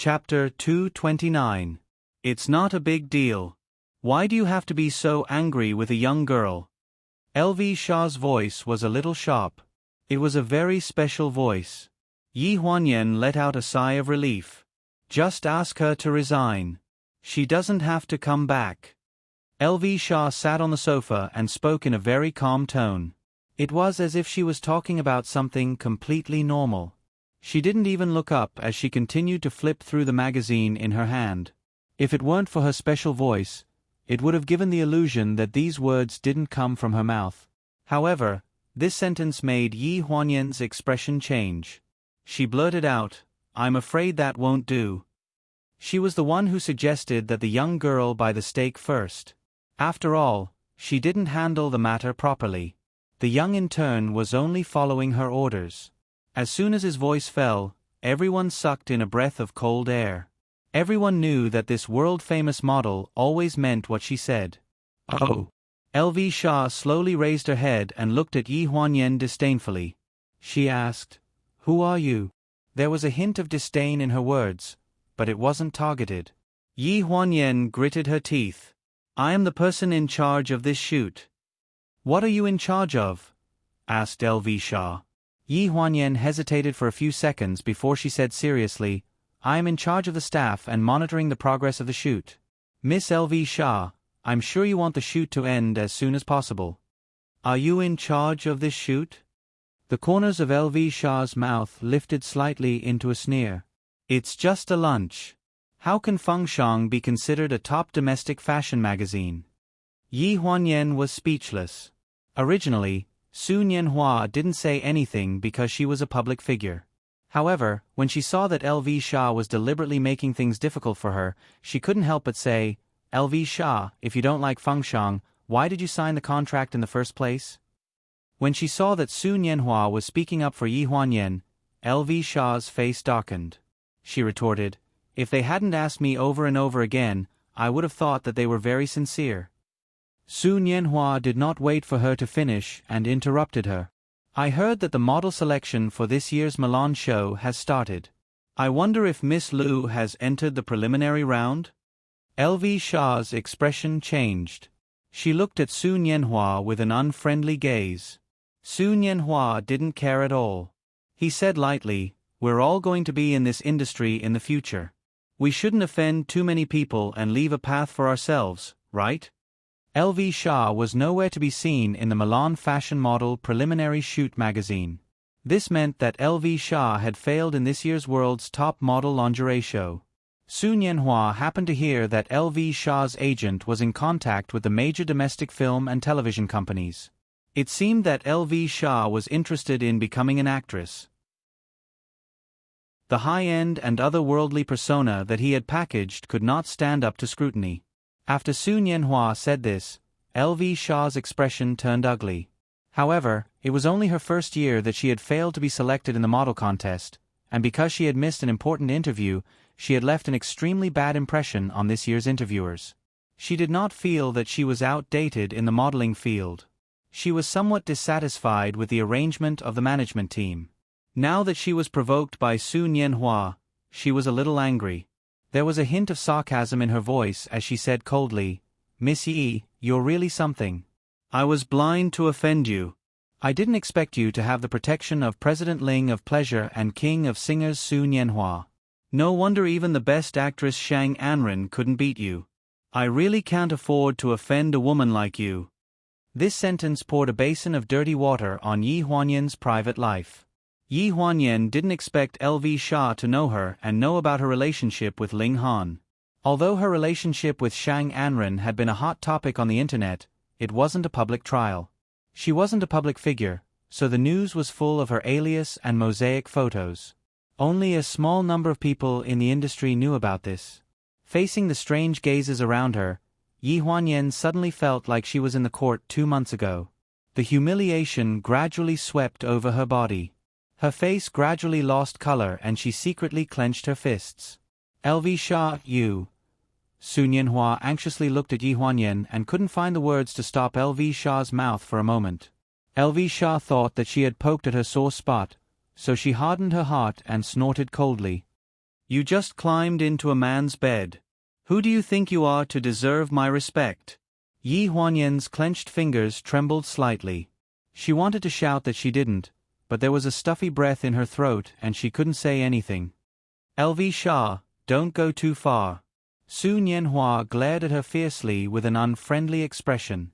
Chapter 229. It's not a big deal. Why do you have to be so angry with a young girl? L.V. Shah's voice was a little sharp. It was a very special voice. Yi Huanyan let out a sigh of relief. Just ask her to resign. She doesn't have to come back. L.V. Shah sat on the sofa and spoke in a very calm tone. It was as if she was talking about something completely normal. She didn't even look up as she continued to flip through the magazine in her hand. If it weren't for her special voice, it would have given the illusion that these words didn't come from her mouth. However, this sentence made Yi Huanyan's expression change. She blurted out, "I'm afraid that won't do." She was the one who suggested that the young girl buy the steak first. After all, she didn't handle the matter properly. The young intern was only following her orders. As soon as his voice fell, everyone sucked in a breath of cold air. Everyone knew that this world-famous model always meant what she said. Oh. L.V. Shah slowly raised her head and looked at Yi Huanyan disdainfully. She asked, "Who are you?" There was a hint of disdain in her words, but it wasn't targeted. Yi Huanyan gritted her teeth. "I am the person in charge of this shoot." "What are you in charge of?" asked L.V. Shah. Yi Huanyan hesitated for a few seconds before she said seriously, "I am in charge of the staff and monitoring the progress of the shoot. Miss L.V. Shah, I'm sure you want the shoot to end as soon as possible." "Are you in charge of this shoot?" The corners of L.V. Shah's mouth lifted slightly into a sneer. "It's just a lunch. How can Fengshang be considered a top domestic fashion magazine?" Yi Huanyan was speechless. Originally, Su Nianhua didn't say anything because she was a public figure. However, when she saw that L.V. Shah was deliberately making things difficult for her, she couldn't help but say, "L.V. Shah, if you don't like Fengshang, why did you sign the contract in the first place?" When she saw that Su Nianhua was speaking up for Yi Huanyan, L.V. Shah's face darkened. She retorted, "If they hadn't asked me over and over again, I would have thought that they were very sincere." Su Nianhua did not wait for her to finish and interrupted her. "I heard that the model selection for this year's Milan show has started. I wonder if Miss Liu has entered the preliminary round?" L.V. Shah's expression changed. She looked at Su Nianhua with an unfriendly gaze. Su Nianhua didn't care at all. He said lightly, "We're all going to be in this industry in the future. We shouldn't offend too many people and leave a path for ourselves, right?" L.V. Shah was nowhere to be seen in the Milan Fashion Model Preliminary Shoot magazine. This meant that L.V. Shah had failed in this year's world's top model lingerie show. Su Nianhua happened to hear that L.V. Shah's agent was in contact with the major domestic film and television companies. It seemed that L.V. Shah was interested in becoming an actress. The high-end and otherworldly persona that he had packaged could not stand up to scrutiny. After Su Nianhua said this, L.V. Shah's expression turned ugly. However, it was only her first year that she had failed to be selected in the model contest, and because she had missed an important interview, she had left an extremely bad impression on this year's interviewers. She did not feel that she was outdated in the modeling field. She was somewhat dissatisfied with the arrangement of the management team. Now that she was provoked by Su Nianhua, she was a little angry. There was a hint of sarcasm in her voice as she said coldly, "Miss Yi, you're really something. I was blind to offend you. I didn't expect you to have the protection of President Ling of Pleasure and King of Singers Su Nianhua. No wonder even the best actress Shang Anren couldn't beat you. I really can't afford to offend a woman like you." This sentence poured a basin of dirty water on Yi Huanyan's private life. Yi Huanyan didn't expect L.V. Shah to know her and know about her relationship with Ling Han. Although her relationship with Shang Anren had been a hot topic on the internet, it wasn't a public trial. She wasn't a public figure, so the news was full of her alias and mosaic photos. Only a small number of people in the industry knew about this. Facing the strange gazes around her, Yi Huanyan suddenly felt like she was in the court 2 months ago. The humiliation gradually swept over her body. Her face gradually lost color and she secretly clenched her fists. "L.V. Shah, you." Su Nianhua anxiously looked at Yi Huanyan and couldn't find the words to stop L.V. Shah's mouth for a moment. L.V. Shah thought that she had poked at her sore spot, so she hardened her heart and snorted coldly. You just climbed into a man's bed. Who do you think you are to deserve my respect? Yi Huanyan's clenched fingers trembled slightly. She wanted to shout that she didn't, but there was a stuffy breath in her throat and she couldn't say anything. LV Shah, don't go too far. Su Nianhua glared at her fiercely with an unfriendly expression.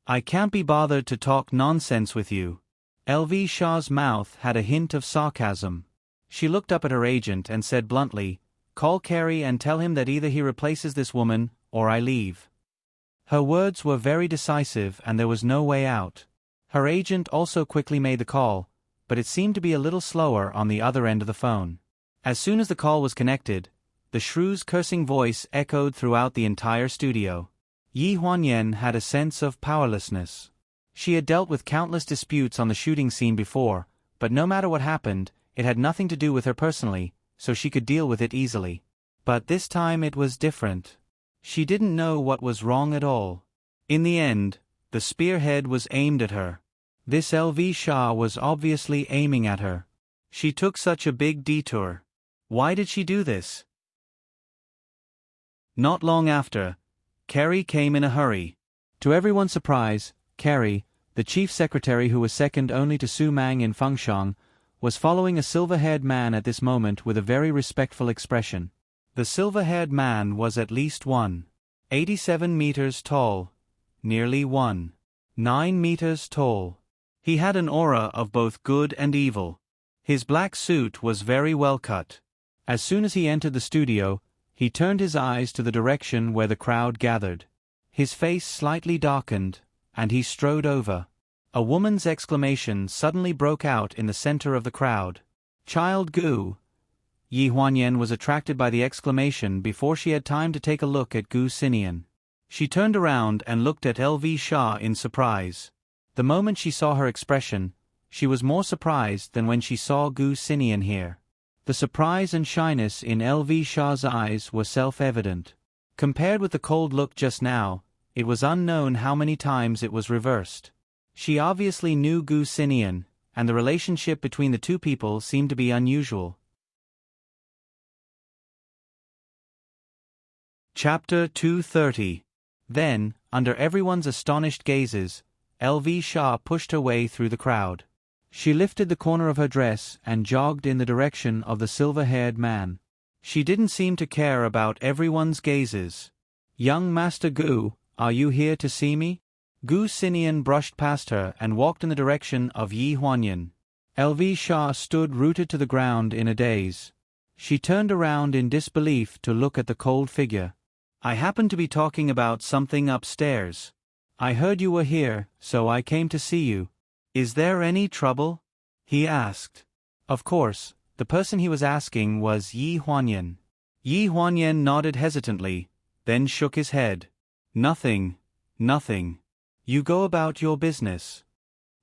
I can't be bothered to talk nonsense with you. LV Shah's mouth had a hint of sarcasm. She looked up at her agent and said bluntly, call Carey and tell him that either he replaces this woman, or I leave. Her words were very decisive and there was no way out. Her agent also quickly made the call, but it seemed to be a little slower on the other end of the phone. As soon as the call was connected, the shrew's cursing voice echoed throughout the entire studio. Yi Huanyan had a sense of powerlessness. She had dealt with countless disputes on the shooting scene before, but no matter what happened, it had nothing to do with her personally, so she could deal with it easily. But this time it was different. She didn't know what was wrong at all. In the end, the spearhead was aimed at her. This LV Shah was obviously aiming at her. She took such a big detour. Why did she do this? Not long after, Carey came in a hurry. To everyone's surprise, Carey, the chief secretary who was second only to Su Mang in Fengshang, was following a silver-haired man at this moment with a very respectful expression. The silver-haired man was at least 1.87 meters tall, nearly 1.9 meters tall. He had an aura of both good and evil. His black suit was very well cut. As soon as he entered the studio, he turned his eyes to the direction where the crowd gathered. His face slightly darkened, and he strode over. A woman's exclamation suddenly broke out in the center of the crowd. Child Gu! Yi Huanyan was attracted by the exclamation before she had time to take a look at Gu Xinian. She turned around and looked at LV Shah in surprise. The moment she saw her expression, she was more surprised than when she saw Gu Xinian here. The surprise and shyness in LV Shah's eyes were self-evident. Compared with the cold look just now, it was unknown how many times it was reversed. She obviously knew Gu Xinian, and the relationship between the two people seemed to be unusual. Chapter 230. Then, under everyone's astonished gazes, LV Shah pushed her way through the crowd. She lifted the corner of her dress and jogged in the direction of the silver-haired man. She didn't seem to care about everyone's gazes. Young Master Gu, are you here to see me? Gu Xinian brushed past her and walked in the direction of Yi Huanyan. LV Shah stood rooted to the ground in a daze. She turned around in disbelief to look at the cold figure. I happened to be talking about something upstairs. I heard you were here, so I came to see you. Is there any trouble? He asked. Of course, the person he was asking was Yi Huanyan. Yi Huanyan nodded hesitantly, then shook his head. Nothing. You go about your business.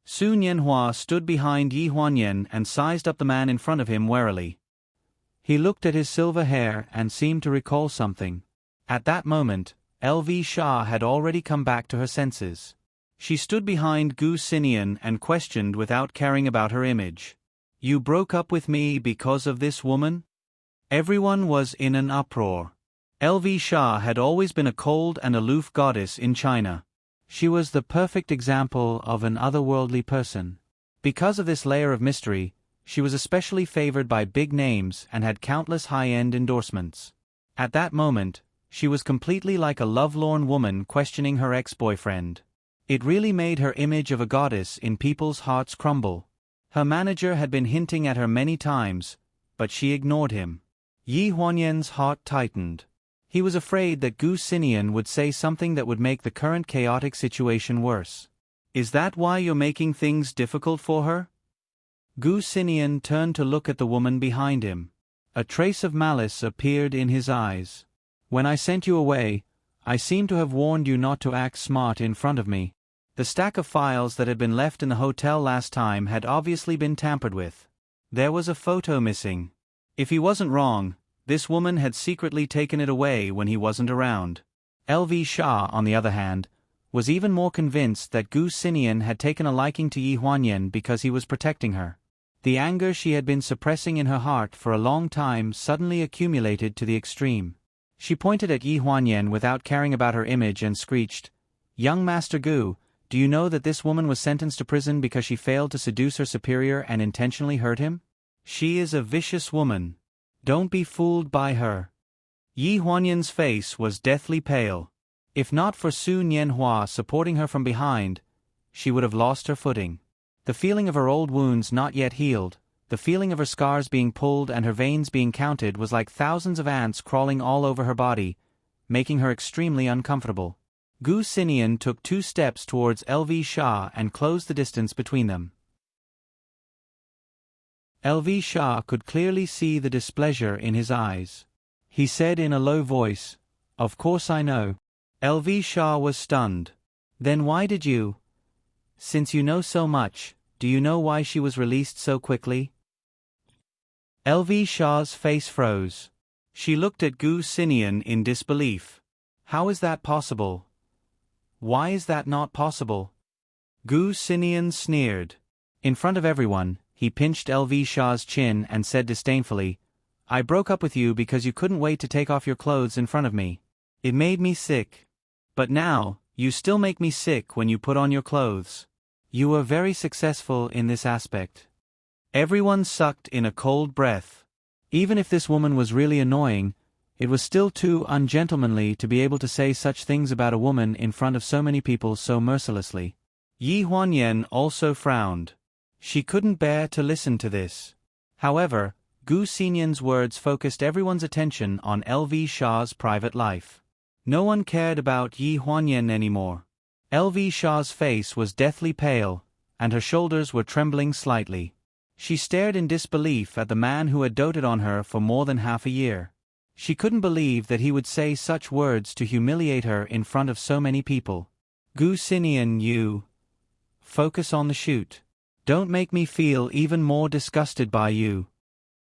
Su Nianhua stood behind Yi Huanyan and sized up the man in front of him warily. He looked at his silver hair and seemed to recall something. At that moment, LV Shah had already come back to her senses. She stood behind Gu Xinian and questioned without caring about her image. You broke up with me because of this woman? Everyone was in an uproar. LV Shah had always been a cold and aloof goddess in China. She was the perfect example of an otherworldly person. Because of this layer of mystery, she was especially favored by big names and had countless high-end endorsements. At that moment, she was completely like a lovelorn woman questioning her ex-boyfriend. It really made her image of a goddess in people's hearts crumble. Her manager had been hinting at her many times, but she ignored him. Yi Huanyan's heart tightened. He was afraid that Gu Xinian would say something that would make the current chaotic situation worse. Is that why you're making things difficult for her? Gu Xinian turned to look at the woman behind him. A trace of malice appeared in his eyes. When I sent you away, I seem to have warned you not to act smart in front of me. The stack of files that had been left in the hotel last time had obviously been tampered with. There was a photo missing. If he wasn't wrong, this woman had secretly taken it away when he wasn't around. LV Shah, on the other hand, was even more convinced that Gu Xinian had taken a liking to Yi Huanyan because he was protecting her. The anger she had been suppressing in her heart for a long time suddenly accumulated to the extreme. She pointed at Yi Huanyan without caring about her image and screeched, "Young Master Gu, do you know that this woman was sentenced to prison because she failed to seduce her superior and intentionally hurt him? She is a vicious woman. Don't be fooled by her." Yi Huanyan's face was deathly pale. If not for Su Nianhua supporting her from behind, she would have lost her footing. The feeling of her old wounds not yet healed, the feeling of her scars being pulled and her veins being counted was like thousands of ants crawling all over her body, making her extremely uncomfortable. Gu Xinian took 2 steps towards LV Shah and closed the distance between them. LV Shah could clearly see the displeasure in his eyes. He said in a low voice, "Of course I know." LV Shah was stunned. "Then why did you? Since you know so much, do you know why she was released so quickly?" LV Shah's face froze. She looked at Gu Xinian in disbelief. "How is that possible? Why is that not possible?" Gu Xinian sneered. In front of everyone, he pinched LV Shah's chin and said disdainfully, "I broke up with you because you couldn't wait to take off your clothes in front of me. It made me sick. But now, you still make me sick when you put on your clothes. You were very successful in this aspect." Everyone sucked in a cold breath. Even if this woman was really annoying, it was still too ungentlemanly to be able to say such things about a woman in front of so many people so mercilessly. Yi Huanyan also frowned. She couldn't bear to listen to this. However, Gu Xinian's words focused everyone's attention on LV Shah's private life. No one cared about Yi Huanyan anymore. LV Shah's face was deathly pale, and her shoulders were trembling slightly. She stared in disbelief at the man who had doted on her for more than half a year. She couldn't believe that he would say such words to humiliate her in front of so many people. "Gu Xinian, you focus on the shoot. Don't make me feel even more disgusted by you."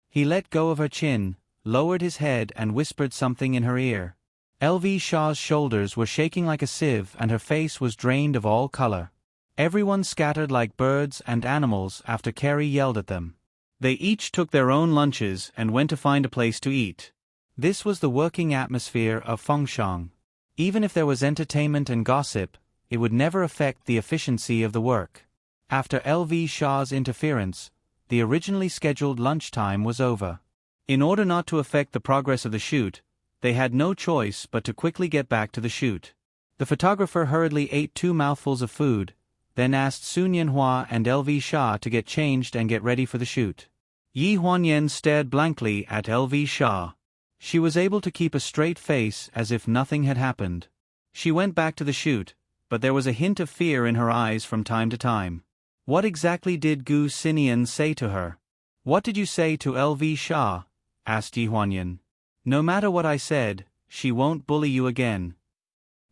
He let go of her chin, lowered his head and whispered something in her ear. LV Shah's shoulders were shaking like a sieve and her face was drained of all color. Everyone scattered like birds and animals after Carrie yelled at them. They each took their own lunches and went to find a place to eat. This was the working atmosphere of Fengshang. Even if there was entertainment and gossip, it would never affect the efficiency of the work. After LV Shah's interference, the originally scheduled lunchtime was over. In order not to affect the progress of the shoot, they had no choice but to quickly get back to the shoot. The photographer hurriedly ate 2 mouthfuls of food, then asked Su Nianhua and LV Shah to get changed and get ready for the shoot. Yi Huanyan stared blankly at LV Shah. She was able to keep a straight face as if nothing had happened. She went back to the shoot, but there was a hint of fear in her eyes from time to time. What exactly did Gu Xinian say to her? "What did you say to LV Shah?" asked Yi Huanyan. "No matter what I said, she won't bully you again."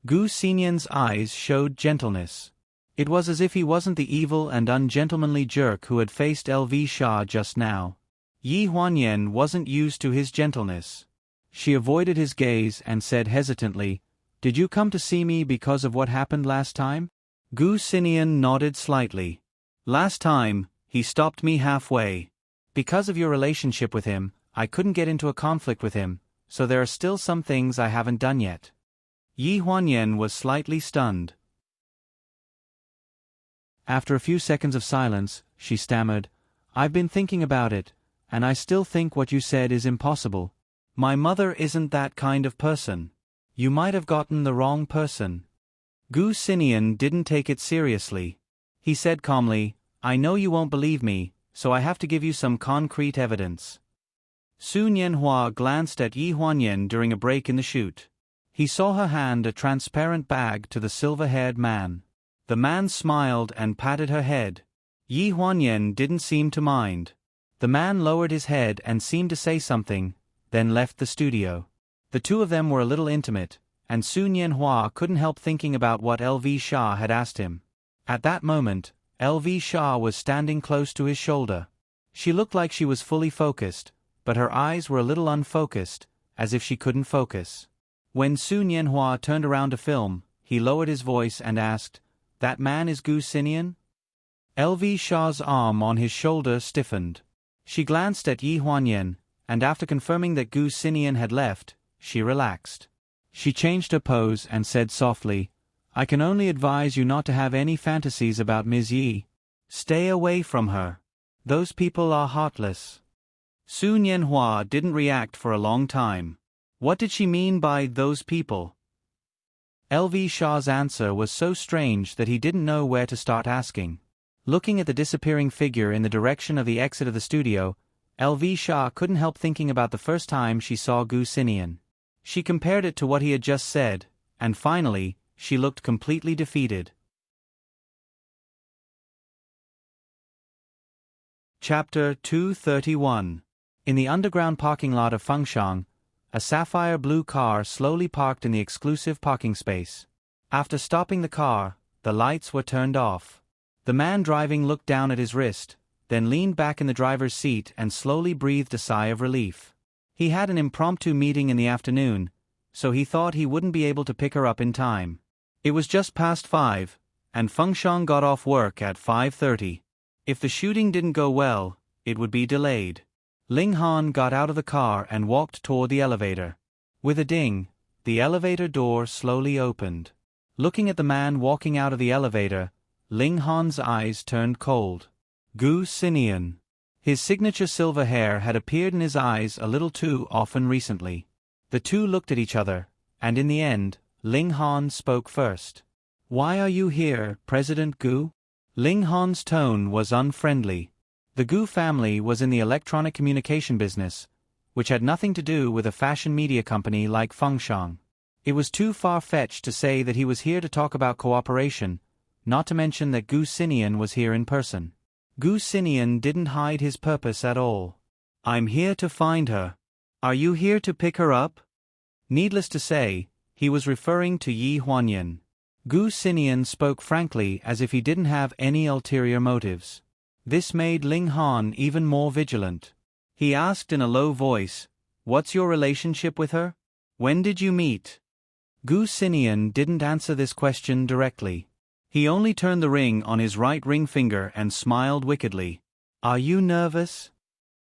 Gu Xinian's eyes showed gentleness. It was as if he wasn't the evil and ungentlemanly jerk who had faced LV Shah just now. Yi Huanyan wasn't used to his gentleness. She avoided his gaze and said hesitantly, "Did you come to see me because of what happened last time?" Gu Xinian nodded slightly. "Last time, he stopped me halfway. Because of your relationship with him, I couldn't get into a conflict with him, so there are still some things I haven't done yet." Yi Huanyan was slightly stunned. After a few seconds of silence, she stammered, "I've been thinking about it, and I still think what you said is impossible. My mother isn't that kind of person. You might have gotten the wrong person." Gu Xinian didn't take it seriously. He said calmly, "I know you won't believe me, so I have to give you some concrete evidence." Su Nianhua glanced at Yi Huanyan during a break in the shoot. He saw her hand a transparent bag to the silver-haired man. The man smiled and patted her head. Yi Huanyan didn't seem to mind. The man lowered his head and seemed to say something, then left the studio. The two of them were a little intimate, and Su Nianhua couldn't help thinking about what LV Shah had asked him. At that moment, LV Shah was standing close to his shoulder. She looked like she was fully focused, but her eyes were a little unfocused, as if she couldn't focus. When Su Nianhua turned around to film, he lowered his voice and asked, "That man is Gu Xinian?" LV Shah's arm on his shoulder stiffened. She glanced at Yi Huanyan, and after confirming that Gu Xinian had left, she relaxed. She changed her pose and said softly, "I can only advise you not to have any fantasies about Ms. Yi. Stay away from her. Those people are heartless." Su Nianhua didn't react for a long time. What did she mean by those people? LV Shah's answer was so strange that he didn't know where to start asking. Looking at the disappearing figure in the direction of the exit of the studio, LV Shah couldn't help thinking about the first time she saw Gu Xinian. She compared it to what he had just said, and finally, she looked completely defeated. Chapter 231. In the underground parking lot of Fengshang, a sapphire blue car slowly parked in the exclusive parking space. After stopping the car, the lights were turned off. The man driving looked down at his wrist, then leaned back in the driver's seat and slowly breathed a sigh of relief. He had an impromptu meeting in the afternoon, so he thought he wouldn't be able to pick her up in time. It was just past 5, and Fengshang got off work at 5:30. If the shooting didn't go well, it would be delayed. Ling Han got out of the car and walked toward the elevator. With a ding, the elevator door slowly opened. Looking at the man walking out of the elevator, Ling Han's eyes turned cold. Gu Xinian. His signature silver hair had appeared in his eyes a little too often recently. The two looked at each other, and in the end, Ling Han spoke first. "Why are you here, President Gu?" Ling Han's tone was unfriendly. The Gu family was in the electronic communication business, which had nothing to do with a fashion media company like Fengshang. It was too far-fetched to say that he was here to talk about cooperation, not to mention that Gu Xinian was here in person. Gu Xinian didn't hide his purpose at all. "I'm here to find her. Are you here to pick her up?" Needless to say, he was referring to Yi Huanyan. Gu Xinian spoke frankly as if he didn't have any ulterior motives. This made Ling Han even more vigilant. He asked in a low voice, "What's your relationship with her? When did you meet?" Gu Xinian didn't answer this question directly. He only turned the ring on his right ring finger and smiled wickedly. "Are you nervous?"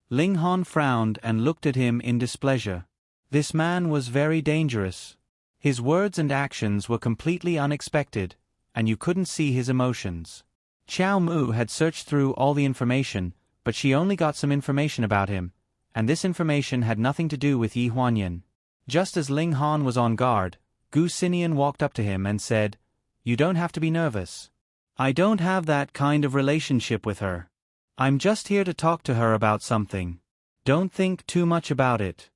Ling Han frowned and looked at him in displeasure. This man was very dangerous. His words and actions were completely unexpected, and you couldn't see his emotions. Xiao Mu had searched through all the information, but she only got some information about him, and this information had nothing to do with Yi Huanyan. Just as Ling Han was on guard, Gu Xinian walked up to him and said, "You don't have to be nervous. I don't have that kind of relationship with her. I'm just here to talk to her about something. Don't think too much about it."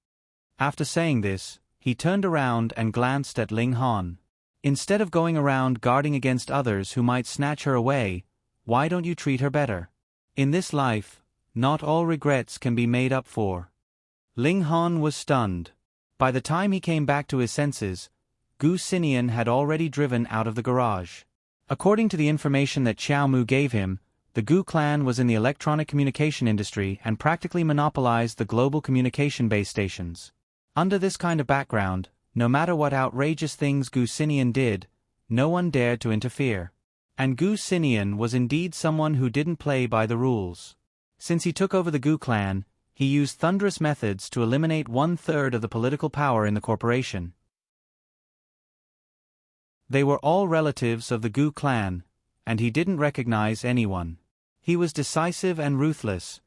After saying this, he turned around and glanced at Ling Han. "Instead of going around guarding against others who might snatch her away, why don't you treat her better? In this life, not all regrets can be made up for." Ling Han was stunned. By the time he came back to his senses, Gu Xinian had already driven out of the garage. According to the information that Xiao Mu gave him, the Gu clan was in the electronic communication industry and practically monopolized the global communication base stations. Under this kind of background, no matter what outrageous things Gu Xinian did, no one dared to interfere. And Gu Xinian was indeed someone who didn't play by the rules. Since he took over the Gu clan, he used thunderous methods to eliminate 1/3 of the political power in the corporation. They were all relatives of the Gu clan, and he didn't recognize anyone. He was decisive and ruthless,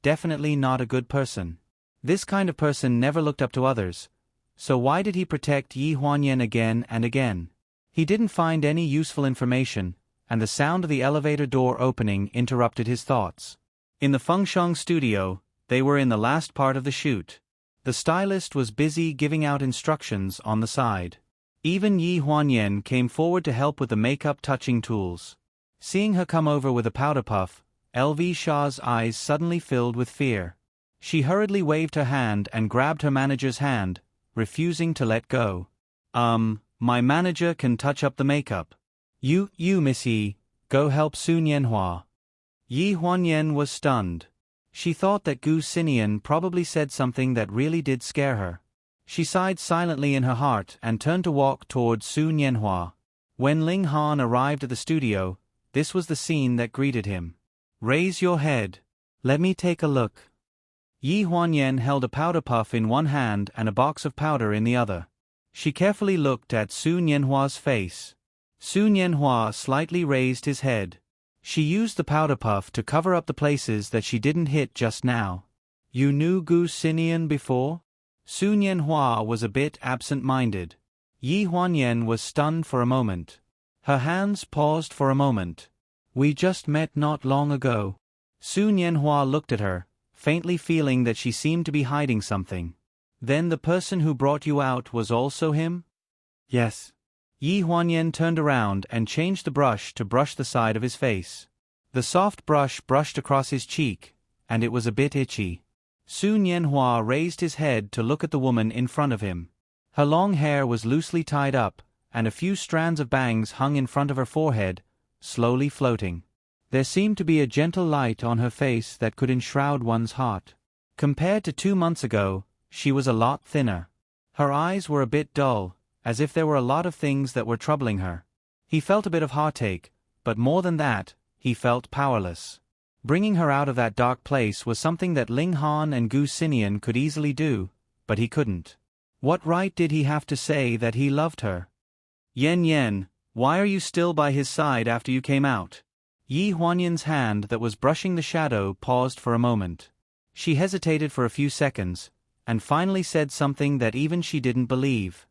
definitely not a good person. This kind of person never looked up to others, so why did he protect Yi Huanyan again and again? He didn't find any useful information, and the sound of the elevator door opening interrupted his thoughts. In the Fengshang studio, they were in the last part of the shoot. The stylist was busy giving out instructions on the side. Even Yi Huanyan came forward to help with the makeup touching tools. Seeing her come over with a powder puff, LV Shah's eyes suddenly filled with fear. She hurriedly waved her hand and grabbed her manager's hand, refusing to let go. My manager can touch up the makeup. You, Miss Yi, go help Su Nianhua." Yi Huanyan was stunned. She thought that Gu Xinian probably said something that really did scare her. She sighed silently in her heart and turned to walk toward Su Nianhua. When Ling Han arrived at the studio, this was the scene that greeted him. Raise your head. Let me take a look. Yi Huanyan held a powder puff in one hand and a box of powder in the other. She carefully looked at Su Nianhua's face. Su Nianhua slightly raised his head. She used the powder puff to cover up the places that she didn't hit just now. You knew Gu Xinian before? Su Nianhua was a bit absent-minded. Yi Huanyan was stunned for a moment. Her hands paused for a moment. We just met not long ago. Su Nianhua looked at her, faintly feeling that she seemed to be hiding something. Then the person who brought you out was also him? Yes. Yi Huanyan turned around and changed the brush to brush the side of his face. The soft brush brushed across his cheek, and it was a bit itchy. Su Nianhua raised his head to look at the woman in front of him. Her long hair was loosely tied up, and a few strands of bangs hung in front of her forehead, slowly floating. There seemed to be a gentle light on her face that could enshroud one's heart. Compared to 2 months ago, she was a lot thinner. Her eyes were a bit dull, as if there were a lot of things that were troubling her. He felt a bit of heartache, but more than that, he felt powerless. Bringing her out of that dark place was something that Ling Han and Gu Xinian could easily do, but he couldn't. What right did he have to say that he loved her? Yen, why are you still by his side after you came out? Yi Huanyan's hand that was brushing the shadow paused for a moment. She hesitated for a few seconds, and finally said something that even she didn't believe.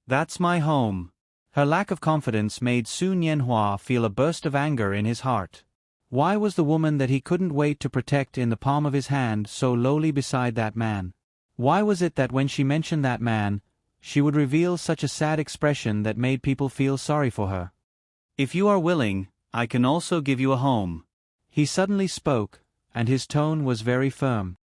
That's my home. Her lack of confidence made Su Nianhua feel a burst of anger in his heart. Why was the woman that he couldn't wait to protect in the palm of his hand so lowly beside that man? Why was it that when she mentioned that man, she would reveal such a sad expression that made people feel sorry for her? If you are willing, I can also give you a home. He suddenly spoke, and his tone was very firm.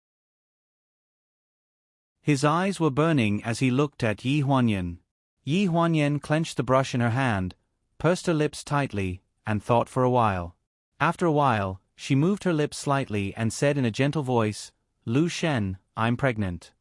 His eyes were burning as he looked at Yi Huanyan. Yi Huanyan clenched the brush in her hand, pursed her lips tightly, and thought for a while. After a while, she moved her lips slightly and said in a gentle voice, Lu Shen, I'm pregnant.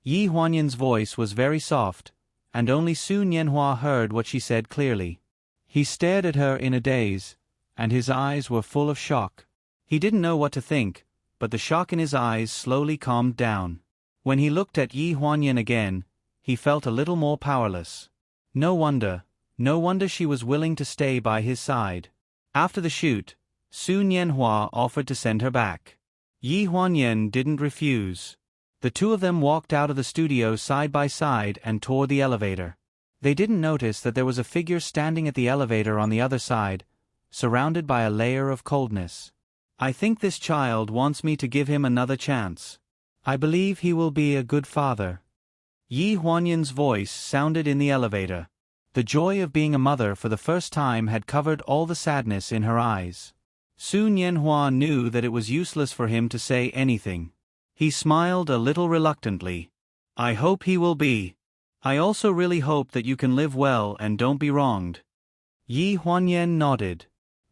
Yi Huanyan's voice was very soft, and only Su Nianhua heard what she said clearly. He stared at her in a daze, and his eyes were full of shock. He didn't know what to think, but the shock in his eyes slowly calmed down. When he looked at Yi Huanyan again, he felt a little more powerless. No wonder she was willing to stay by his side. After the shoot, Su Nianhua offered to send her back. Yi Huanyan didn't refuse. The two of them walked out of the studio side by side and toward the elevator. They didn't notice that there was a figure standing at the elevator on the other side, surrounded by a layer of coldness. I think this child wants me to give him another chance. I believe he will be a good father. Yi Huanyan's voice sounded in the elevator. The joy of being a mother for the first time had covered all the sadness in her eyes. Su Nianhua knew that it was useless for him to say anything. He smiled a little reluctantly. I hope he will be. I also really hope that you can live well and don't be wronged. Yi Huanyan nodded.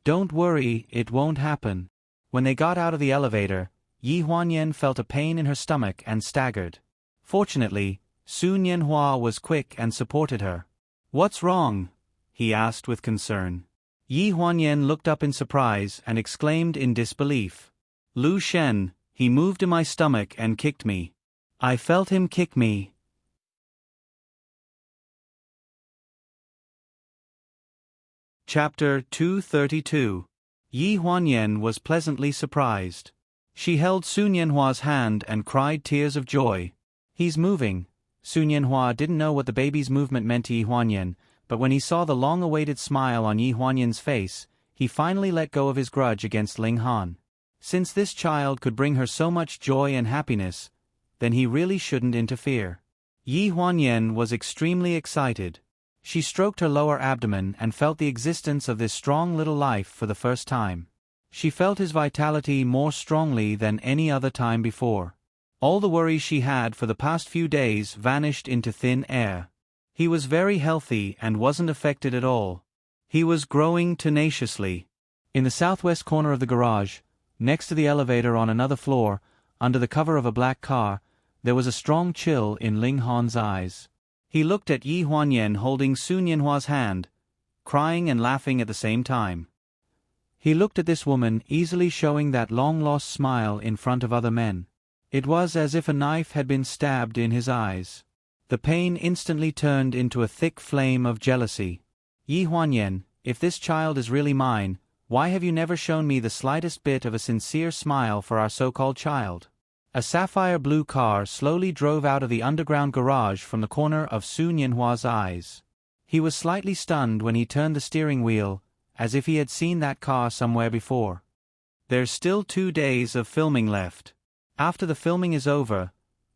Don't worry, it won't happen. When they got out of the elevator, Yi Huanyan felt a pain in her stomach and staggered. Fortunately, Su Nianhua was quick and supported her. What's wrong? He asked with concern. Yi Huanyan looked up in surprise and exclaimed in disbelief. Lu Shen, he moved in my stomach and kicked me. I felt him kick me. Chapter 232. Yi Huanyan was pleasantly surprised. She held Su Nianhua's hand and cried tears of joy. He's moving. Su Nianhua didn't know what the baby's movement meant to Yi Huanyan, but when he saw the long-awaited smile on Yi Huanyan's face, he finally let go of his grudge against Ling Han. Since this child could bring her so much joy and happiness, then he really shouldn't interfere. Yi Huanyan was extremely excited. She stroked her lower abdomen and felt the existence of this strong little life for the first time. She felt his vitality more strongly than any other time before. All the worries she had for the past few days vanished into thin air. He was very healthy and wasn't affected at all. He was growing tenaciously. In the southwest corner of the garage, next to the elevator on another floor, under the cover of a black car, there was a strong chill in Ling Han's eyes. He looked at Yi Huanyan holding Su Nianhua's hand, crying and laughing at the same time. He looked at this woman, easily showing that long-lost smile in front of other men. It was as if a knife had been stabbed in his eyes. The pain instantly turned into a thick flame of jealousy. Yi Huanyan, if this child is really mine, why have you never shown me the slightest bit of a sincere smile for our so-called child? A sapphire-blue car slowly drove out of the underground garage from the corner of Su Nianhua's eyes. He was slightly stunned when he turned the steering wheel, as if he had seen that car somewhere before. There's still 2 days of filming left. After the filming is over,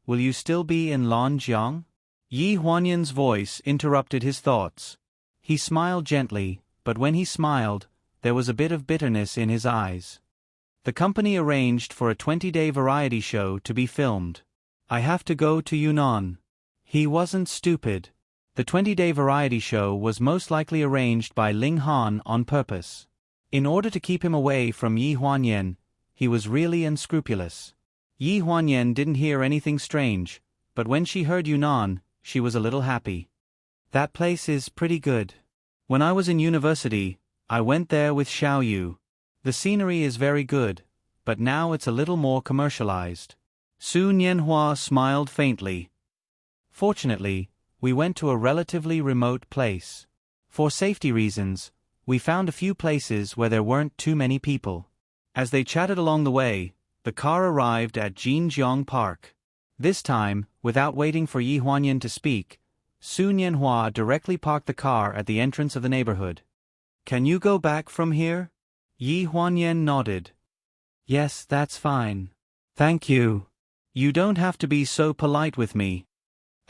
will you still be in Lanjiang? Yi Huanyan's voice interrupted his thoughts. He smiled gently, but when he smiled, there was a bit of bitterness in his eyes. The company arranged for a 20-day variety show to be filmed. I have to go to Yunnan. He wasn't stupid. The 20-day variety show was most likely arranged by Ling Han on purpose. In order to keep him away from Yi Huanyan, he was really unscrupulous. Yi Huanyan didn't hear anything strange, but when she heard Yunnan, she was a little happy. That place is pretty good. When I was in university, I went there with Xiao Yu. The scenery is very good, but now it's a little more commercialized. Su Nianhua smiled faintly. Fortunately, we went to a relatively remote place. For safety reasons, we found a few places where there weren't too many people. As they chatted along the way, the car arrived at Jinjiang Park. This time, without waiting for Yi Huanyan to speak, Su Nianhua directly parked the car at the entrance of the neighborhood. Can you go back from here? Yi Huanyan nodded. Yes, that's fine. Thank you. You don't have to be so polite with me.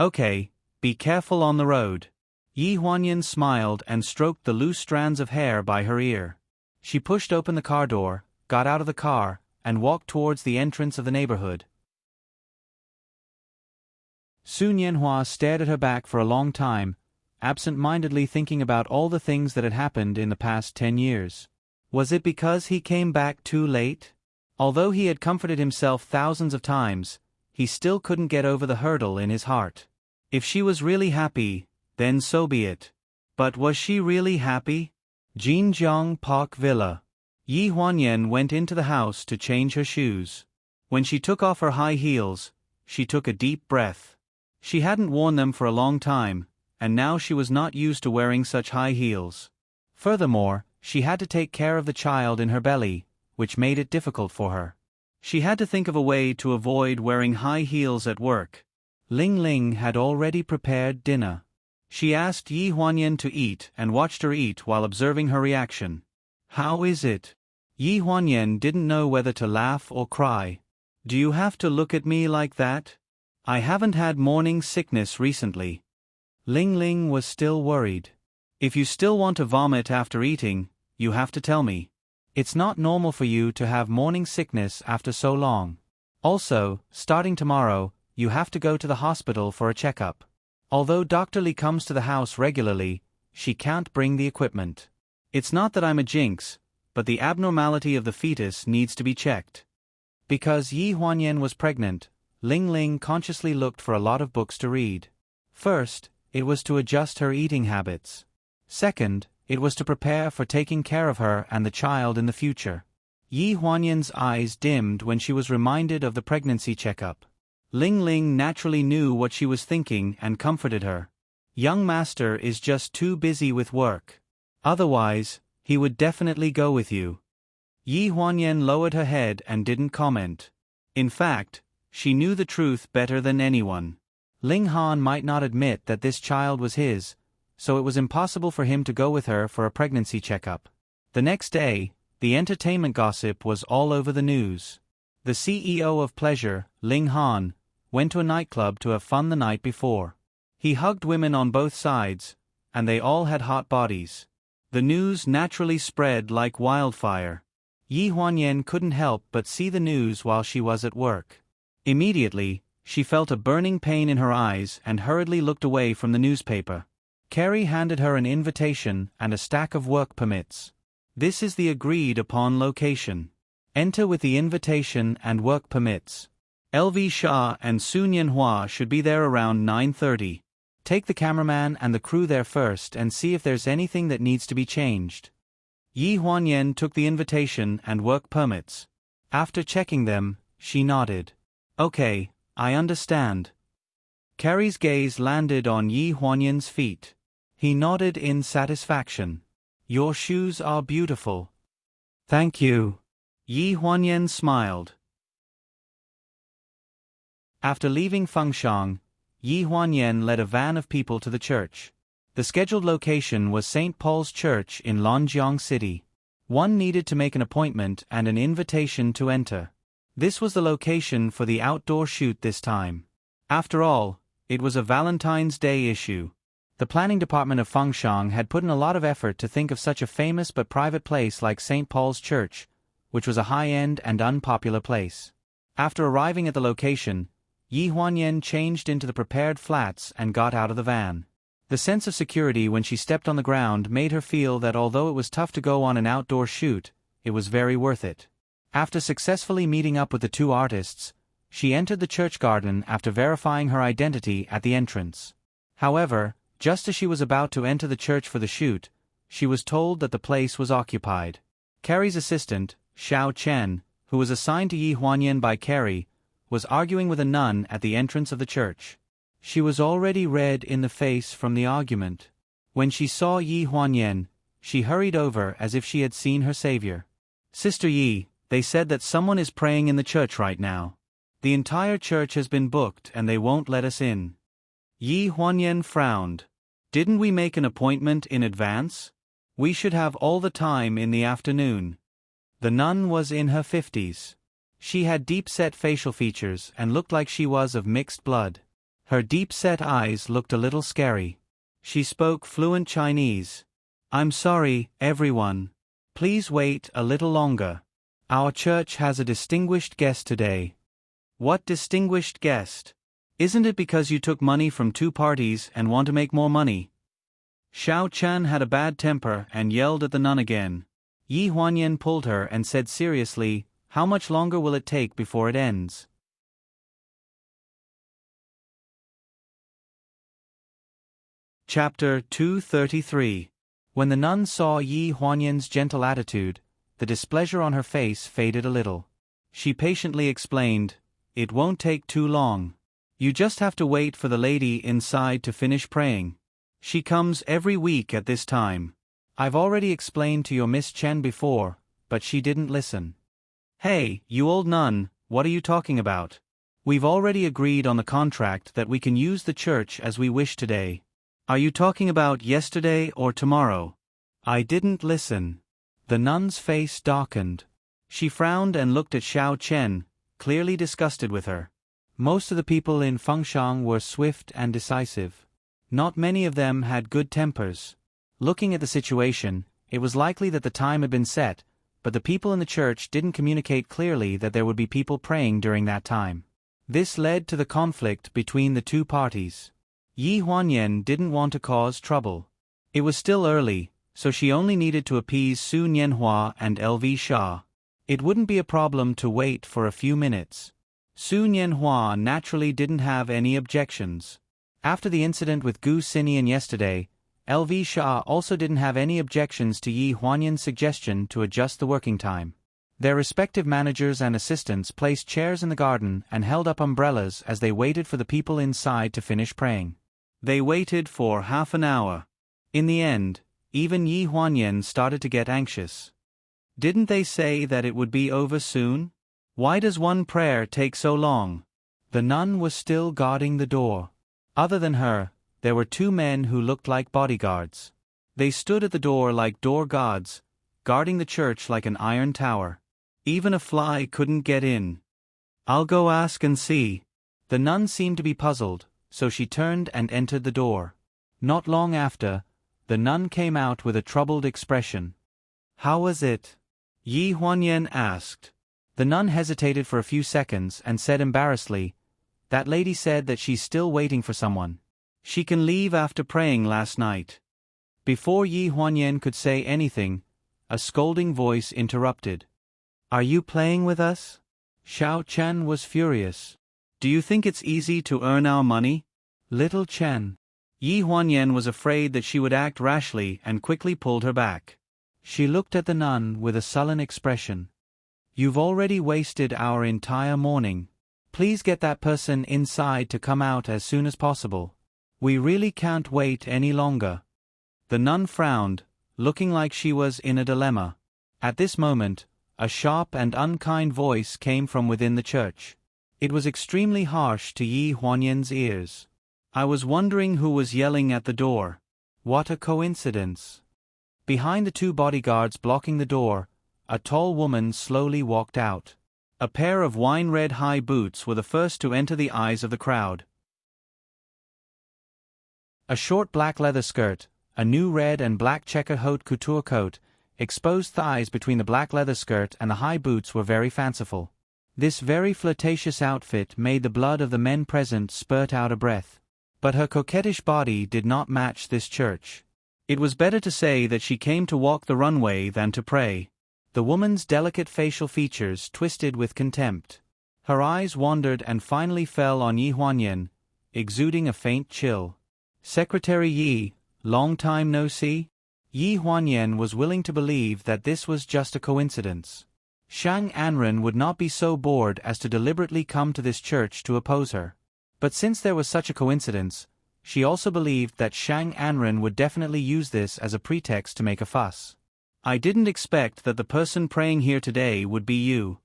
Okay, be careful on the road. Yi Huanyan smiled and stroked the loose strands of hair by her ear. She pushed open the car door, got out of the car, and walked towards the entrance of the neighborhood. Su Nianhua stared at her back for a long time, absent-mindedly thinking about all the things that had happened in the past 10 years. Was it because he came back too late? Although he had comforted himself thousands of times, he still couldn't get over the hurdle in his heart. If she was really happy, then so be it. But was she really happy? Jinjiang Park Villa. Yi Huanyan went into the house to change her shoes. When she took off her high heels, she took a deep breath. She hadn't worn them for a long time, and now she was not used to wearing such high heels. Furthermore, she had to take care of the child in her belly, which made it difficult for her. She had to think of a way to avoid wearing high heels at work. Ling Ling had already prepared dinner. She asked Yi Huanyan to eat and watched her eat while observing her reaction. How is it? Yi Huanyan didn't know whether to laugh or cry. Do you have to look at me like that? I haven't had morning sickness recently. Ling Ling was still worried. If you still want to vomit after eating, you have to tell me. It's not normal for you to have morning sickness after so long. Also, starting tomorrow, you have to go to the hospital for a checkup. Although Dr. Li comes to the house regularly, she can't bring the equipment. It's not that I'm a jinx, but the abnormality of the fetus needs to be checked. Because Yi Huanyan was pregnant, Ling Ling consciously looked for a lot of books to read. First, it was to adjust her eating habits. Second, it was to prepare for taking care of her and the child in the future. Yi Huanyan's eyes dimmed when she was reminded of the pregnancy checkup. Ling Ling naturally knew what she was thinking and comforted her. Young master is just too busy with work. Otherwise, he would definitely go with you. Yi Huanyan lowered her head and didn't comment. In fact, she knew the truth better than anyone. Ling Han might not admit that this child was his, so it was impossible for him to go with her for a pregnancy checkup. The next day, the entertainment gossip was all over the news. The CEO of Pleasure, Ling Han, went to a nightclub to have fun the night before. He hugged women on both sides, and they all had hot bodies. The news naturally spread like wildfire. Yi Huanyan couldn't help but see the news while she was at work. Immediately, she felt a burning pain in her eyes and hurriedly looked away from the newspaper. Carrie handed her an invitation and a stack of work permits. This is the agreed-upon location. Enter with the invitation and work permits. LV Shah and Su Nianhua should be there around 9:30. Take the cameraman and the crew there first and see if there's anything that needs to be changed. Yi Huanyan took the invitation and work permits. After checking them, she nodded. Okay, I understand. Carrie's gaze landed on Yi Huanyan's feet. He nodded in satisfaction. Your shoes are beautiful. Thank you. Yi Huanyan smiled. After leaving Fengshang, Yi Huanyan led a van of people to the church. The scheduled location was St. Paul's Church in Lonjiang City. One needed to make an appointment and an invitation to enter. This was the location for the outdoor shoot this time. After all, it was a Valentine's Day issue. The planning department of Fengshang had put in a lot of effort to think of such a famous but private place like St. Paul's Church, which was a high-end and unpopular place. After arriving at the location, Yi Huanyan changed into the prepared flats and got out of the van. The sense of security when she stepped on the ground made her feel that although it was tough to go on an outdoor shoot, it was very worth it. After successfully meeting up with the two artists, she entered the church garden after verifying her identity at the entrance. However, just as she was about to enter the church for the shoot, she was told that the place was occupied. Carrie's assistant, Xiao Chen, who was assigned to Yi Huanyan by Carrie, was arguing with a nun at the entrance of the church. She was already red in the face from the argument. When she saw Yi Huanyan, she hurried over as if she had seen her savior. Sister Yi, they said that someone is praying in the church right now. The entire church has been booked and they won't let us in. Yi Huanyan frowned. Didn't we make an appointment in advance? We should have all the time in the afternoon. The nun was in her 50s. She had deep-set facial features and looked like she was of mixed blood. Her deep-set eyes looked a little scary. She spoke fluent Chinese. I'm sorry, everyone. Please wait a little longer. Our church has a distinguished guest today. What distinguished guest? Isn't it because you took money from two parties and want to make more money? Xiao Chen had a bad temper and yelled at the nun again. Yi Huanyan pulled her and said seriously, how much longer will it take before it ends? Chapter 233. When the nun saw Yi Huanyan's gentle attitude, the displeasure on her face faded a little. She patiently explained, it won't take too long. You just have to wait for the lady inside to finish praying. She comes every week at this time. I've already explained to your Miss Chen before, but she didn't listen. Hey, you old nun, what are you talking about? We've already agreed on the contract that we can use the church as we wish today. Are you talking about yesterday or tomorrow? I didn't listen. The nun's face darkened. She frowned and looked at Xiao Chen, clearly disgusted with her. Most of the people in Fengshang were swift and decisive. Not many of them had good tempers. Looking at the situation, it was likely that the time had been set, but the people in the church didn't communicate clearly that there would be people praying during that time. This led to the conflict between the two parties. Yi Huanyan didn't want to cause trouble. It was still early, so she only needed to appease Su Nianhua and LV Shah. It wouldn't be a problem to wait for a few minutes. Su Nianhua naturally didn't have any objections. After the incident with Gu Xinian yesterday, LV Shah also didn't have any objections to Yi Huanyan's suggestion to adjust the working time. Their respective managers and assistants placed chairs in the garden and held up umbrellas as they waited for the people inside to finish praying. They waited for half an hour. In the end, even Yi Huanyan started to get anxious. Didn't they say that it would be over soon? Why does one prayer take so long? The nun was still guarding the door. Other than her, there were two men who looked like bodyguards. They stood at the door like door guards, guarding the church like an iron tower. Even a fly couldn't get in. I'll go ask and see. The nun seemed to be puzzled, so she turned and entered the door. Not long after, the nun came out with a troubled expression. How was it? Yi Huanyan asked. The nun hesitated for a few seconds and said embarrassedly, that lady said that she's still waiting for someone. She can leave after praying last night. Before Yi Huanyan could say anything, a scolding voice interrupted. Are you playing with us? Xiao Chen was furious. Do you think it's easy to earn our money? Little Chen. Yi Huanyan was afraid that she would act rashly and quickly pulled her back. She looked at the nun with a sullen expression. "You've already wasted our entire morning. Please get that person inside to come out as soon as possible. We really can't wait any longer." The nun frowned, looking like she was in a dilemma. At this moment, a sharp and unkind voice came from within the church. It was extremely harsh to Yi Huanyan's ears. "I was wondering who was yelling at the door. What a coincidence." Behind the two bodyguards blocking the door, a tall woman slowly walked out. A pair of wine-red high boots were the first to enter the eyes of the crowd. A short black leather skirt, a new red and black checker haute couture coat, exposed thighs between the black leather skirt and the high boots were very fanciful. This very flirtatious outfit made the blood of the men present spurt out a breath. But her coquettish body did not match this church. It was better to say that she came to walk the runway than to pray. The woman's delicate facial features twisted with contempt. Her eyes wandered and finally fell on Yi Huanyan, exuding a faint chill. "Secretary Yi, long time no see?" Yi Huanyan was willing to believe that this was just a coincidence. Shang Anren would not be so bored as to deliberately come to this church to oppose her. But since there was such a coincidence, she also believed that Shang Anren would definitely use this as a pretext to make a fuss. "I didn't expect that the person praying here today would be you."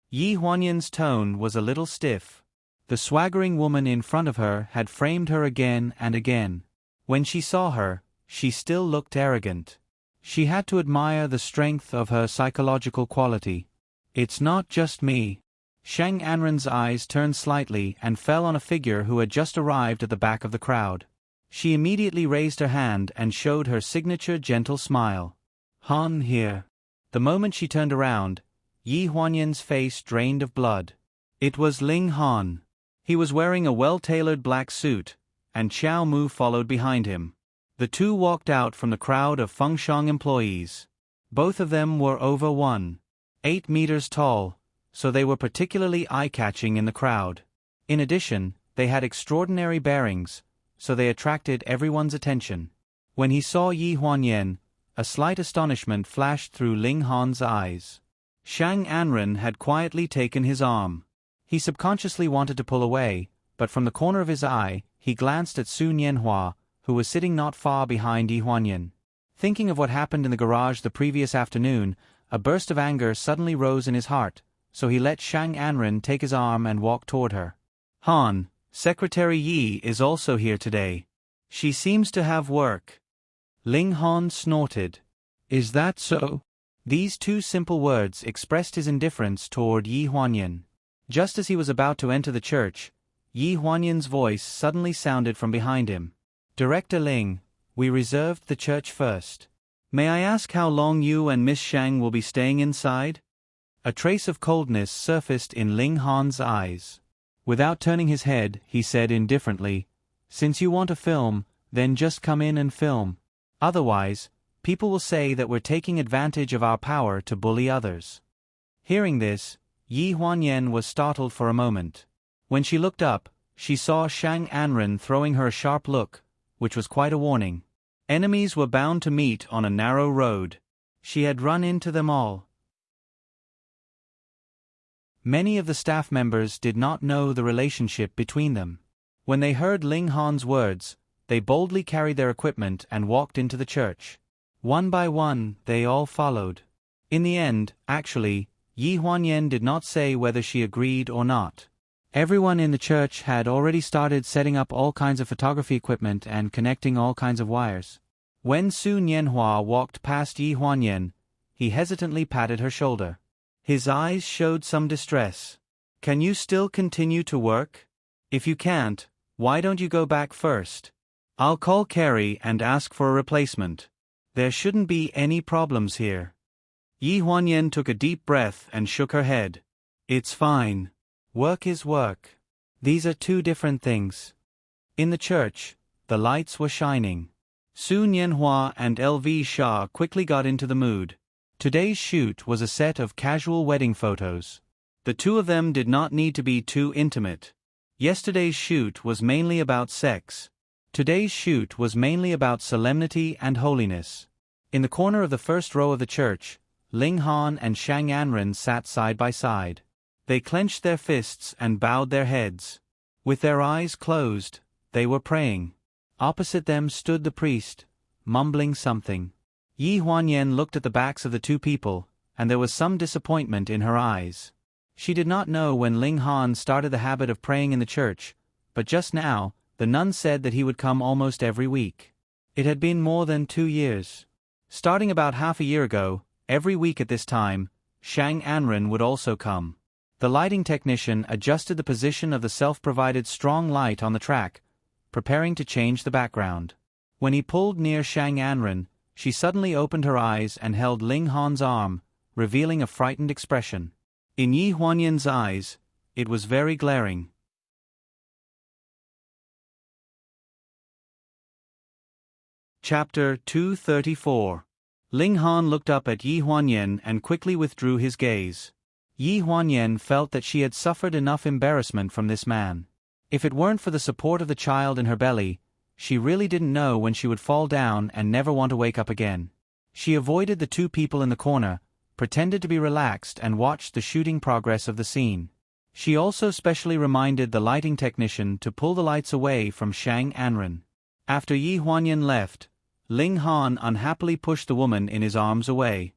Yi Huanyan's tone was a little stiff. The swaggering woman in front of her had framed her again and again. When she saw her, she still looked arrogant. She had to admire the strength of her psychological quality. "It's not just me." Shang Anren's eyes turned slightly and fell on a figure who had just arrived at the back of the crowd. She immediately raised her hand and showed her signature gentle smile. "Han here." The moment she turned around, Yi Huanyan's face drained of blood. It was Ling Han. He was wearing a well-tailored black suit, and Xiao Mu followed behind him. The two walked out from the crowd of Fengshang employees. Both of them were over 1.8 meters tall, so they were particularly eye-catching in the crowd. In addition, they had extraordinary bearings, so they attracted everyone's attention. When he saw Yi Huanyan, a slight astonishment flashed through Ling Han's eyes. Shang Anren had quietly taken his arm. He subconsciously wanted to pull away, but from the corner of his eye, he glanced at Su Nianhua, who was sitting not far behind Yi Huanyan. Thinking of what happened in the garage the previous afternoon, a burst of anger suddenly rose in his heart, so he let Shang Anren take his arm and walk toward her. "Han, Secretary Yi is also here today. She seems to have work." Ling Han snorted. "Is that so?" These two simple words expressed his indifference toward Yi Huanyan. Just as he was about to enter the church, Yi Huanyan's voice suddenly sounded from behind him. "Director Ling, we reserved the church first. May I ask how long you and Miss Shang will be staying inside?" A trace of coldness surfaced in Ling Han's eyes. Without turning his head, he said indifferently, "Since you want to film, then just come in and film. Otherwise, people will say that we're taking advantage of our power to bully others." Hearing this, Yi Huanyan was startled for a moment. When she looked up, she saw Shang Anren throwing her a sharp look, which was quite a warning. Enemies were bound to meet on a narrow road. She had run into them all. Many of the staff members did not know the relationship between them. When they heard Ling Han's words, they boldly carried their equipment and walked into the church. One by one, they all followed. In the end, actually, Yi Huanyan did not say whether she agreed or not. Everyone in the church had already started setting up all kinds of photography equipment and connecting all kinds of wires. When Su Nianhua walked past Yi Huanyan, he hesitantly patted her shoulder. His eyes showed some distress. "Can you still continue to work? If you can't, why don't you go back first? I'll call Carrie and ask for a replacement. There shouldn't be any problems here." Yi Huanyan took a deep breath and shook her head. "It's fine. Work is work. These are two different things." In the church, the lights were shining. Su Nianhua and LV Shah quickly got into the mood. Today's shoot was a set of casual wedding photos. The two of them did not need to be too intimate. Yesterday's shoot was mainly about sex. Today's shoot was mainly about solemnity and holiness. In the corner of the first row of the church, Ling Han and Shang Anren sat side by side. They clenched their fists and bowed their heads. With their eyes closed, they were praying. Opposite them stood the priest, mumbling something. Yi Huanyan looked at the backs of the two people, and there was some disappointment in her eyes. She did not know when Ling Han started the habit of praying in the church, but just now, the nun said that he would come almost every week. It had been more than 2 years. Starting about half a year ago, every week at this time, Shang Anren would also come. The lighting technician adjusted the position of the self-provided strong light on the track, preparing to change the background. When he pulled near Shang Anren, she suddenly opened her eyes and held Ling Han's arm, revealing a frightened expression. In Yi Huanyan's eyes, it was very glaring. Chapter 234. Ling Han looked up at Yi Huanyan and quickly withdrew his gaze. Yi Huanyan felt that she had suffered enough embarrassment from this man. If it weren't for the support of the child in her belly, she really didn't know when she would fall down and never want to wake up again. She avoided the two people in the corner, pretended to be relaxed and watched the shooting progress of the scene. She also specially reminded the lighting technician to pull the lights away from Shang Anren. After Yi Huanyan left, Ling Han unhappily pushed the woman in his arms away.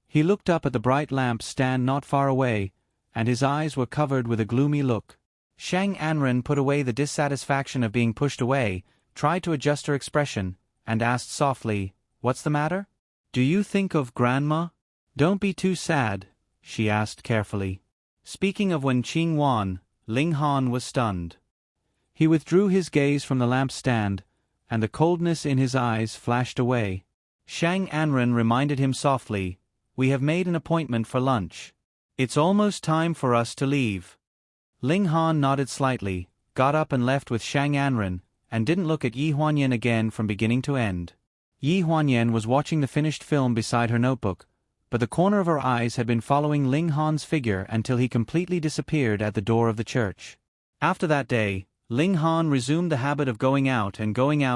He looked up at the bright lamp stand not far away, and his eyes were covered with a gloomy look. Shang Anren put away the dissatisfaction of being pushed away, tried to adjust her expression, and asked softly, "What's the matter? Do you think of Grandma?" "Don't be too sad," she asked carefully. Speaking of Wen Qingwan, Ling Han was stunned. He withdrew his gaze from the lamp stand, and the coldness in his eyes flashed away. Shang Anren reminded him softly, "We have made an appointment for lunch. It's almost time for us to leave." Ling Han nodded slightly, got up and left with Shang Anren, and didn't look at Yi Huanyan again from beginning to end. Yi Huanyan was watching the finished film beside her notebook, but the corner of her eyes had been following Ling Han's figure until he completely disappeared at the door of the church. After that day, Ling Han resumed the habit of going out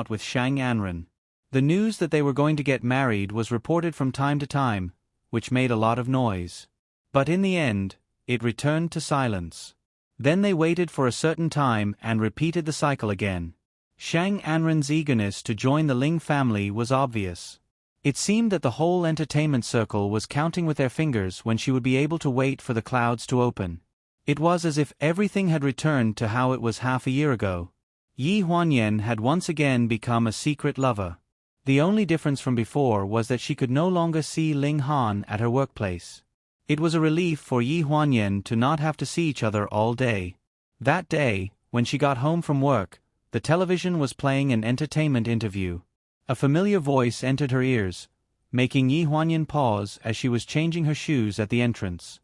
with Shang Anren. The news that they were going to get married was reported from time to time, which made a lot of noise. But in the end, it returned to silence. Then they waited for a certain time and repeated the cycle again. Shang Anren's eagerness to join the Ling family was obvious. It seemed that the whole entertainment circle was counting with their fingers when she would be able to wait for the clouds to open. It was as if everything had returned to how it was half a year ago. Yi Huanyan had once again become a secret lover. The only difference from before was that she could no longer see Ling Han at her workplace. It was a relief for Yi Huanyan to not have to see each other all day. That day, when she got home from work, the television was playing an entertainment interview. A familiar voice entered her ears, making Yi Huanyan pause as she was changing her shoes at the entrance.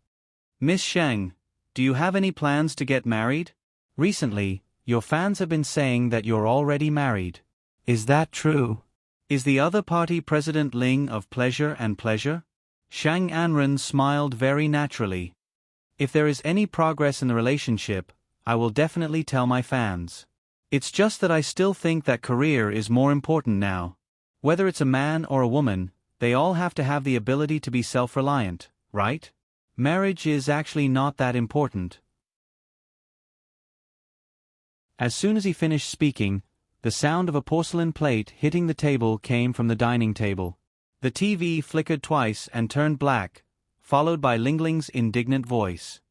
"Miss Shang, do you have any plans to get married? Recently, your fans have been saying that you're already married. Is that true? Is the other party President Ling of Pleasure and Pleasure?" Shang Anren smiled very naturally. "If there is any progress in the relationship, I will definitely tell my fans. It's just that I still think that career is more important now. Whether it's a man or a woman, they all have to have the ability to be self-reliant, right? Marriage is actually not that important." As soon as he finished speaking, the sound of a porcelain plate hitting the table came from the dining table. The TV flickered twice and turned black, followed by Lingling's indignant voice.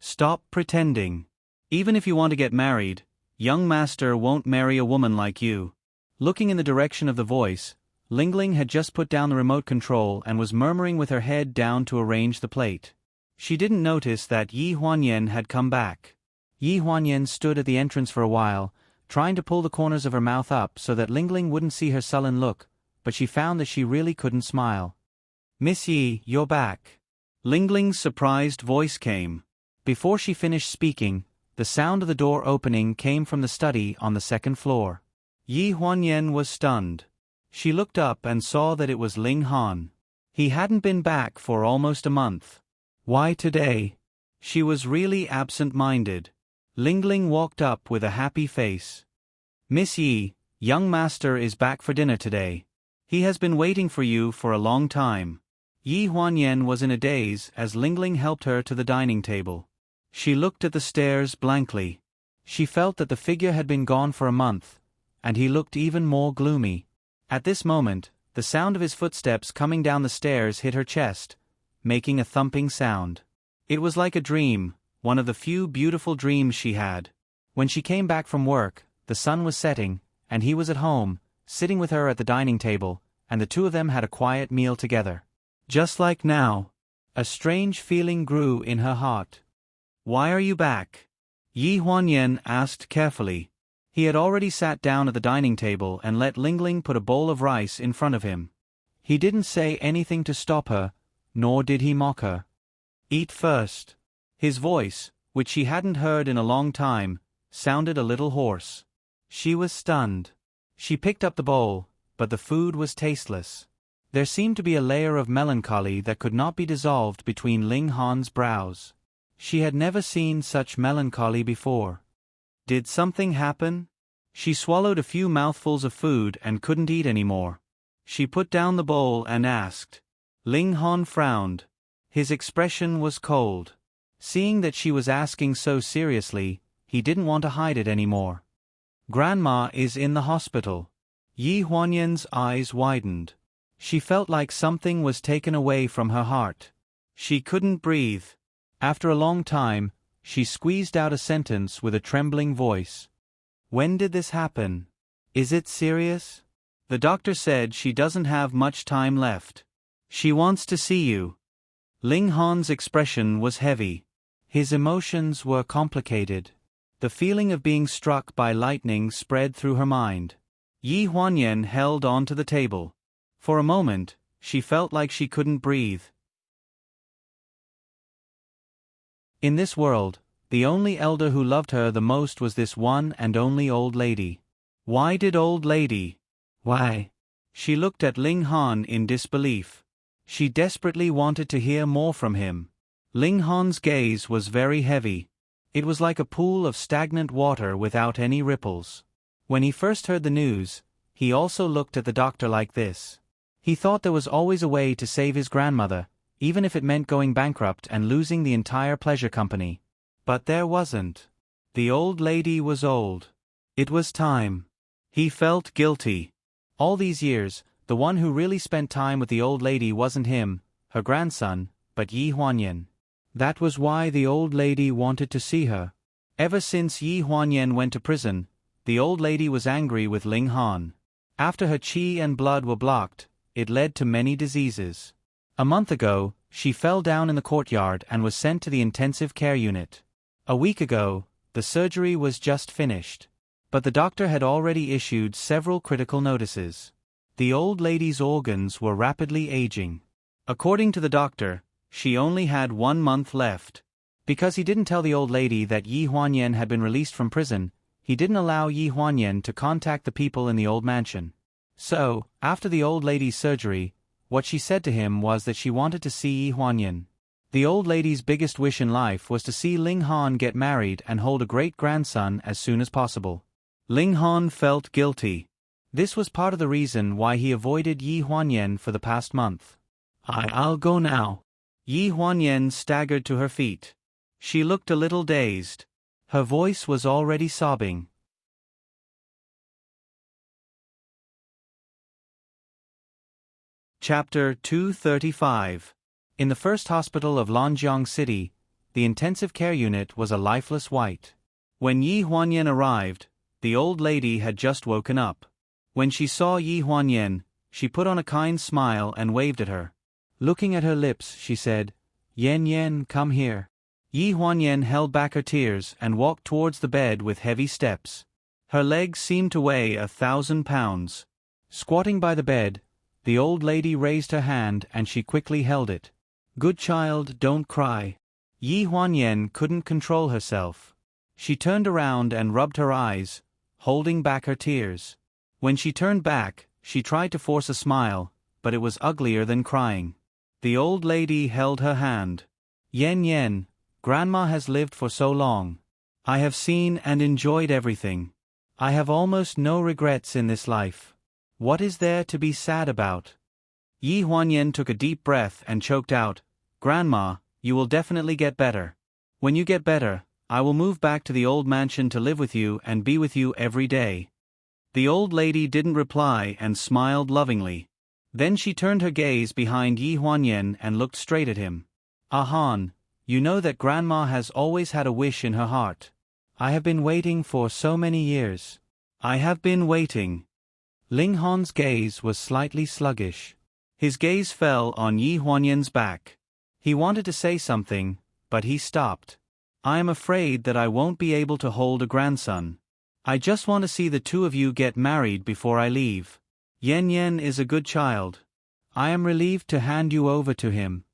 "Stop pretending. Even if you want to get married, young master won't marry a woman like you." Looking in the direction of the voice, Lingling had just put down the remote control and was murmuring with her head down to arrange the plate. She didn't notice that Yi Huanyan had come back. Yi Huanyan stood at the entrance for a while, trying to pull the corners of her mouth up so that Lingling wouldn't see her sullen look, but she found that she really couldn't smile. "Miss Yi, you're back." Lingling's surprised voice came. Before she finished speaking, the sound of the door opening came from the study on the second floor. Yi Huanyan was stunned. She looked up and saw that it was Ling Han. He hadn't been back for almost a month. Why today? She was really absent-minded. Lingling walked up with a happy face. "Miss Yi, young master is back for dinner today." He has been waiting for you for a long time. Yi Huanyan was in a daze as Lingling helped her to the dining table. She looked at the stairs blankly. She felt that the figure had been gone for a month, and he looked even more gloomy. At this moment, the sound of his footsteps coming down the stairs hit her chest, making a thumping sound. It was like a dream, one of the few beautiful dreams she had. When she came back from work, the sun was setting, and he was at home, sitting with her at the dining table, and the two of them had a quiet meal together. Just like now. A strange feeling grew in her heart. Why are you back? Yi Huanyan asked carefully. He had already sat down at the dining table and let Lingling put a bowl of rice in front of him. He didn't say anything to stop her, nor did he mock her. Eat first. His voice, which she hadn't heard in a long time, sounded a little hoarse. She was stunned. She picked up the bowl, but the food was tasteless. There seemed to be a layer of melancholy that could not be dissolved between Ling Han's brows. She had never seen such melancholy before. Did something happen? She swallowed a few mouthfuls of food and couldn't eat any more. She put down the bowl and asked. Ling Han frowned. His expression was cold. Seeing that she was asking so seriously, he didn't want to hide it anymore. Grandma is in the hospital. Yi Huanyan's eyes widened. She felt like something was taken away from her heart. She couldn't breathe. After a long time, she squeezed out a sentence with a trembling voice. When did this happen? Is it serious? The doctor said she doesn't have much time left. She wants to see you. Ling Han's expression was heavy. His emotions were complicated. The feeling of being struck by lightning spread through her mind. Yi Huanyan held on to the table. For a moment, she felt like she couldn't breathe. In this world, the only elder who loved her the most was this one and only old lady. Why did old lady? Why? She looked at Ling Han in disbelief. She desperately wanted to hear more from him. Ling Han's gaze was very heavy. It was like a pool of stagnant water without any ripples. When he first heard the news, he also looked at the doctor like this. He thought there was always a way to save his grandmother, even if it meant going bankrupt and losing the entire pleasure company. But there wasn't. The old lady was old. It was time. He felt guilty. All these years, the one who really spent time with the old lady wasn't him, her grandson, but Yi Huanyan. That was why the old lady wanted to see her. Ever since Yi Huanyan went to prison, the old lady was angry with Ling Han. After her qi and blood were blocked, it led to many diseases. A month ago, she fell down in the courtyard and was sent to the intensive care unit. A week ago, the surgery was just finished. But the doctor had already issued several critical notices. The old lady's organs were rapidly aging. According to the doctor, she only had 1 month left. Because he didn't tell the old lady that Yi Huanyan had been released from prison, he didn't allow Yi Huanyan to contact the people in the old mansion. So, after the old lady's surgery, what she said to him was that she wanted to see Yi Huanyan. The old lady's biggest wish in life was to see Ling Han get married and hold a great-grandson as soon as possible. Ling Han felt guilty. This was part of the reason why he avoided Yi Huanyan for the past month. I'll go now. Yi Huanyan staggered to her feet. She looked a little dazed. Her voice was already sobbing. Chapter 235. In the first hospital of Lanjiang City, the intensive care unit was a lifeless white. When Yi Huanyan arrived, the old lady had just woken up. When she saw Yi Huanyan, she put on a kind smile and waved at her. Looking at her lips, she said, "Yan Yan, come here." Yi Huanyan held back her tears and walked towards the bed with heavy steps. Her legs seemed to weigh 1,000 pounds. Squatting by the bed, the old lady raised her hand and she quickly held it. "Good child, don't cry." Yi Huanyan couldn't control herself. She turned around and rubbed her eyes, holding back her tears. When she turned back, she tried to force a smile, but it was uglier than crying. The old lady held her hand. "Yan Yan, Grandma has lived for so long. I have seen and enjoyed everything. I have almost no regrets in this life. What is there to be sad about? Yi Huanyan took a deep breath and choked out, Grandma, you will definitely get better. When you get better, I will move back to the old mansion to live with you and be with you every day. The old lady didn't reply and smiled lovingly. Then she turned her gaze behind Yi Huanyan and looked straight at him. Han, you know that Grandma has always had a wish in her heart. I have been waiting for so many years. I have been waiting. Ling Han's gaze was slightly sluggish. His gaze fell on Yi Huanyan's back. He wanted to say something, but he stopped. I am afraid that I won't be able to hold a grandson. I just want to see the two of you get married before I leave. Yen Yen is a good child. I am relieved to hand you over to him.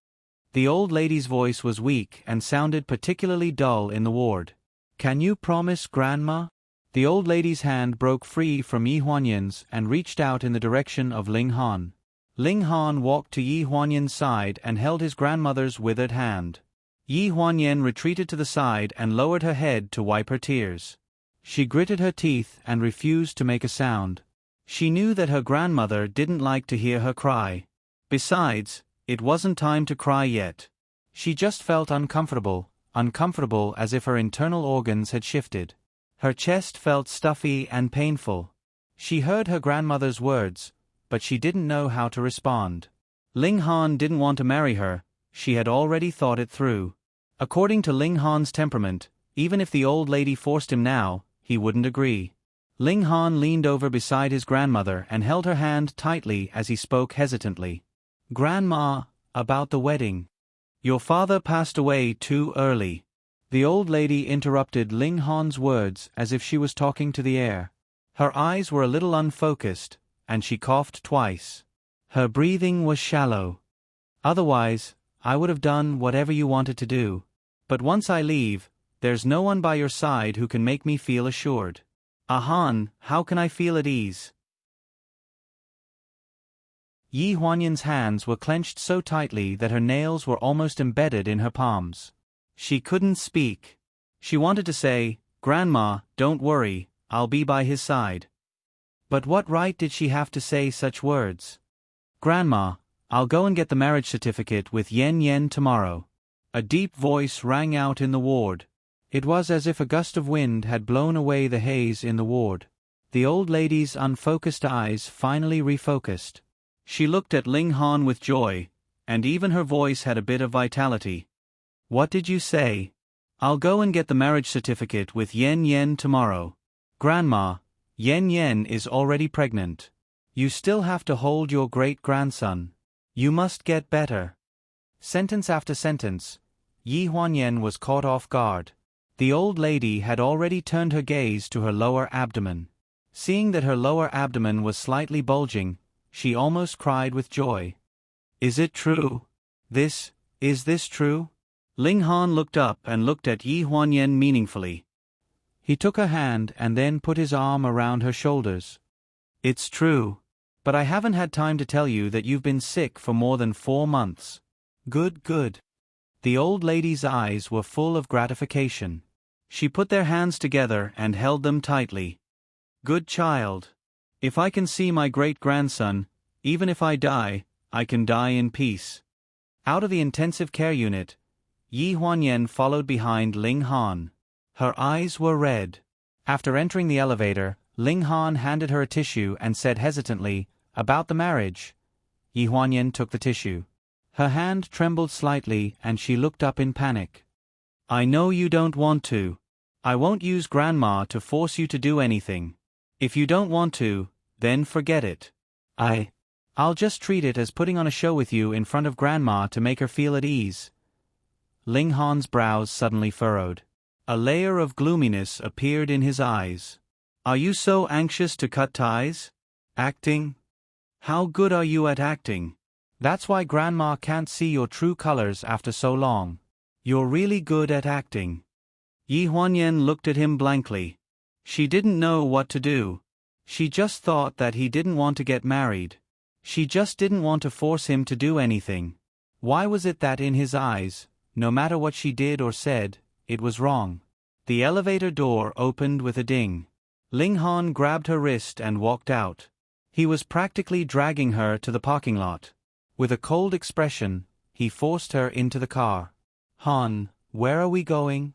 The old lady's voice was weak and sounded particularly dull in the ward. Can you promise, Grandma? The old lady's hand broke free from Yi Huanyan's and reached out in the direction of Ling Han. Ling Han walked to Yi Huanyan's side and held his grandmother's withered hand. Yi Huanyan retreated to the side and lowered her head to wipe her tears. She gritted her teeth and refused to make a sound. She knew that her grandmother didn't like to hear her cry. Besides, it wasn't time to cry yet. She just felt uncomfortable as if her internal organs had shifted. Her chest felt stuffy and painful. She heard her grandmother's words, but she didn't know how to respond. Ling Han didn't want to marry her, she had already thought it through. According to Ling Han's temperament, even if the old lady forced him now, he wouldn't agree. Ling Han leaned over beside his grandmother and held her hand tightly as he spoke hesitantly. Grandma, about the wedding. Your father passed away too early. The old lady interrupted Ling Han's words as if she was talking to the air. Her eyes were a little unfocused, and she coughed twice. Her breathing was shallow. Otherwise, I would have done whatever you wanted to do. But once I leave, there's no one by your side who can make me feel assured. Han, how can I feel at ease? Yi Huanyan's hands were clenched so tightly that her nails were almost embedded in her palms. She couldn't speak. She wanted to say, Grandma, don't worry, I'll be by his side. But what right did she have to say such words? Grandma, I'll go and get the marriage certificate with Yen Yen tomorrow. A deep voice rang out in the ward. It was as if a gust of wind had blown away the haze in the ward. The old lady's unfocused eyes finally refocused. She looked at Ling Han with joy, and even her voice had a bit of vitality. What did you say? I'll go and get the marriage certificate with Yen Yen tomorrow. Grandma, Yen Yen is already pregnant. You still have to hold your great-grandson. You must get better. Sentence after sentence, Yi Huanyan was caught off guard. The old lady had already turned her gaze to her lower abdomen. Seeing that her lower abdomen was slightly bulging, she almost cried with joy. Is it true? Is this true? Ling Han looked up and looked at Yi Huanyan meaningfully. He took her hand and then put his arm around her shoulders. It's true. But I haven't had time to tell you that you've been sick for more than 4 months. Good. The old lady's eyes were full of gratification. She put their hands together and held them tightly. Good child. If I can see my great-grandson, even if I die, I can die in peace. Out of the intensive care unit, Yi Huanyan followed behind Ling Han. Her eyes were red. After entering the elevator, Ling Han handed her a tissue and said hesitantly, About the marriage. Yi Huanyan took the tissue. Her hand trembled slightly and she looked up in panic. I know you don't want to. I won't use Grandma to force you to do anything. If you don't want to, then forget it. I'll just treat it as putting on a show with you in front of Grandma to make her feel at ease. Ling Han's brows suddenly furrowed. A layer of gloominess appeared in his eyes. Are you so anxious to cut ties? Acting? How good are you at acting? That's why Grandma can't see your true colors after so long. You're really good at acting. Yi Huanyan looked at him blankly. She didn't know what to do. She just thought that he didn't want to get married. She just didn't want to force him to do anything. Why was it that in his eyes, no matter what she did or said, it was wrong? The elevator door opened with a ding. Ling Han grabbed her wrist and walked out. He was practically dragging her to the parking lot. With a cold expression, he forced her into the car. "Han, where are we going?"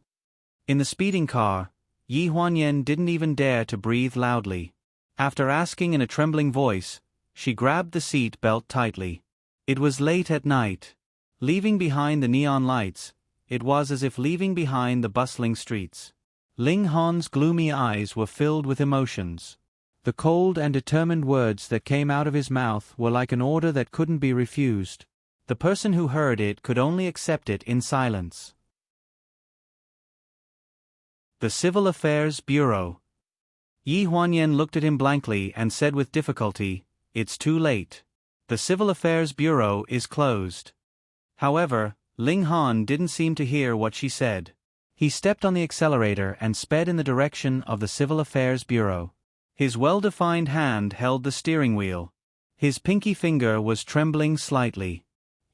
In the speeding car, Yi Huanyan didn't even dare to breathe loudly. After asking in a trembling voice, she grabbed the seat belt tightly. It was late at night. Leaving behind the neon lights, it was as if leaving behind the bustling streets. Ling Han's gloomy eyes were filled with emotions. The cold and determined words that came out of his mouth were like an order that couldn't be refused. The person who heard it could only accept it in silence. The Civil Affairs Bureau. Yi Huanyan looked at him blankly and said with difficulty, "It's too late. The Civil Affairs Bureau is closed." However, Ling Han didn't seem to hear what she said. He stepped on the accelerator and sped in the direction of the Civil Affairs Bureau. His well-defined hand held the steering wheel. His pinky finger was trembling slightly.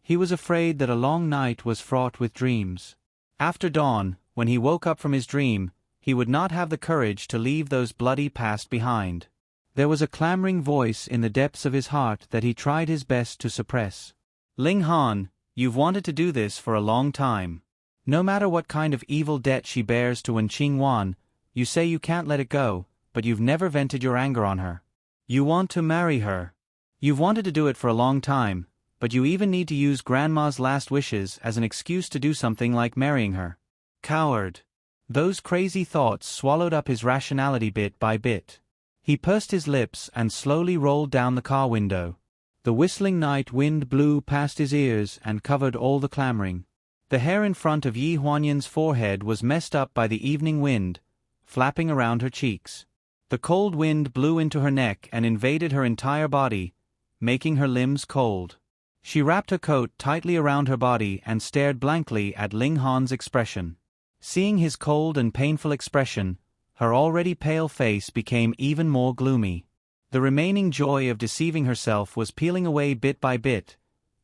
He was afraid that a long night was fraught with dreams. After dawn, when he woke up from his dream, he would not have the courage to leave those bloody past behind. There was a clamoring voice in the depths of his heart that he tried his best to suppress. "Ling Han, you've wanted to do this for a long time. No matter what kind of evil debt she bears to Wen Qingwan, you say you can't let it go, but you've never vented your anger on her. You want to marry her. You've wanted to do it for a long time, but you even need to use Grandma's last wishes as an excuse to do something like marrying her. Coward." Those crazy thoughts swallowed up his rationality bit by bit. He pursed his lips and slowly rolled down the car window. The whistling night wind blew past his ears and covered all the clamoring. The hair in front of Yi Huanyan's forehead was messed up by the evening wind, flapping around her cheeks. The cold wind blew into her neck and invaded her entire body, making her limbs cold. She wrapped her coat tightly around her body and stared blankly at Ling Han's expression. Seeing his cold and painful expression, her already pale face became even more gloomy. The remaining joy of deceiving herself was peeling away bit by bit,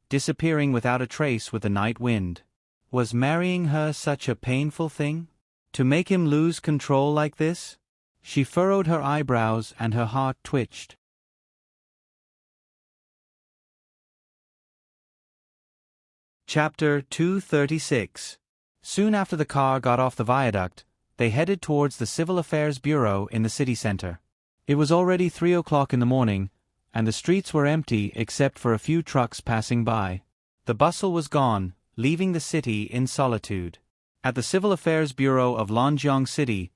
disappearing without a trace with the night wind. Was marrying her such a painful thing? To make him lose control like this? She furrowed her eyebrows and her heart twitched. Chapter 236. Soon after the car got off the viaduct, they headed towards the Civil Affairs Bureau in the city center. It was already 3 o'clock in the morning, and the streets were empty except for a few trucks passing by. The bustle was gone, leaving the city in solitude. At the Civil Affairs Bureau of Lanjiang City,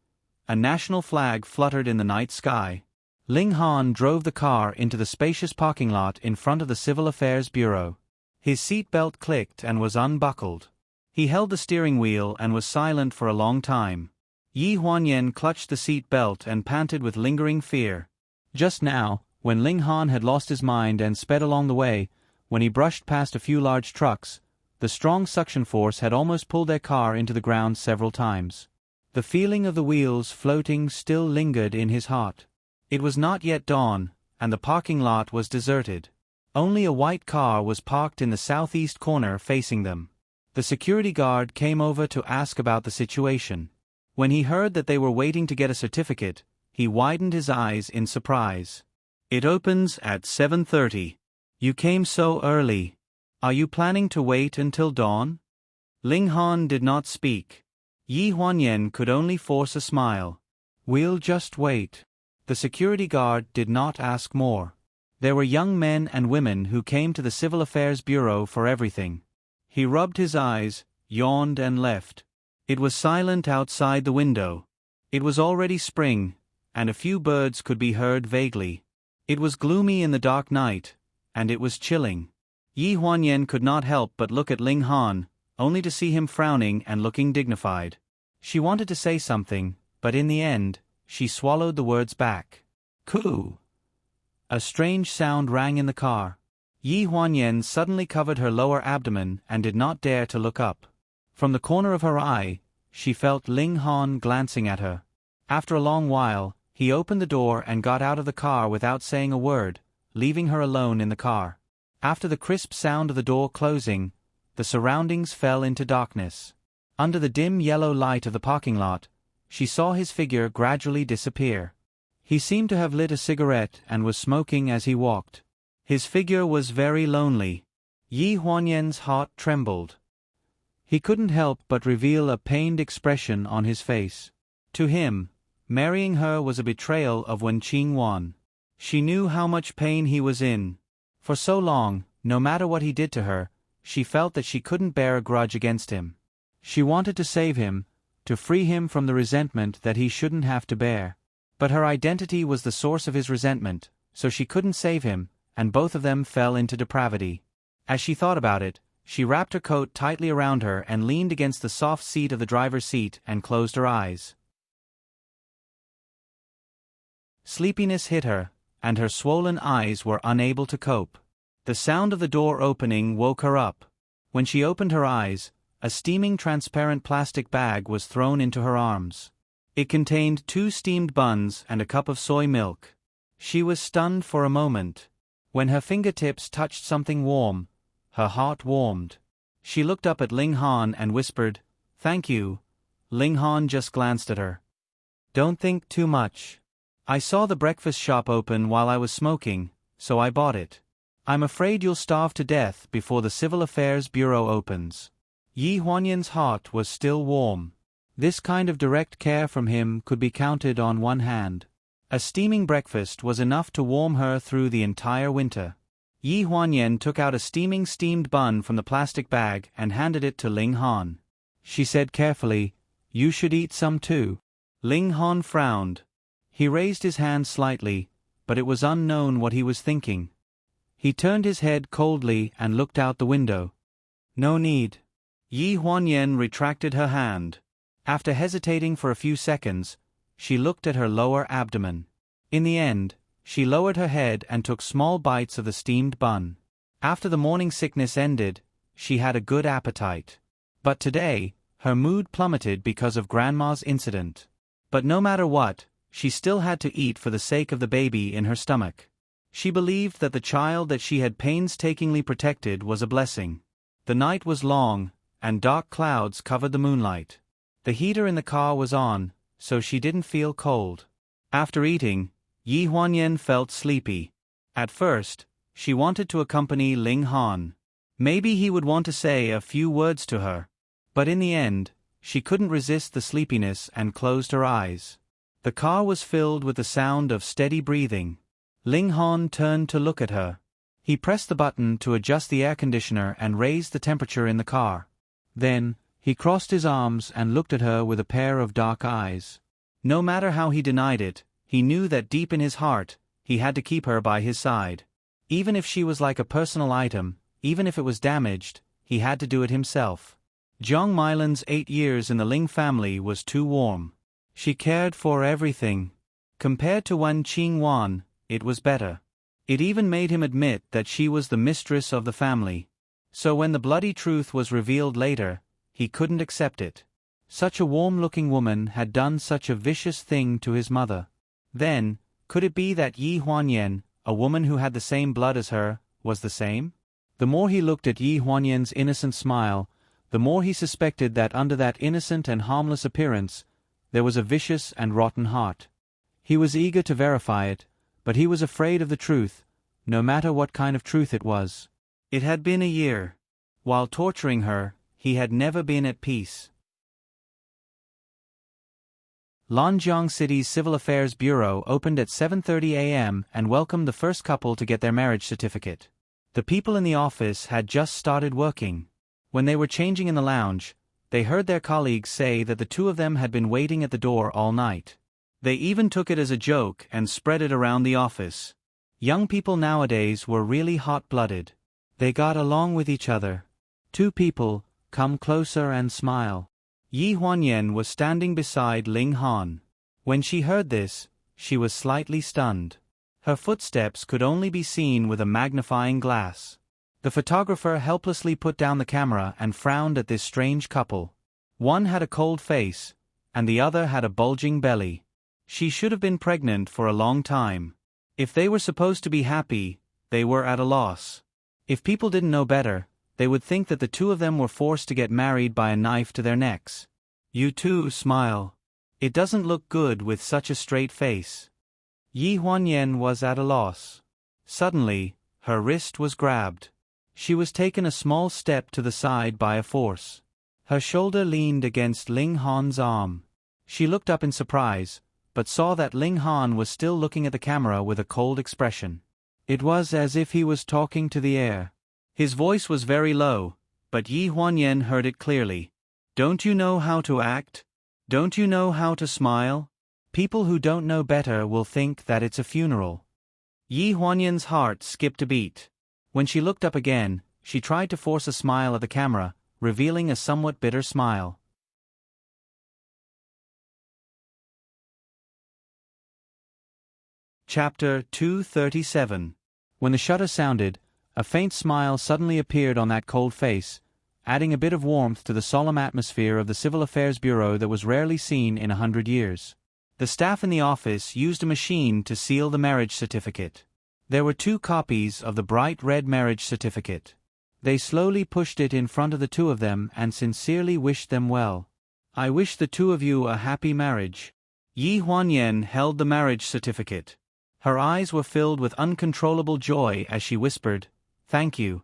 a national flag fluttered in the night sky. Ling Han drove the car into the spacious parking lot in front of the Civil Affairs Bureau. His seat belt clicked and was unbuckled. He held the steering wheel and was silent for a long time. Yi Huanyan clutched the seat belt and panted with lingering fear. Just now, when Ling Han had lost his mind and sped along the way, when he brushed past a few large trucks, the strong suction force had almost pulled their car into the ground several times. The feeling of the wheels floating still lingered in his heart. It was not yet dawn, and the parking lot was deserted. Only a white car was parked in the southeast corner facing them. The security guard came over to ask about the situation. When he heard that they were waiting to get a certificate, he widened his eyes in surprise. "It opens at 7:30. You came so early. Are you planning to wait until dawn?" Ling Han did not speak. Yi Huanyan could only force a smile. "We'll just wait." The security guard did not ask more. There were young men and women who came to the Civil Affairs Bureau for everything. He rubbed his eyes, yawned and left. It was silent outside the window. It was already spring, and a few birds could be heard vaguely. It was gloomy in the dark night, and it was chilling. Yi Huanyan could not help but look at Ling Han, only to see him frowning and looking dignified. She wanted to say something, but in the end, she swallowed the words back. "Coo!" A strange sound rang in the car. Yi Huanyan suddenly covered her lower abdomen and did not dare to look up. From the corner of her eye, she felt Ling Han glancing at her. After a long while, he opened the door and got out of the car without saying a word, leaving her alone in the car. After the crisp sound of the door closing, the surroundings fell into darkness. Under the dim yellow light of the parking lot, she saw his figure gradually disappear. He seemed to have lit a cigarette and was smoking as he walked. His figure was very lonely. Yi Huanyan's heart trembled. He couldn't help but reveal a pained expression on his face. To him, marrying her was a betrayal of Wen Qingwan. She knew how much pain he was in. For so long, no matter what he did to her, she felt that she couldn't bear a grudge against him. She wanted to save him, to free him from the resentment that he shouldn't have to bear. But her identity was the source of his resentment, so she couldn't save him, and both of them fell into depravity. As she thought about it, she wrapped her coat tightly around her and leaned against the soft seat of the driver's seat and closed her eyes. Sleepiness hit her, and her swollen eyes were unable to cope. The sound of the door opening woke her up. When she opened her eyes, a steaming transparent plastic bag was thrown into her arms. It contained 2 steamed buns and a cup of soy milk. She was stunned for a moment. When her fingertips touched something warm, her heart warmed. She looked up at Ling Han and whispered, "Thank you." Ling Han just glanced at her. "Don't think too much. I saw the breakfast shop open while I was smoking, so I bought it. I'm afraid you'll starve to death before the Civil Affairs Bureau opens." Yi Huanyan's heart was still warm. This kind of direct care from him could be counted on one hand. A steaming breakfast was enough to warm her through the entire winter. Yi Huanyan took out a steamed bun from the plastic bag and handed it to Ling Han. She said carefully, "You should eat some too." Ling Han frowned. He raised his hand slightly, but it was unknown what he was thinking. He turned his head coldly and looked out the window. "No need." Yi Huanyan retracted her hand. After hesitating for a few seconds, she looked at her lower abdomen. In the end, she lowered her head and took small bites of the steamed bun. After the morning sickness ended, she had a good appetite. But today, her mood plummeted because of Grandma's incident. But no matter what, she still had to eat for the sake of the baby in her stomach. She believed that the child that she had painstakingly protected was a blessing. The night was long, and dark clouds covered the moonlight. The heater in the car was on, so she didn't feel cold. After eating, Yi Huanyan felt sleepy. At first, she wanted to accompany Ling Han. Maybe he would want to say a few words to her. But in the end, she couldn't resist the sleepiness and closed her eyes. The car was filled with the sound of steady breathing. Ling Han turned to look at her. He pressed the button to adjust the air conditioner and raised the temperature in the car. Then, he crossed his arms and looked at her with a pair of dark eyes. No matter how he denied it, he knew that deep in his heart, he had to keep her by his side. Even if she was like a personal item, even if it was damaged, he had to do it himself. Jiang Mailan's 8 years in the Ling family was too warm. She cared for everything. Compared to Wen Qingwan, it was better. It even made him admit that she was the mistress of the family. So when the bloody truth was revealed later, he couldn't accept it. Such a warm-looking woman had done such a vicious thing to his mother. Then, could it be that Yi Huanyan, a woman who had the same blood as her, was the same? The more he looked at Yi Huanyan's innocent smile, the more he suspected that under that innocent and harmless appearance, there was a vicious and rotten heart. He was eager to verify it, but he was afraid of the truth, no matter what kind of truth it was. It had been a year. While torturing her, he had never been at peace. Lanjiang City's Civil Affairs Bureau opened at 7:30 a.m. and welcomed the first couple to get their marriage certificate. The people in the office had just started working. When they were changing in the lounge, they heard their colleagues say that the two of them had been waiting at the door all night. They even took it as a joke and spread it around the office. Young people nowadays were really hot-blooded. They got along with each other. Two people, come closer and smile. Yi Huanyan was standing beside Ling Han. When she heard this, she was slightly stunned. Her footsteps could only be seen with a magnifying glass. The photographer helplessly put down the camera and frowned at this strange couple. One had a cold face, and the other had a bulging belly. She should have been pregnant for a long time. If they were supposed to be happy, they were at a loss. If people didn't know better, they would think that the two of them were forced to get married by a knife to their necks. You too smile. It doesn't look good with such a straight face. Yi Huanyan was at a loss. Suddenly, her wrist was grabbed. She was taken a small step to the side by a force. Her shoulder leaned against Ling Han's arm. She looked up in surprise, but saw that Ling Han was still looking at the camera with a cold expression. It was as if he was talking to the air. His voice was very low, but Yi Huanyan heard it clearly. "Don't you know how to act? Don't you know how to smile? People who don't know better will think that it's a funeral." Yi Huanyan's heart skipped a beat. When she looked up again, she tried to force a smile at the camera, revealing a somewhat bitter smile. Chapter 237. When the shutter sounded, a faint smile suddenly appeared on that cold face, adding a bit of warmth to the solemn atmosphere of the Civil Affairs Bureau that was rarely seen in 100 years. The staff in the office used a machine to seal the marriage certificate. There were 2 copies of the bright red marriage certificate. They slowly pushed it in front of the 2 of them and sincerely wished them well. "I wish the 2 of you a happy marriage." Yi Huanyan held the marriage certificate. Her eyes were filled with uncontrollable joy as she whispered, "Thank you."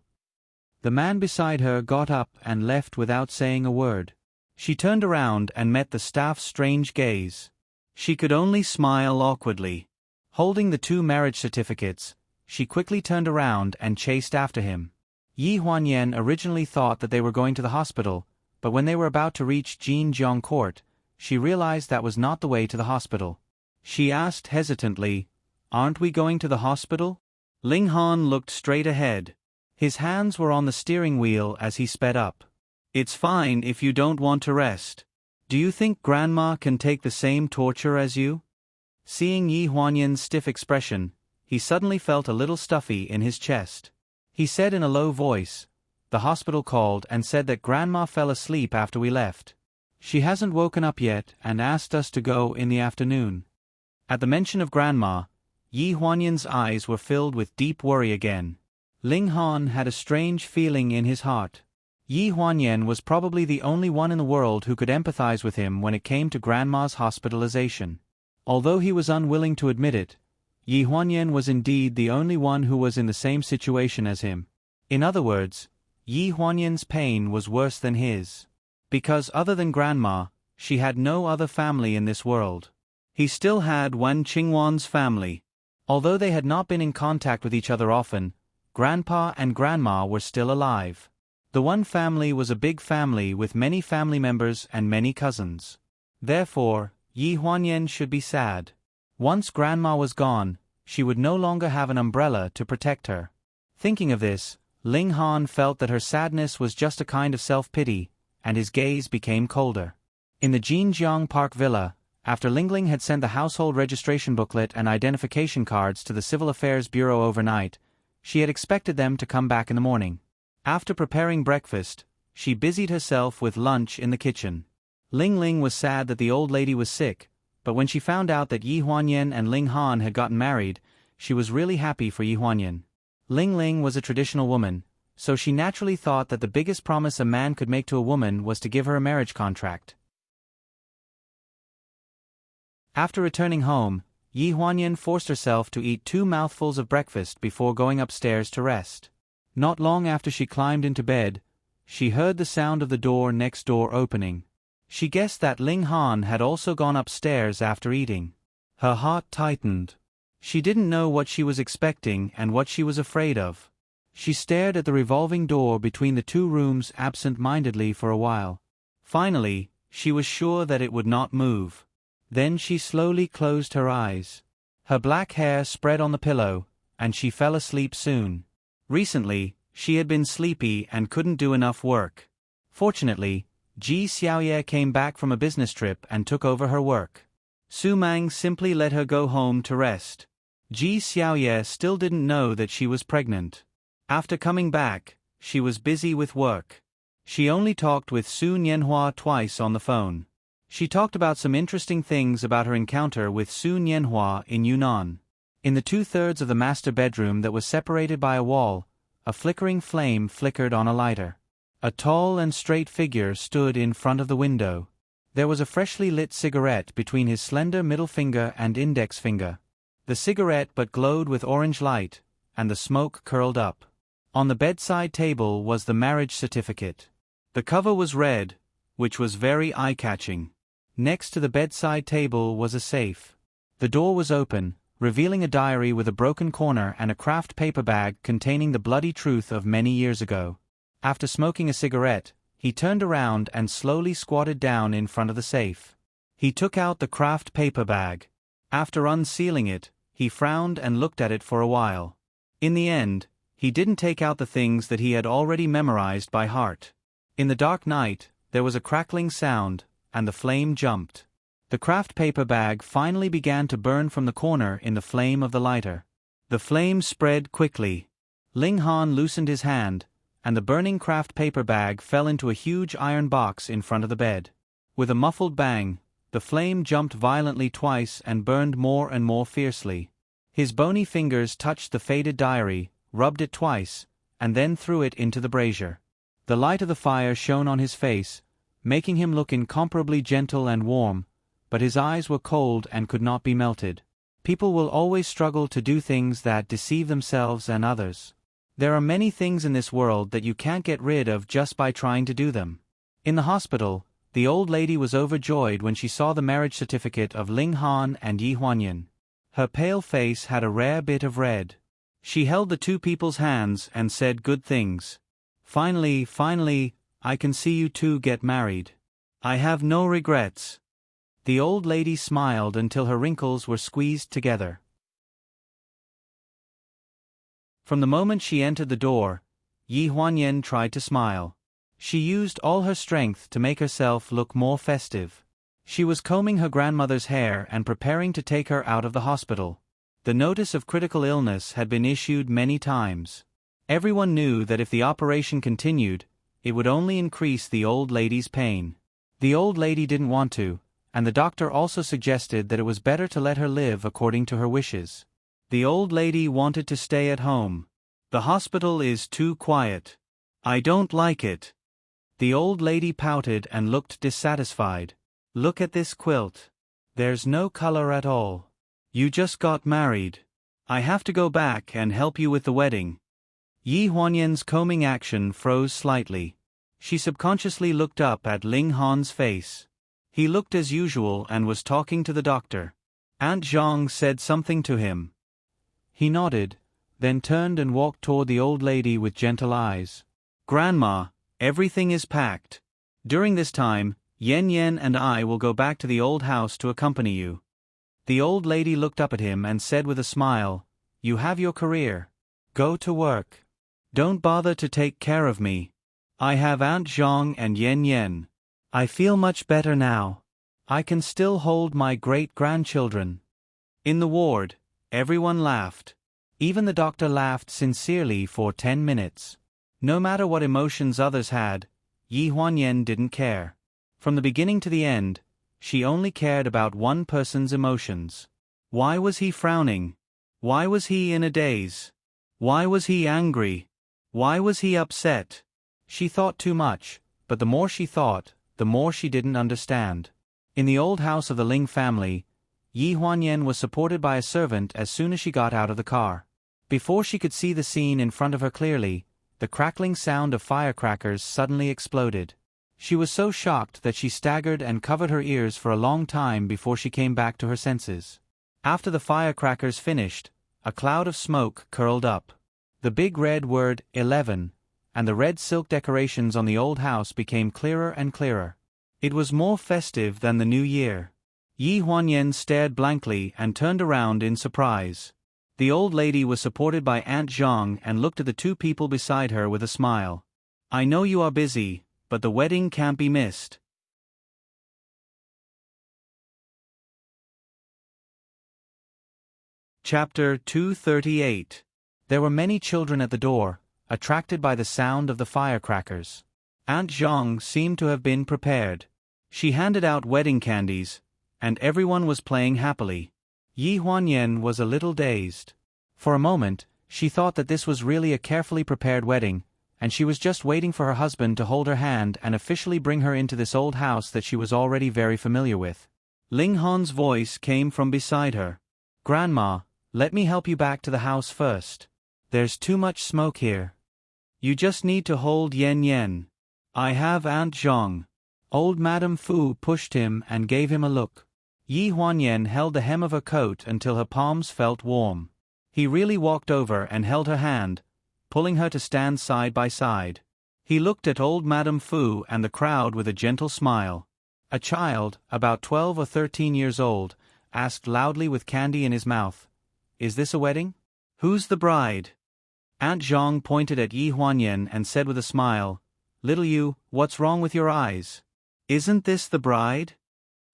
The man beside her got up and left without saying a word. She turned around and met the staff's strange gaze. She could only smile awkwardly. Holding the 2 marriage certificates, she quickly turned around and chased after him. Yi Huanyan originally thought that they were going to the hospital, but when they were about to reach Jinjiang Court, she realized that was not the way to the hospital. She asked hesitantly, "Aren't we going to the hospital?" Ling Han looked straight ahead. His hands were on the steering wheel as he sped up. "It's fine if you don't want to rest. Do you think Grandma can take the same torture as you?" Seeing Yi Huanyan's stiff expression, he suddenly felt a little stuffy in his chest. He said in a low voice, "The hospital called and said that Grandma fell asleep after we left. She hasn't woken up yet and asked us to go in the afternoon." At the mention of Grandma, Yi Huanyan's eyes were filled with deep worry again. Ling Han had a strange feeling in his heart. Yi Huanyan was probably the only one in the world who could empathize with him when it came to Grandma's hospitalization. Although he was unwilling to admit it, Yi Huanyan was indeed the only one who was in the same situation as him. In other words, Yi Huanyan's pain was worse than his. Because other than Grandma, she had no other family in this world. He still had Wan Qingwan's family. Although they had not been in contact with each other often, Grandpa and Grandma were still alive. The Wan family was a big family with many family members and many cousins. Therefore, Yi Huanyan should be sad. Once Grandma was gone, she would no longer have an umbrella to protect her. Thinking of this, Ling Han felt that her sadness was just a kind of self-pity, and his gaze became colder. In the Jinjiang Park Villa, after Lingling had sent the household registration booklet and identification cards to the Civil Affairs Bureau overnight, she had expected them to come back in the morning. After preparing breakfast, she busied herself with lunch in the kitchen. Lingling was sad that the old lady was sick, but when she found out that Yi Huanyan and Ling Han had gotten married, she was really happy for Yi Huanyan. Lingling was a traditional woman, so she naturally thought that the biggest promise a man could make to a woman was to give her a marriage contract. After returning home, Yi Huanyan forced herself to eat 2 mouthfuls of breakfast before going upstairs to rest. Not long after she climbed into bed, she heard the sound of the door next door opening. She guessed that Ling Han had also gone upstairs after eating. Her heart tightened. She didn't know what she was expecting and what she was afraid of. She stared at the revolving door between the 2 rooms absent-mindedly for a while. Finally, she was sure that it would not move. Then she slowly closed her eyes. Her black hair spread on the pillow, and she fell asleep soon. Recently, she had been sleepy and couldn't do enough work. Fortunately, Ji Xiaoye came back from a business trip and took over her work. Su Mang simply let her go home to rest. Ji Xiaoye still didn't know that she was pregnant. After coming back, she was busy with work. She only talked with Su Nianhua twice on the phone. She talked about some interesting things about her encounter with Su Nianhua in Yunnan. In the 2/3 of the master bedroom that was separated by a wall, a flickering flame flickered on a lighter. A tall and straight figure stood in front of the window. There was a freshly lit cigarette between his slender middle finger and index finger. The cigarette but glowed with orange light, and the smoke curled up. On the bedside table was the marriage certificate. The cover was red, which was very eye-catching. Next to the bedside table was a safe. The door was open, revealing a diary with a broken corner and a craft paper bag containing the bloody truth of many years ago. After smoking a cigarette, he turned around and slowly squatted down in front of the safe. He took out the craft paper bag. After unsealing it, he frowned and looked at it for a while. In the end, he didn't take out the things that he had already memorized by heart. In the dark night, there was a crackling sound, and the flame jumped. The craft paper bag finally began to burn from the corner in the flame of the lighter. The flame spread quickly. Ling Han loosened his hand, and the burning craft paper bag fell into a huge iron box in front of the bed. With a muffled bang, the flame jumped violently twice and burned more and more fiercely. His bony fingers touched the faded diary, rubbed it twice, and then threw it into the brazier. The light of the fire shone on his face, making him look incomparably gentle and warm, but his eyes were cold and could not be melted. People will always struggle to do things that deceive themselves and others. There are many things in this world that you can't get rid of just by trying to do them. In the hospital, the old lady was overjoyed when she saw the marriage certificate of Ling Han and Yi Huanyan. Her pale face had a rare bit of red. She held the two people's hands and said good things. Finally, I can see you two get married. I have no regrets." The old lady smiled until her wrinkles were squeezed together. From the moment she entered the door, Yi Huanyan tried to smile. She used all her strength to make herself look more festive. She was combing her grandmother's hair and preparing to take her out of the hospital. The notice of critical illness had been issued many times. Everyone knew that if the operation continued, it would only increase the old lady's pain. The old lady didn't want to, and the doctor also suggested that it was better to let her live according to her wishes. The old lady wanted to stay at home. "The hospital is too quiet. I don't like it." The old lady pouted and looked dissatisfied. "Look at this quilt. There's no color at all. You just got married. I have to go back and help you with the wedding." Yi Huanyan's combing action froze slightly. She subconsciously looked up at Ling Han's face. He looked as usual and was talking to the doctor. Aunt Zhang said something to him. He nodded, then turned and walked toward the old lady with gentle eyes. "Grandma, everything is packed. During this time, Yan Yan and I will go back to the old house to accompany you." The old lady looked up at him and said with a smile, "You have your career. Go to work. Don't bother to take care of me. I have Aunt Zhang and Yan Yan. I feel much better now. I can still hold my great-grandchildren." In the ward, everyone laughed. Even the doctor laughed sincerely for 10 minutes. No matter what emotions others had, Yi Huanyan didn't care. From the beginning to the end, she only cared about one person's emotions. Why was he frowning? Why was he in a daze? Why was he angry? Why was he upset? She thought too much, but the more she thought, the more she didn't understand. In the old house of the Ling family, Yi Huanyan was supported by a servant as soon as she got out of the car. Before she could see the scene in front of her clearly, the crackling sound of firecrackers suddenly exploded. She was so shocked that she staggered and covered her ears for a long time before she came back to her senses. After the firecrackers finished, a cloud of smoke curled up. The big red word 11 and the red silk decorations on the old house became clearer and clearer. It was more festive than the new year. Yi Huanyan stared blankly and turned around in surprise. The old lady was supported by Aunt Zhang and looked at the two people beside her with a smile. "I know you are busy, but the wedding can't be missed." Chapter 238. There were many children at the door, attracted by the sound of the firecrackers. Aunt Zhang seemed to have been prepared. She handed out wedding candies, and everyone was playing happily. Yi Huanyan was a little dazed. For a moment, she thought that this was really a carefully prepared wedding, and she was just waiting for her husband to hold her hand and officially bring her into this old house that she was already very familiar with. Ling Han's voice came from beside her. "Grandma, Let me help you back to the house first. There's too much smoke here. You just need to hold Yen Yen. I have Aunt Zhang. Old Madame Fu pushed him and gave him a look. Yi Huanyan held the hem of her coat until her palms felt warm. He really walked over and held her hand, pulling her to stand side by side. He looked at old Madame Fu and the crowd with a gentle smile. A child, about 12 or 13 years old, asked loudly with candy in his mouth, "Is this a wedding? Who's the bride?" Aunt Zhang pointed at Yi Huanyan and said with a smile, "Little you, what's wrong with your eyes? Isn't this the bride?"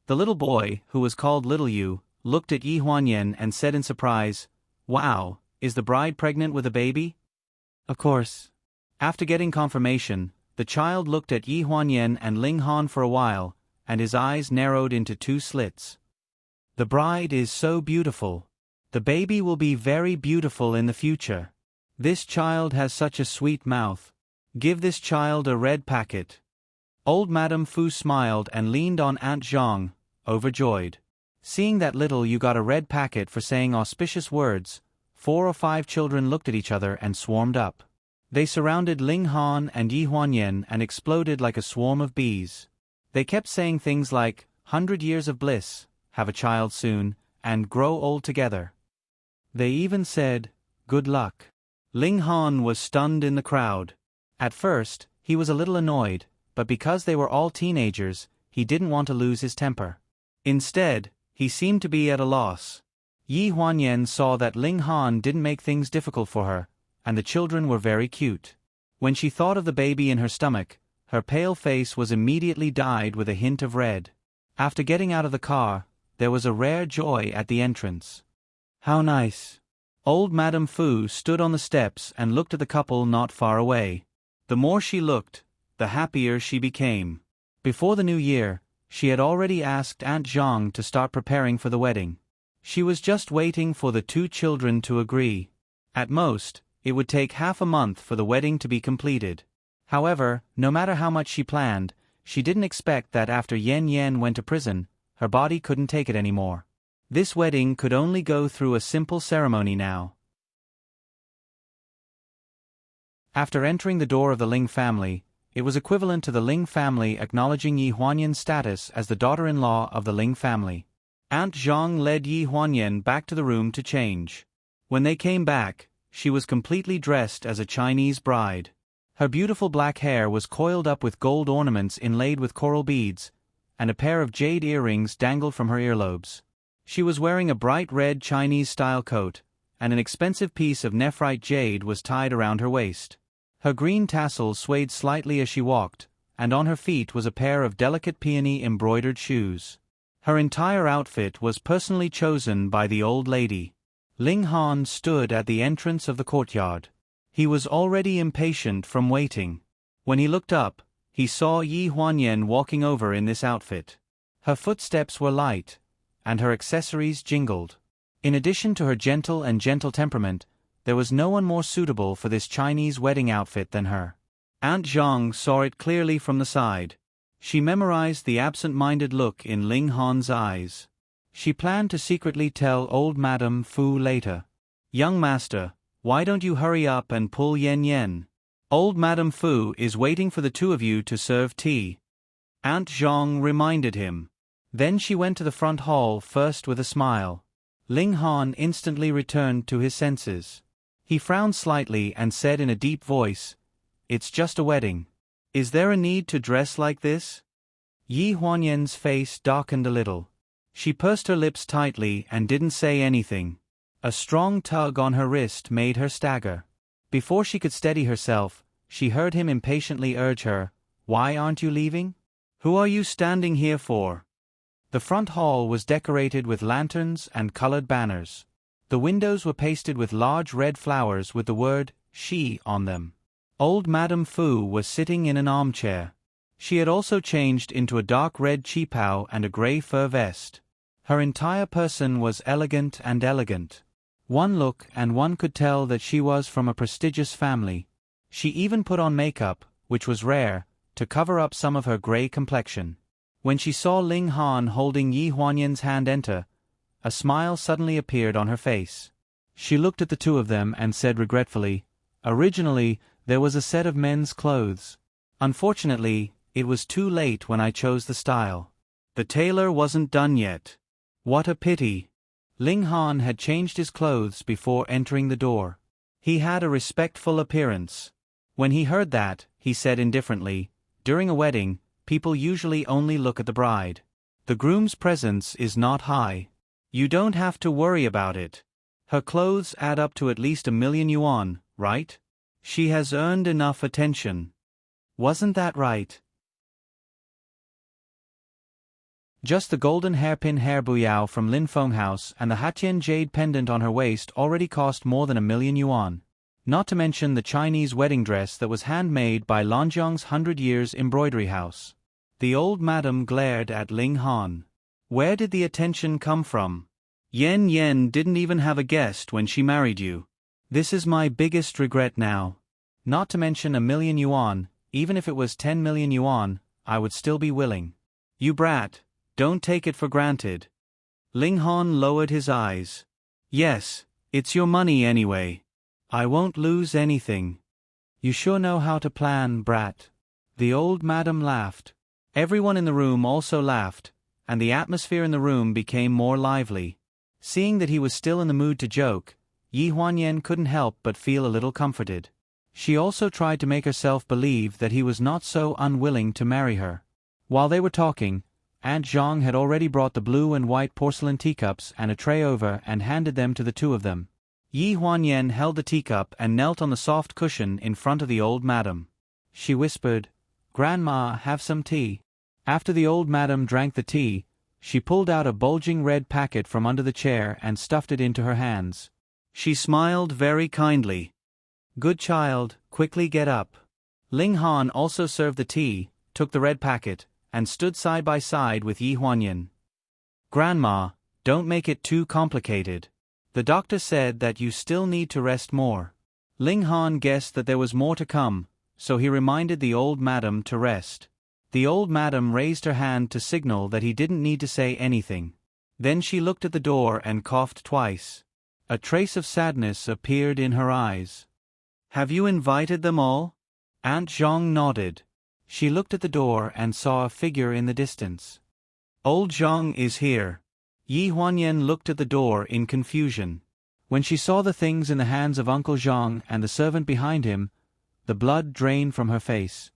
The little boy, who was called Little Yu, looked at Yi Huanyan and said in surprise, "Wow, is the bride pregnant with a baby?" "Of course." After getting confirmation, the child looked at Yi Huanyan and Ling Han for a while, and his eyes narrowed into two slits. "The bride is so beautiful. The baby will be very beautiful in the future. This child has such a sweet mouth. Give this child a red packet." Old Madame Fu smiled and leaned on Aunt Zhang, overjoyed. Seeing that Little You got a red packet for saying auspicious words, 4 or 5 children looked at each other and swarmed up. They surrounded Ling Han and Yi Huanyan and exploded like a swarm of bees. They kept saying things like, "100 years of bliss, have a child soon, and grow old together." They even said, "Good luck." Ling Han was stunned in the crowd. At first, he was a little annoyed, but because they were all teenagers, he didn't want to lose his temper. Instead, he seemed to be at a loss. Yi Huanyan saw that Ling Han didn't make things difficult for her, and the children were very cute. When she thought of the baby in her stomach, her pale face was immediately dyed with a hint of red. After getting out of the car, there was a rare joy at the entrance. "How nice." Old Madame Fu stood on the steps and looked at the couple not far away. The more she looked, the happier she became. Before the new year, she had already asked Aunt Zhang to start preparing for the wedding. She was just waiting for the 2 children to agree. At most, it would take half a month for the wedding to be completed. However, no matter how much she planned, she didn't expect that after Yen Yen went to prison, her body couldn't take it anymore. This wedding could only go through a simple ceremony now. After entering the door of the Ling family, it was equivalent to the Ling family acknowledging Yi Huanyan's status as the daughter-in-law of the Ling family. Aunt Zhang led Yi Huanyan back to the room to change. When they came back, she was completely dressed as a Chinese bride. Her beautiful black hair was coiled up with gold ornaments inlaid with coral beads, and a pair of jade earrings dangled from her earlobes. She was wearing a bright red Chinese-style coat, and an expensive piece of nephrite jade was tied around her waist. Her green tassels swayed slightly as she walked, and on her feet was a pair of delicate peony-embroidered shoes. Her entire outfit was personally chosen by the old lady. Ling Han stood at the entrance of the courtyard. He was already impatient from waiting. When he looked up, he saw Yi Huanyan walking over in this outfit. Her footsteps were light, and her accessories jingled. In addition to her gentle temperament, there was no one more suitable for this Chinese wedding outfit than her. Aunt Zhang saw it clearly from the side. She memorized the absent-minded look in Ling Han's eyes. She planned to secretly tell old Madame Fu later. "Young master, why don't you hurry up and pull Yen Yen? Old Madame Fu is waiting for the 2 of you to serve tea." Aunt Zhang reminded him. Then she went to the front hall first with a smile. Ling Han instantly returned to his senses. He frowned slightly and said in a deep voice, "It's just a wedding. Is there a need to dress like this?" Yi Huanyan's face darkened a little. She pursed her lips tightly and didn't say anything. A strong tug on her wrist made her stagger. Before she could steady herself, she heard him impatiently urge her, "Why aren't you leaving? Who are you standing here for?" The front hall was decorated with lanterns and colored banners. The windows were pasted with large red flowers with the word "She" on them. Old Madame Fu was sitting in an armchair. She had also changed into a dark red qipao and a gray fur vest. Her entire person was elegant. One look and one could tell that she was from a prestigious family. She even put on makeup, which was rare, to cover up some of her gray complexion. When she saw Ling Han holding Yi Huanyan's hand enter, a smile suddenly appeared on her face. She looked at the two of them and said regretfully, "Originally, there was a set of men's clothes. Unfortunately, it was too late when I chose the style. The tailor wasn't done yet. What a pity." Ling Han had changed his clothes before entering the door. He had a respectful appearance. When he heard that, he said indifferently, "During a wedding, people usually only look at the bride. The groom's presence is not high. You don't have to worry about it. Her clothes add up to at least 1,000,000 yuan, right? She has earned enough attention. Wasn't that right?" Just the golden hairpin hair buyao from Lin Feng House and the Hatian jade pendant on her waist already cost more than 1,000,000 yuan. Not to mention the Chinese wedding dress that was handmade by Lanjiang's 100 Years Embroidery House. The old madam glared at Ling Han. Where did the attention come from? Yen Yen didn't even have a guest when she married you. This is my biggest regret now. Not to mention 1,000,000 yuan, even if it was 10,000,000 yuan, I would still be willing. You brat, don't take it for granted. Ling Han lowered his eyes. Yes, it's your money anyway. I won't lose anything. You sure know how to plan, brat. The old madam laughed. Everyone in the room also laughed, and the atmosphere in the room became more lively. Seeing that he was still in the mood to joke, Yi Huanyan couldn't help but feel a little comforted. She also tried to make herself believe that he was not so unwilling to marry her. While they were talking, Aunt Zhang had already brought the blue and white porcelain teacups and a tray over and handed them to the two of them. Yi Huanyan held the teacup and knelt on the soft cushion in front of the old madam. She whispered, "Grandma, have some tea." After the old madam drank the tea, she pulled out a bulging red packet from under the chair and stuffed it into her hands. She smiled very kindly. "Good child, quickly get up." Ling Han also served the tea, took the red packet, and stood side by side with Yi Huanyan. "Grandma, don't make it too complicated. The doctor said that you still need to rest more." Ling Han guessed that there was more to come, so he reminded the old madam to rest. The old madam raised her hand to signal that he didn't need to say anything. Then she looked at the door and coughed twice. A trace of sadness appeared in her eyes. "Have you invited them all?" Aunt Zhang nodded. She looked at the door and saw a figure in the distance. "Old Zhang is here." Yi Huanyan looked at the door in confusion. When she saw the things in the hands of Uncle Zhang and the servant behind him, the blood drained from her face.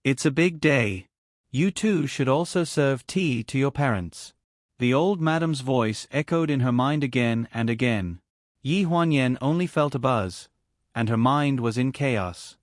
"It's a big day. You two should also serve tea to your parents." The old madam's voice echoed in her mind again and again. Yi Huanyan only felt a buzz, and her mind was in chaos.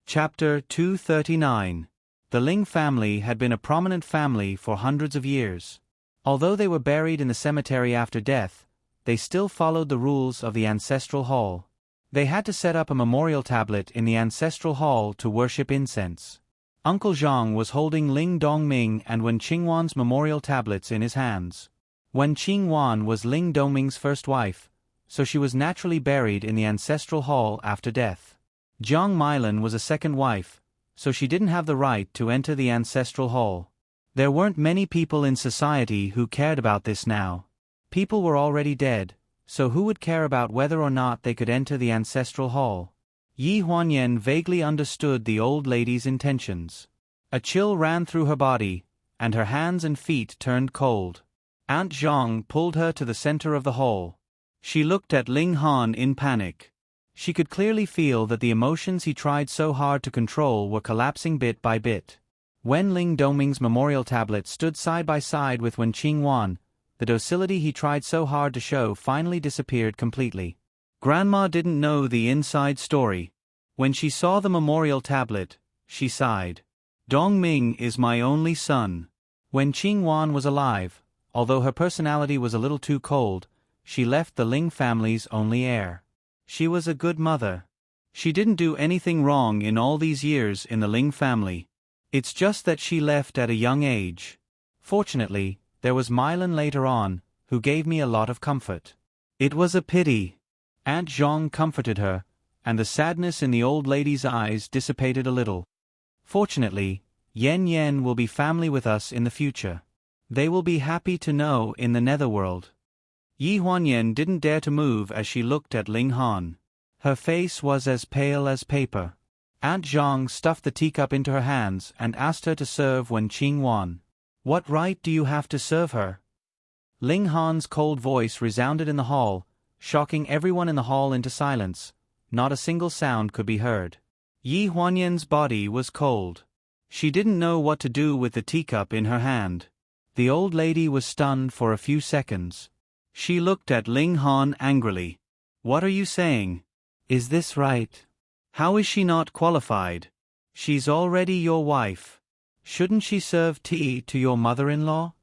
Chapter 239. The Ling family had been a prominent family for hundreds of years. Although they were buried in the cemetery after death, they still followed the rules of the ancestral hall. They had to set up a memorial tablet in the ancestral hall to worship incense. Uncle Zhang was holding Ling Dongming and Wen Qingwan's memorial tablets in his hands. Wen Qingwan was Ling Dongming's first wife, so she was naturally buried in the ancestral hall after death. Jiang Meilan was a second wife, so she didn't have the right to enter the ancestral hall. There weren't many people in society who cared about this now. People were already dead, so who would care about whether or not they could enter the ancestral hall? Yi Huanyan vaguely understood the old lady's intentions. A chill ran through her body, and her hands and feet turned cold. Aunt Zhang pulled her to the center of the hall. She looked at Ling Han in panic. She could clearly feel that the emotions he tried so hard to control were collapsing bit by bit. When Ling Dongming's memorial tablet stood side by side with Wen Qingwan, the docility he tried so hard to show finally disappeared completely. Grandma didn't know the inside story. When she saw the memorial tablet, she sighed. "Dongming is my only son." When Qingwan was alive, although her personality was a little too cold, she left the Ling family's only heir. She was a good mother. She didn't do anything wrong in all these years in the Ling family. It's just that she left at a young age. Fortunately, there was Meilan later on, who gave me a lot of comfort. It was a pity. Aunt Zhang comforted her, and the sadness in the old lady's eyes dissipated a little. Fortunately, Yen Yen will be family with us in the future. They will be happy to know in the netherworld. Yi Huanyan didn't dare to move as she looked at Ling Han. Her face was as pale as paper. Aunt Zhang stuffed the teacup into her hands and asked her to serve Wen Qingwan. What right do you have to serve her? Ling Han's cold voice resounded in the hall, shocking everyone in the hall into silence. Not a single sound could be heard. Yi Huanyan's body was cold. She didn't know what to do with the teacup in her hand. The old lady was stunned for a few seconds. She looked at Ling Han angrily. What are you saying? Is this right? How is she not qualified? She's already your wife. Shouldn't she serve tea to your mother-in-law?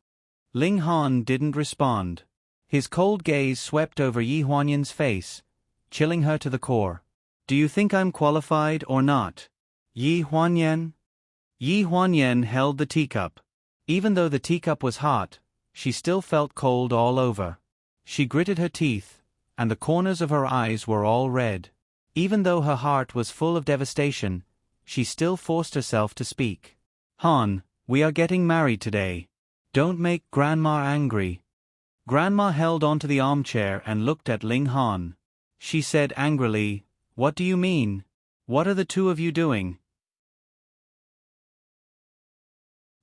Ling Han didn't respond. His cold gaze swept over Yi Huanyan's face, chilling her to the core. Do you think I'm qualified or not? Yi Huanyan? Yi Huanyan held the teacup. Even though the teacup was hot, she still felt cold all over. She gritted her teeth, and the corners of her eyes were all red. Even though her heart was full of devastation, she still forced herself to speak. Han, we are getting married today. Don't make Grandma angry. Grandma held onto the armchair and looked at Ling Han. She said angrily, What do you mean? What are the two of you doing?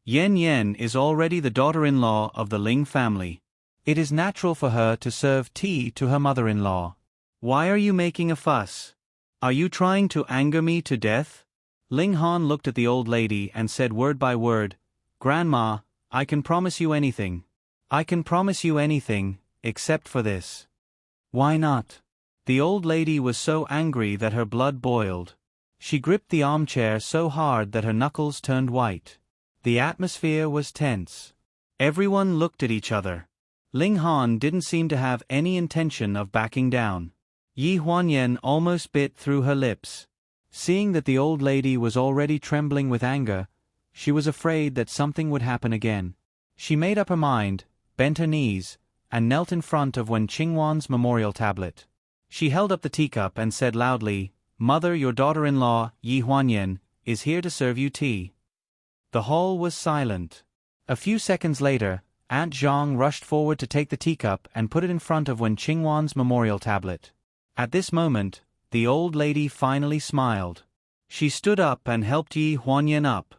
Yan Yan is already the daughter-in-law of the Ling family. It is natural for her to serve tea to her mother-in-law. Why are you making a fuss? Are you trying to anger me to death? Ling Han looked at the old lady and said word by word, Grandma, I can promise you anything. I can promise you anything, except for this. Why not? The old lady was so angry that her blood boiled. She gripped the armchair so hard that her knuckles turned white. The atmosphere was tense. Everyone looked at each other. Ling Han didn't seem to have any intention of backing down. Yi Huanyan almost bit through her lips. Seeing that the old lady was already trembling with anger, she was afraid that something would happen again. She made up her mind, bent her knees, and knelt in front of Wen Qingwan's memorial tablet. She held up the teacup and said loudly, Mother, your daughter-in-law, Yi Huanyan, is here to serve you tea. The hall was silent. A few seconds later, Aunt Zhang rushed forward to take the teacup and put it in front of Wen Qingwan's memorial tablet. At this moment, the old lady finally smiled. She stood up and helped Yi Huanyan up.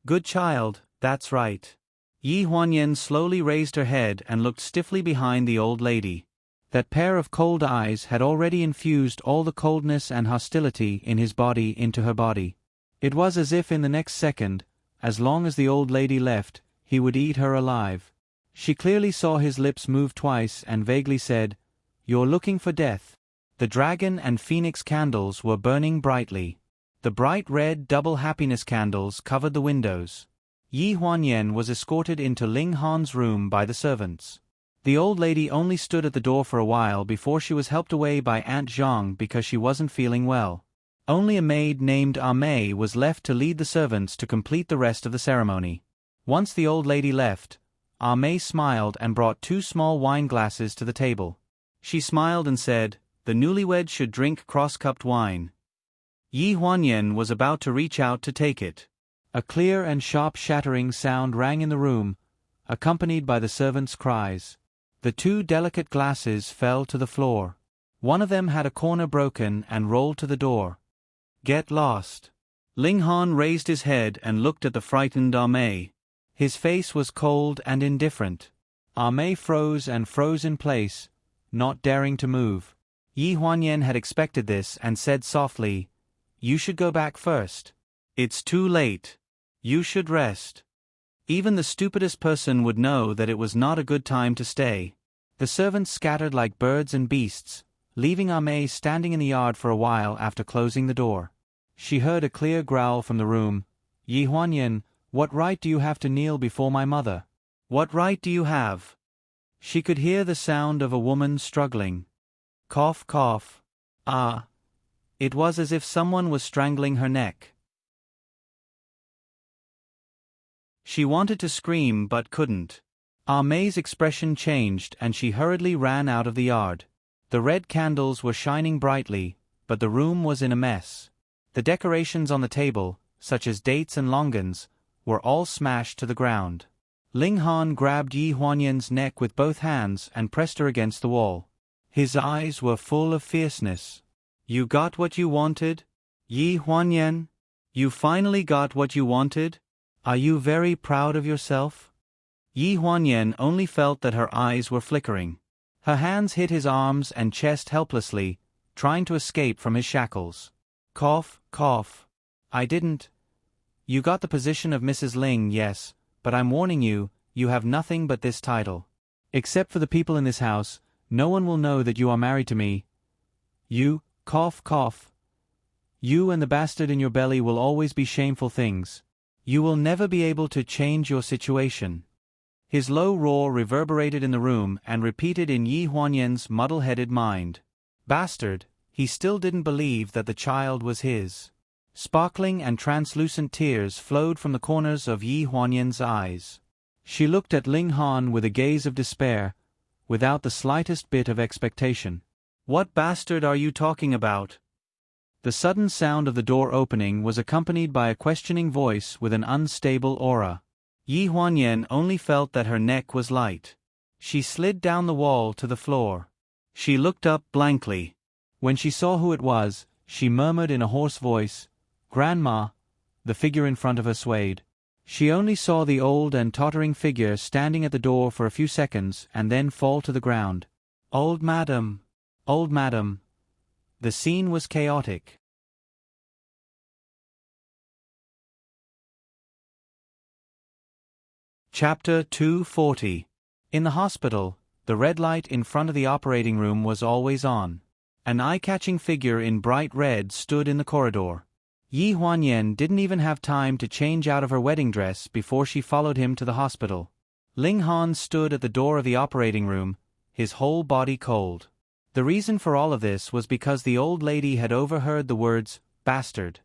Good child, that's right. Yi Huanyan slowly raised her head and looked stiffly behind the old lady. That pair of cold eyes had already infused all the coldness and hostility in his body into her body. It was as if in the next second, as long as the old lady left, he would eat her alive. She clearly saw his lips move twice and vaguely said, You're looking for death. The dragon and phoenix candles were burning brightly. The bright red double happiness candles covered the windows. Yi Huanyan was escorted into Ling Han's room by the servants. The old lady only stood at the door for a while before she was helped away by Aunt Zhang because she wasn't feeling well. Only a maid named Mei was left to lead the servants to complete the rest of the ceremony. Once the old lady left, Mei smiled and brought 2 small wine glasses to the table. She smiled and said, The newlyweds should drink cross-cupped wine. Yi Huanyan was about to reach out to take it. A clear and sharp shattering sound rang in the room, accompanied by the servants' cries. The 2 delicate glasses fell to the floor. One of them had a corner broken and rolled to the door. Get lost. Ling Han raised his head and looked at the frightened Mei. His face was cold and indifferent. Mei froze and froze in place, not daring to move. Yi Huanyan had expected this and said softly, You should go back first. It's too late. You should rest. Even the stupidest person would know that it was not a good time to stay. The servants scattered like birds and beasts, leaving Mei standing in the yard for a while after closing the door. She heard a clear growl from the room. Yi Huanyan, what right do you have to kneel before my mother? What right do you have? She could hear the sound of a woman struggling. Cough, cough. Ah. It was as if someone was strangling her neck. She wanted to scream but couldn't. Mei's expression changed and she hurriedly ran out of the yard. The red candles were shining brightly, but the room was in a mess. The decorations on the table, such as dates and longans, were all smashed to the ground. Ling Han grabbed Yi Huanyan's neck with both hands and pressed her against the wall. His eyes were full of fierceness. You got what you wanted? Yi Huanyan? You finally got what you wanted? Are you very proud of yourself? Yi Huanyan only felt that her eyes were flickering. Her hands hit his arms and chest helplessly, trying to escape from his shackles. Cough, cough. I didn't. You got the position of Mrs. Ling, yes, but I'm warning you, you have nothing but this title. Except for the people in this house, no one will know that you are married to me. You, cough, cough. You and the bastard in your belly will always be shameful things. You will never be able to change your situation. His low roar reverberated in the room and repeated in Yi Huanyan's muddle-headed mind. Bastard, he still didn't believe that the child was his. Sparkling and translucent tears flowed from the corners of Yi Huanyan's eyes. She looked at Ling Han with a gaze of despair, without the slightest bit of expectation. What bastard are you talking about? The sudden sound of the door opening was accompanied by a questioning voice with an unstable aura. Yi Huanyan only felt that her neck was light. She slid down the wall to the floor. She looked up blankly. When she saw who it was, she murmured in a hoarse voice, "Grandma." The figure in front of her swayed. She only saw the old and tottering figure standing at the door for a few seconds and then fall to the ground. Old madam. Old madam. The scene was chaotic. Chapter 240. In the hospital, the red light in front of the operating room was always on. An eye-catching figure in bright red stood in the corridor. Yi Huanyan didn't even have time to change out of her wedding dress before she followed him to the hospital. Ling Han stood at the door of the operating room, his whole body cold. The reason for all of this was because the old lady had overheard the words, "bastard."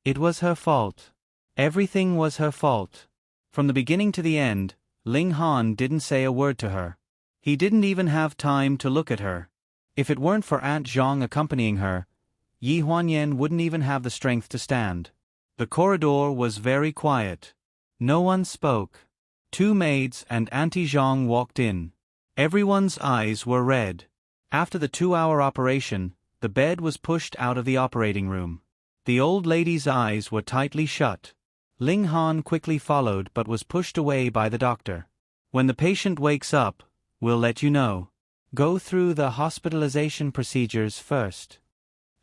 It was her fault. Everything was her fault. From the beginning to the end, Ling Han didn't say a word to her. He didn't even have time to look at her. If it weren't for Aunt Zhang accompanying her, Yi Huanyan wouldn't even have the strength to stand. The corridor was very quiet. No one spoke. 2 maids and Auntie Zhang walked in. Everyone's eyes were red. After the 2-hour operation, the bed was pushed out of the operating room. The old lady's eyes were tightly shut. Ling Han quickly followed but was pushed away by the doctor. When the patient wakes up, we'll let you know. Go through the hospitalization procedures first.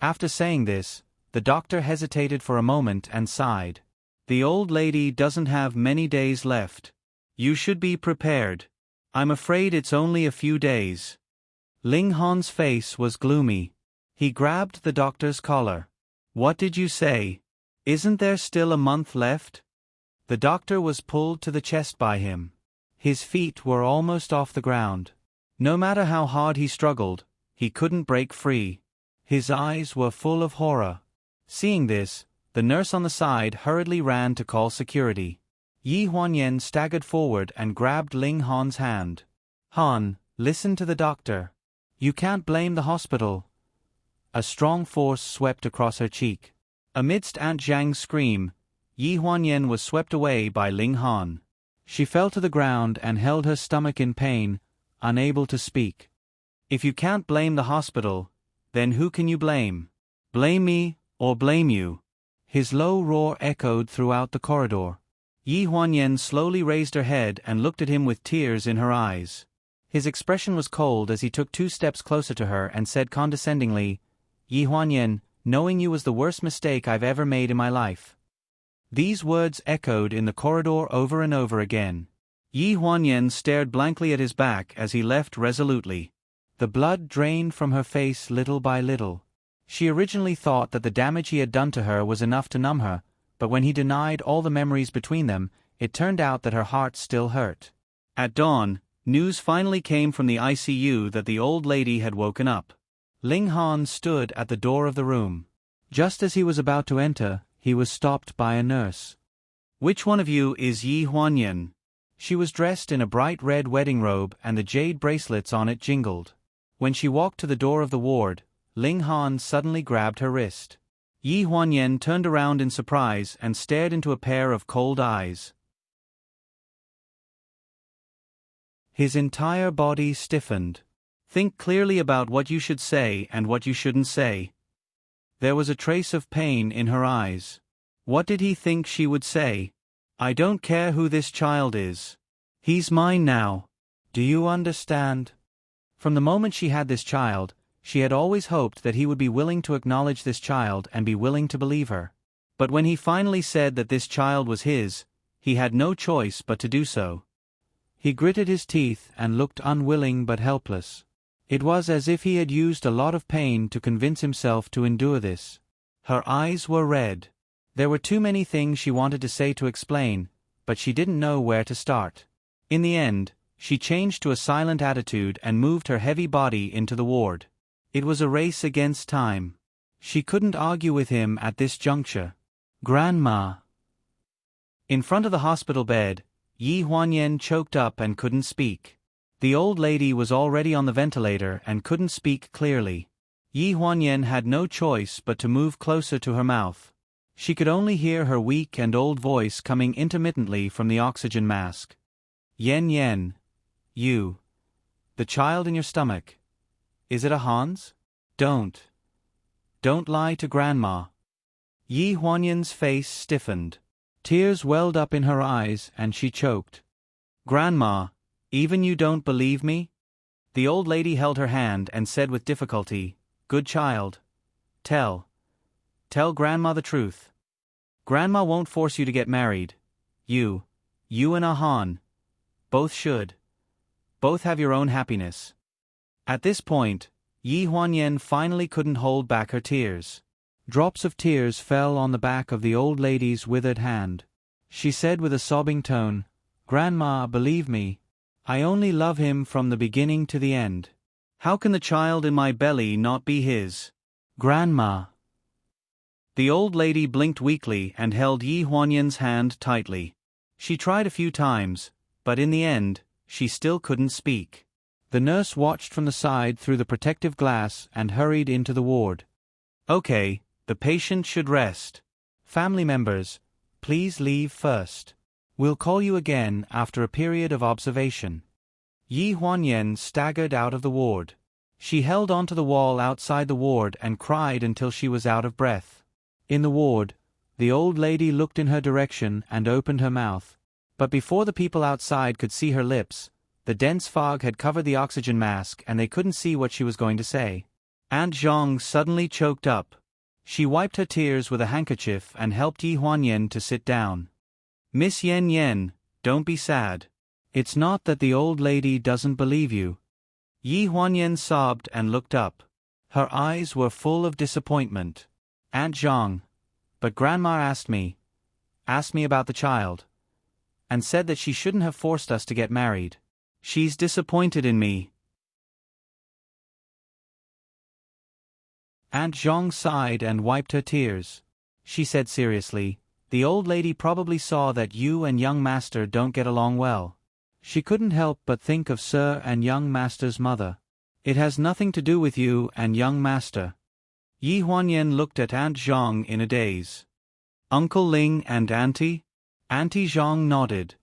After saying this, the doctor hesitated for a moment and sighed. The old lady doesn't have many days left. You should be prepared. I'm afraid it's only a few days. Ling Han's face was gloomy. He grabbed the doctor's collar. What did you say? Isn't there still a month left? The doctor was pulled to the chest by him. His feet were almost off the ground. No matter how hard he struggled, he couldn't break free. His eyes were full of horror. Seeing this, the nurse on the side hurriedly ran to call security. Yi Huanyan staggered forward and grabbed Ling Han's hand. Han, listen to the doctor. You can't blame the hospital. A strong force swept across her cheek. Amidst Aunt Zhang's scream, Yi Huanyan was swept away by Ling Han. She fell to the ground and held her stomach in pain, unable to speak. If you can't blame the hospital, then who can you blame? Blame me, or blame you? His low roar echoed throughout the corridor. Yi Huanyan slowly raised her head and looked at him with tears in her eyes. His expression was cold as he took 2 steps closer to her and said condescendingly, Yi Huanyan, knowing you was the worst mistake I've ever made in my life. These words echoed in the corridor over and over again. Yi Huanyan stared blankly at his back as he left resolutely. The blood drained from her face little by little. She originally thought that the damage he had done to her was enough to numb her, but when he denied all the memories between them, it turned out that her heart still hurt. At dawn, news finally came from the ICU that the old lady had woken up. Ling Han stood at the door of the room. Just as he was about to enter, he was stopped by a nurse. Which one of you is Yi Huanyan? She was dressed in a bright red wedding robe and the jade bracelets on it jingled. When she walked to the door of the ward, Ling Han suddenly grabbed her wrist. Yi Huanyan turned around in surprise and stared into a pair of cold eyes. His entire body stiffened. Think clearly about what you should say and what you shouldn't say. There was a trace of pain in her eyes. What did he think she would say? I don't care who this child is. He's mine now. Do you understand? From the moment she had this child, she had always hoped that he would be willing to acknowledge this child and be willing to believe her. But when he finally said that this child was his, he had no choice but to do so. He gritted his teeth and looked unwilling but helpless. It was as if he had used a lot of pain to convince himself to endure this. Her eyes were red. There were too many things she wanted to say to explain, but she didn't know where to start. In the end, she changed to a silent attitude and moved her heavy body into the ward. It was a race against time. She couldn't argue with him at this juncture. Grandma. In front of the hospital bed, Yi Huanyan choked up and couldn't speak. The old lady was already on the ventilator and couldn't speak clearly. Yi Huanyan had no choice but to move closer to her mouth. She could only hear her weak and old voice coming intermittently from the oxygen mask. Yen Yen. You. The child in your stomach. Is it a Hans? Don't lie to Grandma. Yi Huanyan's face stiffened. Tears welled up in her eyes and she choked. Grandma, even you don't believe me? The old lady held her hand and said with difficulty, Good child. Tell Grandma the truth. Grandma won't force you to get married. You and Ahan. Both should. Both have your own happiness. At this point, Yi Huanyan finally couldn't hold back her tears. Drops of tears fell on the back of the old lady's withered hand. She said with a sobbing tone, Grandma, believe me. I only love him from the beginning to the end. How can the child in my belly not be his? Grandma. The old lady blinked weakly and held Yi Huanyan's hand tightly. She tried a few times, but in the end, she still couldn't speak. The nurse watched from the side through the protective glass and hurried into the ward. Okay, the patient should rest. Family members, please leave first. We'll call you again after a period of observation. Yi Huanyan staggered out of the ward. She held onto the wall outside the ward and cried until she was out of breath. In the ward, the old lady looked in her direction and opened her mouth. But before the people outside could see her lips, the dense fog had covered the oxygen mask and they couldn't see what she was going to say. Aunt Zhang suddenly choked up. She wiped her tears with a handkerchief and helped Yi Huanyan to sit down. Miss Yen Yen, don't be sad. It's not that the old lady doesn't believe you. Yi Huanyan sobbed and looked up. Her eyes were full of disappointment. Aunt Zhang, but Grandma asked me about the child, and said that she shouldn't have forced us to get married. She's disappointed in me. Aunt Zhang sighed and wiped her tears. She said seriously, the old lady probably saw that you and young master don't get along well. She couldn't help but think of Sir and young master's mother. It has nothing to do with you and young master. Yi Huanyan looked at Aunt Zhang in a daze. Uncle Ling and Auntie? Auntie Zhang nodded.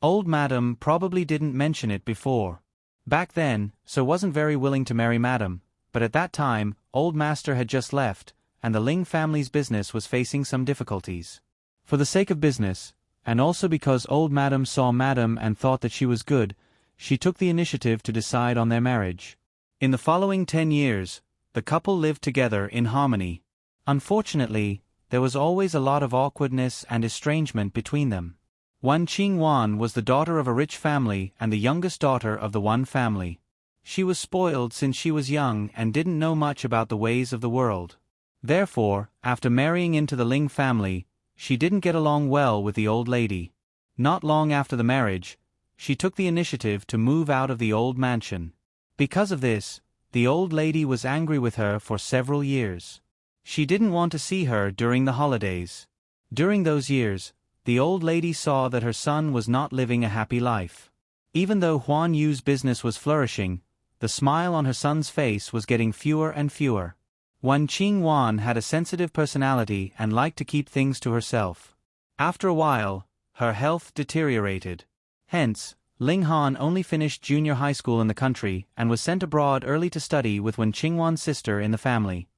Old Madam probably didn't mention it before. Back then, Sir wasn't very willing to marry Madam, but at that time, Old Master had just left, and the Ling family's business was facing some difficulties. For the sake of business, and also because Old Madam saw Madam and thought that she was good, she took the initiative to decide on their marriage. In the following 10 years, the couple lived together in harmony. Unfortunately, there was always a lot of awkwardness and estrangement between them. Wan Qingwan was the daughter of a rich family and the youngest daughter of the Wan family. She was spoiled since she was young and didn't know much about the ways of the world. Therefore, after marrying into the Ling family, she didn't get along well with the old lady. Not long after the marriage, she took the initiative to move out of the old mansion. Because of this, the old lady was angry with her for several years. She didn't want to see her during the holidays. During those years, the old lady saw that her son was not living a happy life. Even though Huan Yu's business was flourishing, the smile on her son's face was getting fewer and fewer. Wan Qingwan had a sensitive personality and liked to keep things to herself. After a while, her health deteriorated. Hence, Ling Han only finished junior high school in the country and was sent abroad early to study with Wen Qingwan's sister in the family.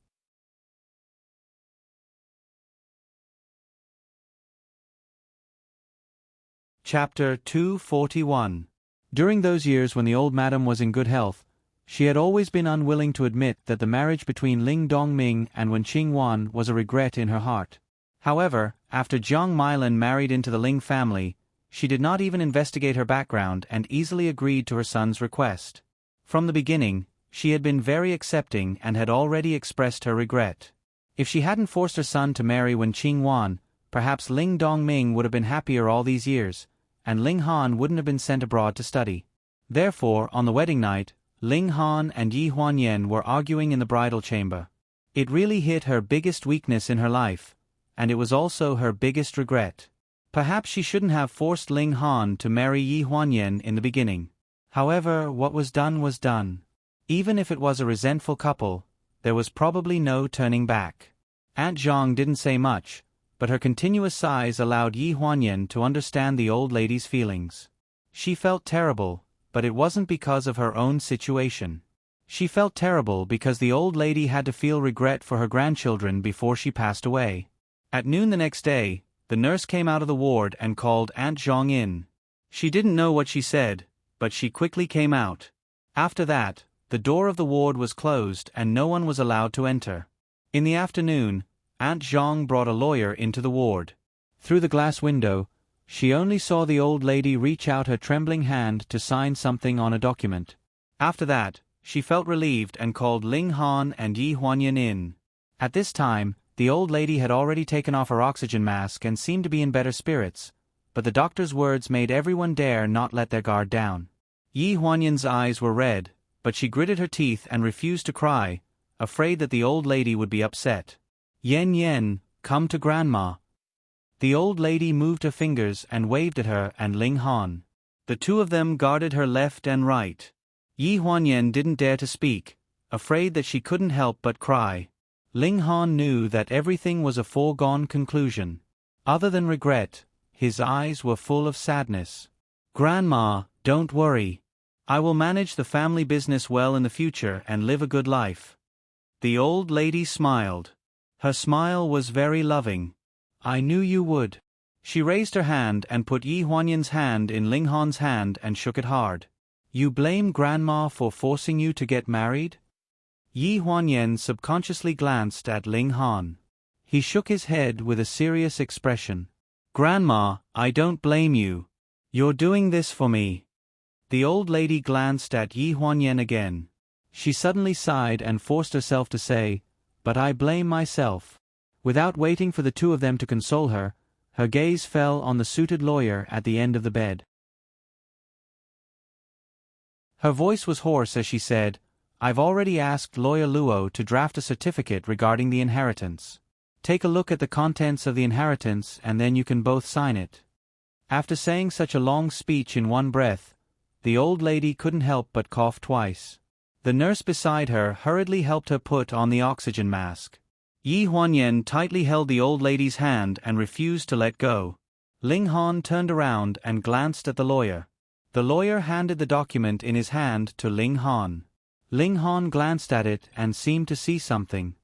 Chapter 241. During those years when the old madam was in good health, she had always been unwilling to admit that the marriage between Ling Dongming and Wen Qingwan was a regret in her heart. However, after Jiang Meilin married into the Ling family, she did not even investigate her background and easily agreed to her son's request. From the beginning, she had been very accepting and had already expressed her regret. If she hadn't forced her son to marry Wen Qingwan, perhaps Ling Dongming would have been happier all these years, and Ling Han wouldn't have been sent abroad to study. Therefore, on the wedding night, Ling Han and Yi Huanyan were arguing in the bridal chamber. It really hit her biggest weakness in her life, and it was also her biggest regret. Perhaps she shouldn't have forced Ling Han to marry Yi Huanyan in the beginning. However, what was done was done. Even if it was a resentful couple, there was probably no turning back. Aunt Zhang didn't say much, but her continuous sighs allowed Yi Huanyan to understand the old lady's feelings. She felt terrible, but it wasn't because of her own situation. She felt terrible because the old lady had to feel regret for her grandchildren before she passed away. At noon the next day, the nurse came out of the ward and called Aunt Zhang in. She didn't know what she said, but she quickly came out. After that, the door of the ward was closed and no one was allowed to enter. In the afternoon, Aunt Zhang brought a lawyer into the ward. Through the glass window, she only saw the old lady reach out her trembling hand to sign something on a document. After that, she felt relieved and called Ling Han and Yi Huanyan in. At this time, the old lady had already taken off her oxygen mask and seemed to be in better spirits, but the doctor's words made everyone dare not let their guard down. Yi Huanyan's eyes were red, but she gritted her teeth and refused to cry, afraid that the old lady would be upset. Yen Yen, come to Grandma. The old lady moved her fingers and waved at her and Ling Han. The two of them guarded her left and right. Yi Huanyan didn't dare to speak, afraid that she couldn't help but cry. Ling Han knew that everything was a foregone conclusion. Other than regret, his eyes were full of sadness. Grandma, don't worry. I will manage the family business well in the future and live a good life. The old lady smiled. Her smile was very loving. I knew you would. She raised her hand and put Yi Huanyan's hand in Ling Han's hand and shook it hard. You blame Grandma for forcing you to get married? Yi Huanyan subconsciously glanced at Ling Han. He shook his head with a serious expression. Grandma, I don't blame you. You're doing this for me. The old lady glanced at Yi Huanyan again. She suddenly sighed and forced herself to say, But I blame myself. Without waiting for the two of them to console her, her gaze fell on the suited lawyer at the end of the bed. Her voice was hoarse as she said, I've already asked Lawyer Luo to draft a certificate regarding the inheritance. Take a look at the contents of the inheritance and then you can both sign it. After saying such a long speech in one breath, the old lady couldn't help but cough twice. The nurse beside her hurriedly helped her put on the oxygen mask. Yi Huanyan tightly held the old lady's hand and refused to let go. Ling Han turned around and glanced at the lawyer. The lawyer handed the document in his hand to Ling Han. Ling Han glanced at it and seemed to see something.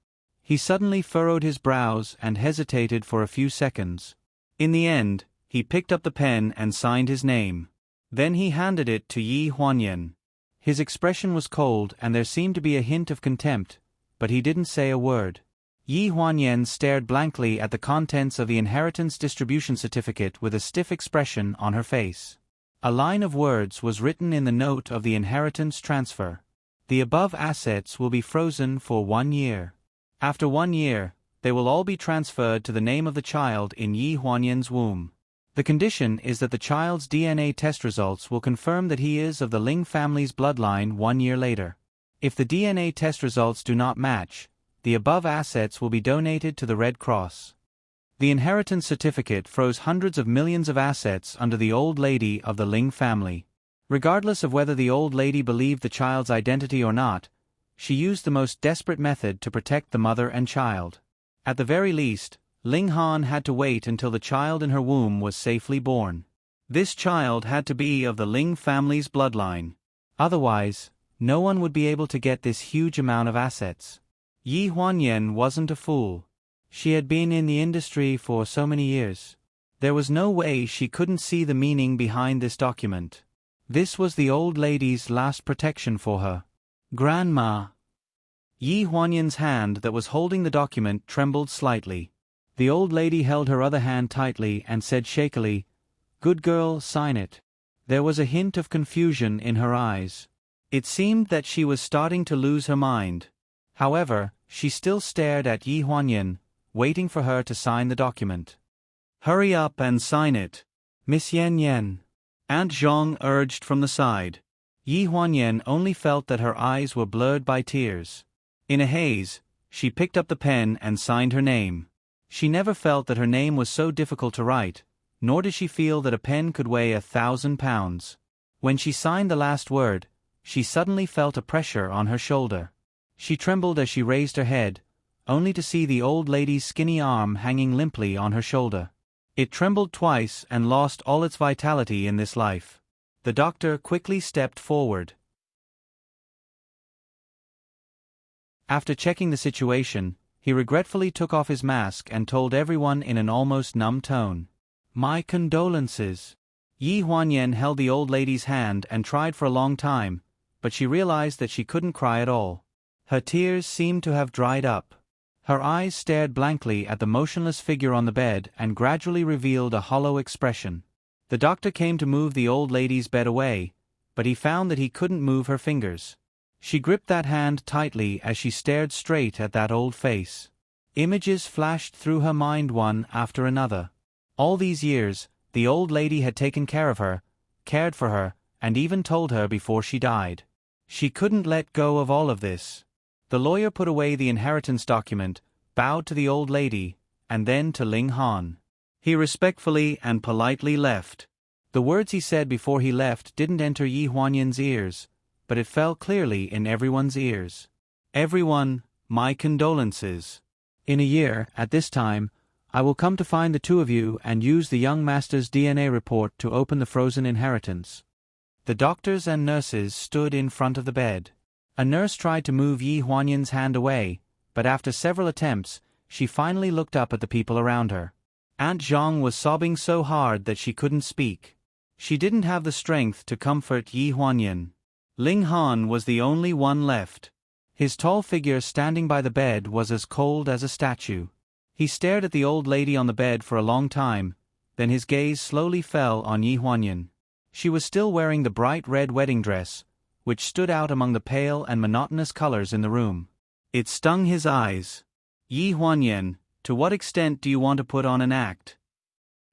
He suddenly furrowed his brows and hesitated for a few seconds. In the end, he picked up the pen and signed his name. Then he handed it to Yi Huanyan. His expression was cold and there seemed to be a hint of contempt, but he didn't say a word. Yi Huanyan stared blankly at the contents of the inheritance distribution certificate with a stiff expression on her face. A line of words was written in the note of the inheritance transfer. The above assets will be frozen for 1 year. After 1 year, they will all be transferred to the name of the child in Yi Huanyan's womb. The condition is that the child's DNA test results will confirm that he is of the Ling family's bloodline 1 year later. If the DNA test results do not match, the above assets will be donated to the Red Cross. The inheritance certificate froze hundreds of millions of assets under the old lady of the Ling family. Regardless of whether the old lady believed the child's identity or not, she used the most desperate method to protect the mother and child. At the very least, Ling Han had to wait until the child in her womb was safely born. This child had to be of the Ling family's bloodline. Otherwise, no one would be able to get this huge amount of assets. Yi Huanyan wasn't a fool. She had been in the industry for so many years. There was no way she couldn't see the meaning behind this document. This was the old lady's last protection for her. Grandma. Yi Huanyan's hand that was holding the document trembled slightly. The old lady held her other hand tightly and said shakily, "Good girl, sign it." There was a hint of confusion in her eyes. It seemed that she was starting to lose her mind. However, she still stared at Yi Huanyan, waiting for her to sign the document. "Hurry up and sign it, Miss Yan Yan," Aunt Zhong urged from the side. Yi Huanyan only felt that her eyes were blurred by tears. In a haze, she picked up the pen and signed her name. She never felt that her name was so difficult to write, nor did she feel that a pen could weigh 1,000 pounds. When she signed the last word, she suddenly felt a pressure on her shoulder. She trembled as she raised her head, only to see the old lady's skinny arm hanging limply on her shoulder. It trembled twice and lost all its vitality in this life. The doctor quickly stepped forward. After checking the situation, he regretfully took off his mask and told everyone in an almost numb tone, "My condolences." Yi Huanyan held the old lady's hand and tried for a long time, but she realized that she couldn't cry at all. Her tears seemed to have dried up. Her eyes stared blankly at the motionless figure on the bed and gradually revealed a hollow expression. The doctor came to move the old lady's bed away, but he found that he couldn't move her fingers. She gripped that hand tightly as she stared straight at that old face. Images flashed through her mind one after another. All these years, the old lady had taken care of her, cared for her, and even told her before she died. She couldn't let go of all of this. The lawyer put away the inheritance document, bowed to the old lady, and then to Ling Han. He respectfully and politely left. The words he said before he left didn't enter Yi Huanyan's ears, but it fell clearly in everyone's ears. "Everyone, my condolences. In a year, at this time, I will come to find the two of you and use the young master's DNA report to open the frozen inheritance." The doctors and nurses stood in front of the bed. A nurse tried to move Yi Huanyan's hand away, but after several attempts, she finally looked up at the people around her. Aunt Zhong was sobbing so hard that she couldn't speak. She didn't have the strength to comfort Yi Huanyan. Ling Han was the only one left. His tall figure standing by the bed was as cold as a statue. He stared at the old lady on the bed for a long time, then his gaze slowly fell on Yi Huanyan. She was still wearing the bright red wedding dress, which stood out among the pale and monotonous colors in the room. It stung his eyes. "Yi Huanyan, to what extent do you want to put on an act?"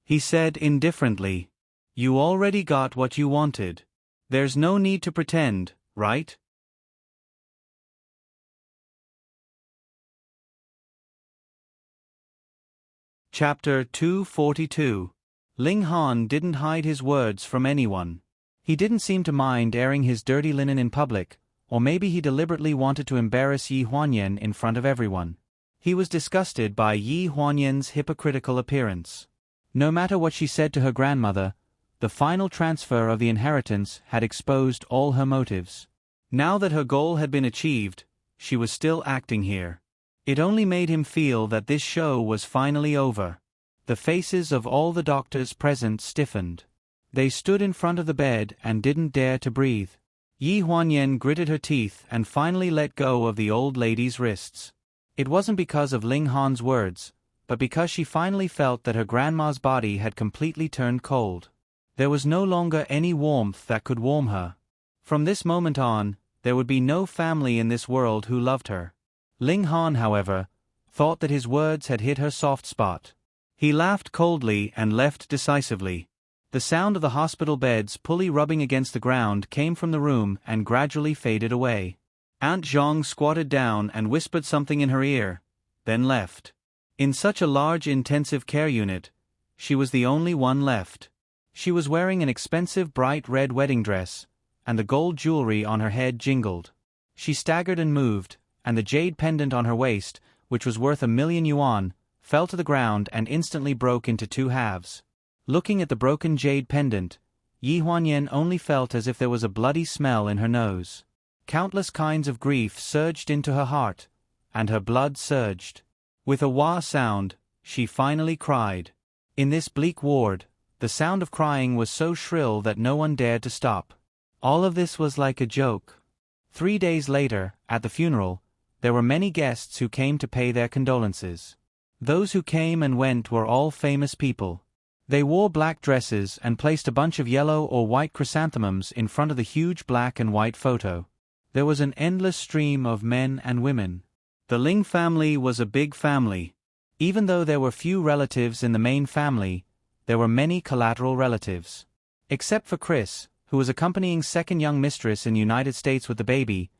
he said indifferently. "You already got what you wanted. There's no need to pretend, right?" Chapter 242. Ling Han didn't hide his words from anyone. He didn't seem to mind airing his dirty linen in public, or maybe he deliberately wanted to embarrass Yi Huanyan in front of everyone. He was disgusted by Yi Huanyan's hypocritical appearance. No matter what she said to her grandmother, the final transfer of the inheritance had exposed all her motives. Now that her goal had been achieved, she was still acting here. It only made him feel that this show was finally over. The faces of all the doctors present stiffened. They stood in front of the bed and didn't dare to breathe. Yi Huanyan gritted her teeth and finally let go of the old lady's wrists. It wasn't because of Ling Han's words, but because she finally felt that her grandma's body had completely turned cold. There was no longer any warmth that could warm her. From this moment on, there would be no family in this world who loved her. Ling Han, however, thought that his words had hit her soft spot. He laughed coldly and left decisively. The sound of the hospital bed's pulley rubbing against the ground came from the room and gradually faded away. Aunt Zhong squatted down and whispered something in her ear, then left. In such a large intensive care unit, she was the only one left. She was wearing an expensive bright red wedding dress, and the gold jewelry on her head jingled. She staggered and moved, and the jade pendant on her waist, which was worth 1,000,000 yuan, fell to the ground and instantly broke into two halves. Looking at the broken jade pendant, Yi Huanyan only felt as if there was a bloody smell in her nose. Countless kinds of grief surged into her heart, and her blood surged. With a wah sound, she finally cried. In this bleak ward, the sound of crying was so shrill that no one dared to stop. All of this was like a joke. 3 days later, at the funeral, there were many guests who came to pay their condolences. Those who came and went were all famous people. They wore black dresses and placed a bunch of yellow or white chrysanthemums in front of the huge black and white photo. There was an endless stream of men and women. The Ling family was a big family. Even though there were few relatives in the main family, there were many collateral relatives. Except for Chris, who was accompanying second young mistress in the United States with the baby,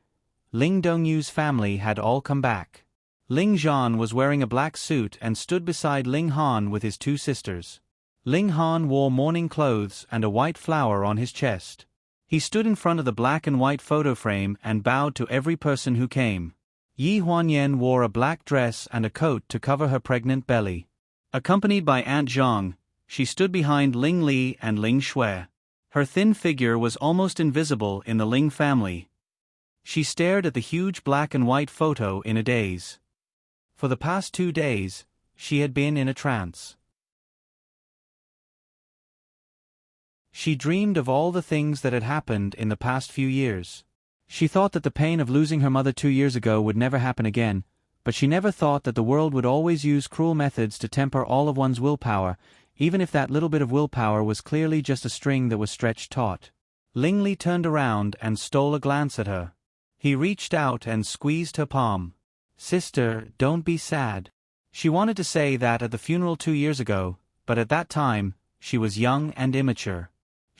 Ling Dongyu's family had all come back. Ling Zhan was wearing a black suit and stood beside Ling Han with his 2 sisters. Ling Han wore mourning clothes and a white flower on his chest. He stood in front of the black and white photo frame and bowed to every person who came. Yi Huanyan wore a black dress and a coat to cover her pregnant belly. Accompanied by Aunt Zhang, she stood behind Ling Li and Ling Shui. Her thin figure was almost invisible in the Ling family. She stared at the huge black and white photo in a daze. For the past 2 days, she had been in a trance. She dreamed of all the things that had happened in the past few years. She thought that the pain of losing her mother 2 years ago would never happen again, but she never thought that the world would always use cruel methods to temper all of one's willpower, even if that little bit of willpower was clearly just a string that was stretched taut. Ling Li turned around and stole a glance at her. He reached out and squeezed her palm. "Sister, don't be sad." She wanted to say that at the funeral 2 years ago, but at that time, she was young and immature.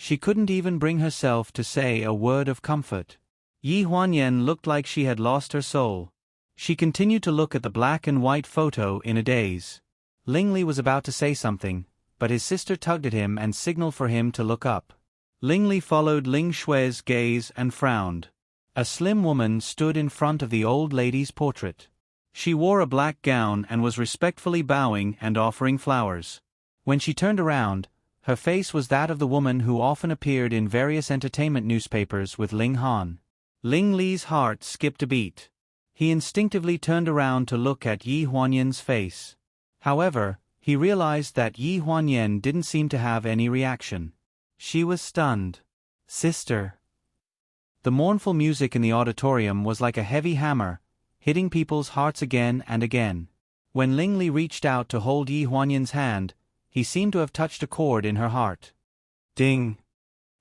She couldn't even bring herself to say a word of comfort. Yi Huanyan looked like she had lost her soul. She continued to look at the black and white photo in a daze. Ling Li was about to say something, but his sister tugged at him and signaled for him to look up. Ling Li followed Ling Shui's gaze and frowned. A slim woman stood in front of the old lady's portrait. She wore a black gown and was respectfully bowing and offering flowers. When she turned around, her face was that of the woman who often appeared in various entertainment newspapers with Ling Han. Ling Li's heart skipped a beat. He instinctively turned around to look at Yi Huanyan's face. However, he realized that Yi Huanyan didn't seem to have any reaction. She was stunned. "Sister." The mournful music in the auditorium was like a heavy hammer, hitting people's hearts again and again. When Ling Li reached out to hold Yi Huanyan's hand, he seemed to have touched a chord in her heart. Ding!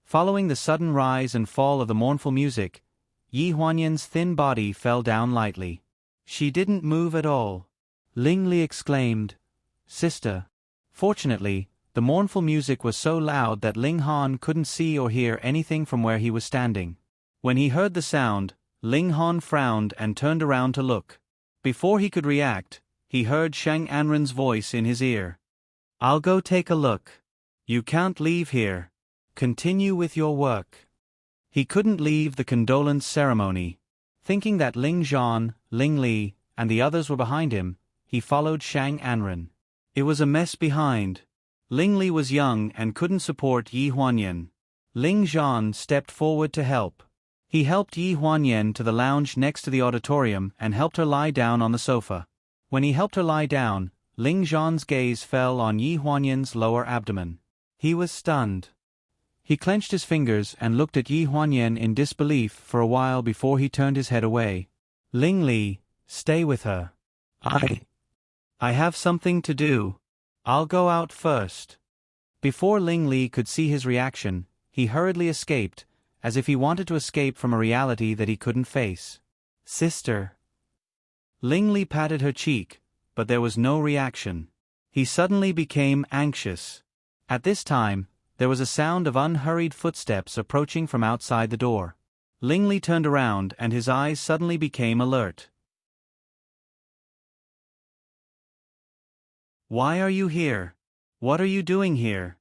Following the sudden rise and fall of the mournful music, Yi Huanyan's thin body fell down lightly. She didn't move at all. Ling Li exclaimed, "Sister." Fortunately, the mournful music was so loud that Ling Han couldn't see or hear anything from where he was standing. When he heard the sound, Ling Han frowned and turned around to look. Before he could react, he heard Shang Anren's voice in his ear. "I'll go take a look. You can't leave here. Continue with your work." He couldn't leave the condolence ceremony. Thinking that Ling Zhan, Ling Li, and the others were behind him, he followed Shang Anren. It was a mess behind. Ling Li was young and couldn't support Yi Huanyan. Ling Zhan stepped forward to help. He helped Yi Huanyan to the lounge next to the auditorium and helped her lie down on the sofa. When he helped her lie down, Ling Zhan's gaze fell on Yi Huanyan's lower abdomen. He was stunned. He clenched his fingers and looked at Yi Huanyan in disbelief for a while before he turned his head away. "Ling Li, stay with her. I have something to do. I'll go out first." Before Ling Li could see his reaction, he hurriedly escaped, as if he wanted to escape from a reality that he couldn't face. "Sister." Ling Li patted her cheek, but there was no reaction. He suddenly became anxious. At this time, there was a sound of unhurried footsteps approaching from outside the door. Ling Li turned around and his eyes suddenly became alert. "Why are you here? What are you doing here?"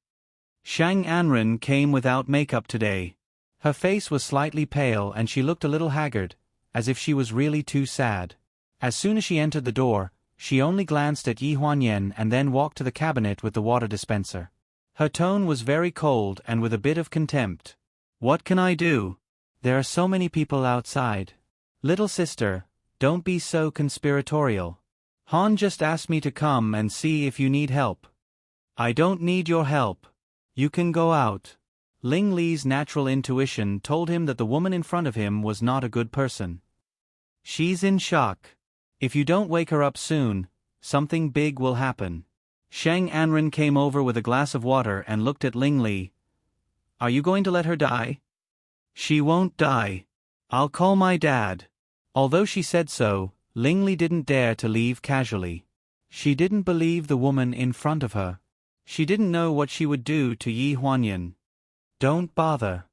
Shang Anren came without makeup today. Her face was slightly pale and she looked a little haggard, as if she was really too sad. As soon as she entered the door, she only glanced at Yi Huanyan and then walked to the cabinet with the water dispenser. Her tone was very cold and with a bit of contempt. What can I do? There are so many people outside. Little sister, don't be so conspiratorial. Han just asked me to come and see if you need help. I don't need your help. You can go out. Ling Li's natural intuition told him that the woman in front of him was not a good person. She's in shock. If you don't wake her up soon, something big will happen. Shang Anren came over with a glass of water and looked at Ling Li. Are you going to let her die? She won't die. I'll call my dad. Although she said so, Ling Li didn't dare to leave casually. She didn't believe the woman in front of her. She didn't know what she would do to Yi Huanyan. Don't bother.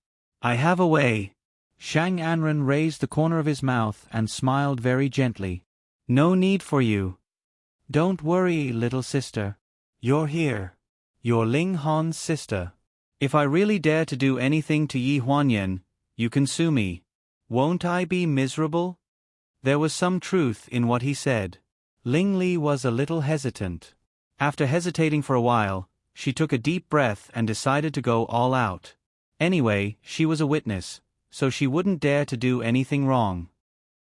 I have a way. Shang Anren raised the corner of his mouth and smiled very gently. No need for you. Don't worry, little sister. You're here. You're Ling Han's sister. If I really dare to do anything to Yi Huanyan, you can sue me. Won't I be miserable? There was some truth in what he said. Ling Li was a little hesitant. After hesitating for a while, she took a deep breath and decided to go all out. Anyway, she was a witness, so she wouldn't dare to do anything wrong.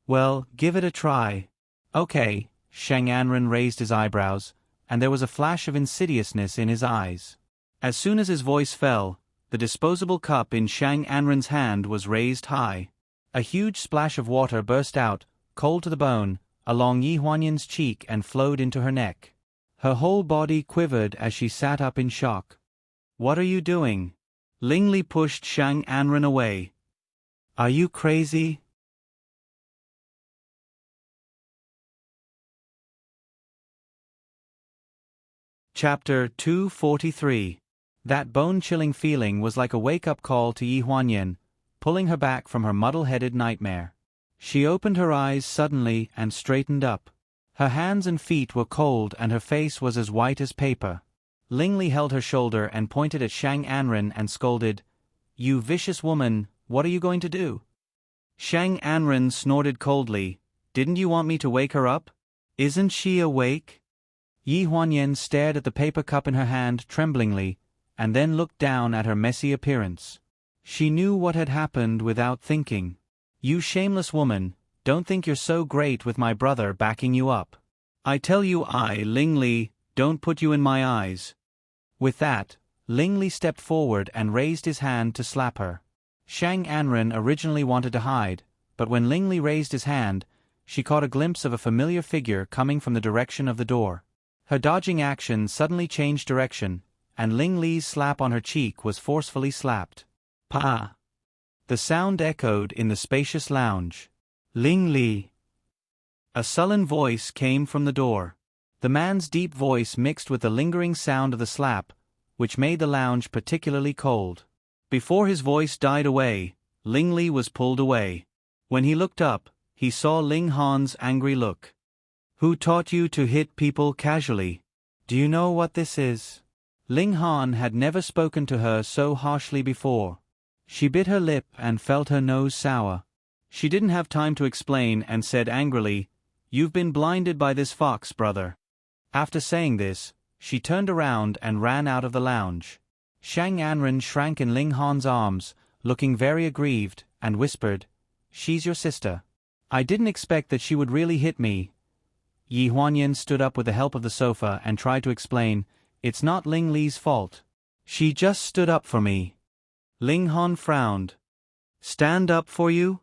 Well, give it a try. Okay, Shang Anren raised his eyebrows, and there was a flash of insidiousness in his eyes. As soon as his voice fell, the disposable cup in Shang Anren's hand was raised high. A huge splash of water burst out, cold to the bone, along Yi Huanyan's cheek and flowed into her neck. Her whole body quivered as she sat up in shock. What are you doing? Ling Li pushed Shang Anren away. Are you crazy? Chapter 243. That bone-chilling feeling was like a wake-up call to Yi Huanyan, pulling her back from her muddle-headed nightmare. She opened her eyes suddenly and straightened up. Her hands and feet were cold and her face was as white as paper. Ling Li held her shoulder and pointed at Shang Anren and scolded, You vicious woman, what are you going to do? Shang Anren snorted coldly, Didn't you want me to wake her up? Isn't she awake? Yi Huanyan stared at the paper cup in her hand tremblingly, and then looked down at her messy appearance. She knew what had happened without thinking. You shameless woman, don't think you're so great with my brother backing you up. I tell you Ling Li, don't put you in my eyes. With that, Ling Li stepped forward and raised his hand to slap her. Shang Anren originally wanted to hide, but when Ling Li raised his hand, she caught a glimpse of a familiar figure coming from the direction of the door. Her dodging action suddenly changed direction, and Ling Li's slap on her cheek was forcefully slapped. Pa! The sound echoed in the spacious lounge. Ling Li! A sullen voice came from the door. The man's deep voice mixed with the lingering sound of the slap, which made the lounge particularly cold. Before his voice died away, Ling Li was pulled away. When he looked up, he saw Ling Han's angry look. Who taught you to hit people casually? Do you know what this is? Ling Han had never spoken to her so harshly before. She bit her lip and felt her nose sour. She didn't have time to explain and said angrily, You've been blinded by this fox, brother. After saying this, she turned around and ran out of the lounge. Shang Anren shrank in Ling Han's arms, looking very aggrieved, and whispered, She's your sister. I didn't expect that she would really hit me. Yi Huanyan stood up with the help of the sofa and tried to explain, It's not Ling Li's fault. She just stood up for me. Ling Han frowned. Stand up for you?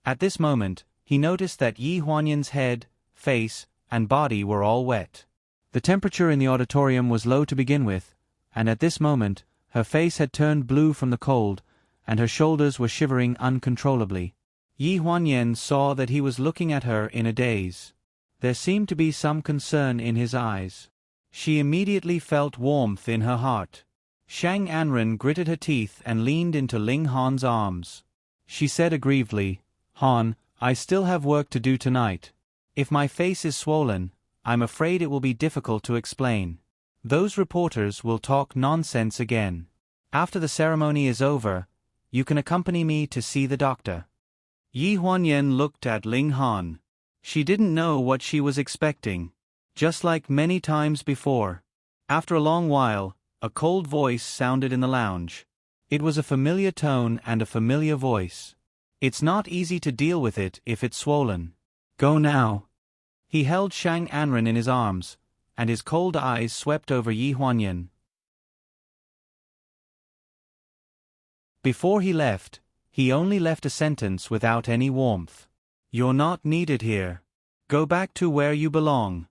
At this moment, he noticed that Yi Huanyan's head, face, and body were all wet. The temperature in the auditorium was low to begin with, and at this moment, her face had turned blue from the cold, and her shoulders were shivering uncontrollably. Yi Huanyan saw that he was looking at her in a daze. There seemed to be some concern in his eyes. She immediately felt warmth in her heart. Shang Anren gritted her teeth and leaned into Ling Han's arms. She said aggrievedly, Han, I still have work to do tonight. If my face is swollen, I'm afraid it will be difficult to explain. Those reporters will talk nonsense again. After the ceremony is over, you can accompany me to see the doctor. Yi Huanyan looked at Ling Han. She didn't know what she was expecting. Just like many times before. After a long while, A cold voice sounded in the lounge. It was a familiar tone and a familiar voice. It's not easy to deal with it if it's swollen. Go now. He held Shang Anren in his arms, and his cold eyes swept over Yi Huanyan. Before he left, he only left a sentence without any warmth. You're not needed here. Go back to where you belong.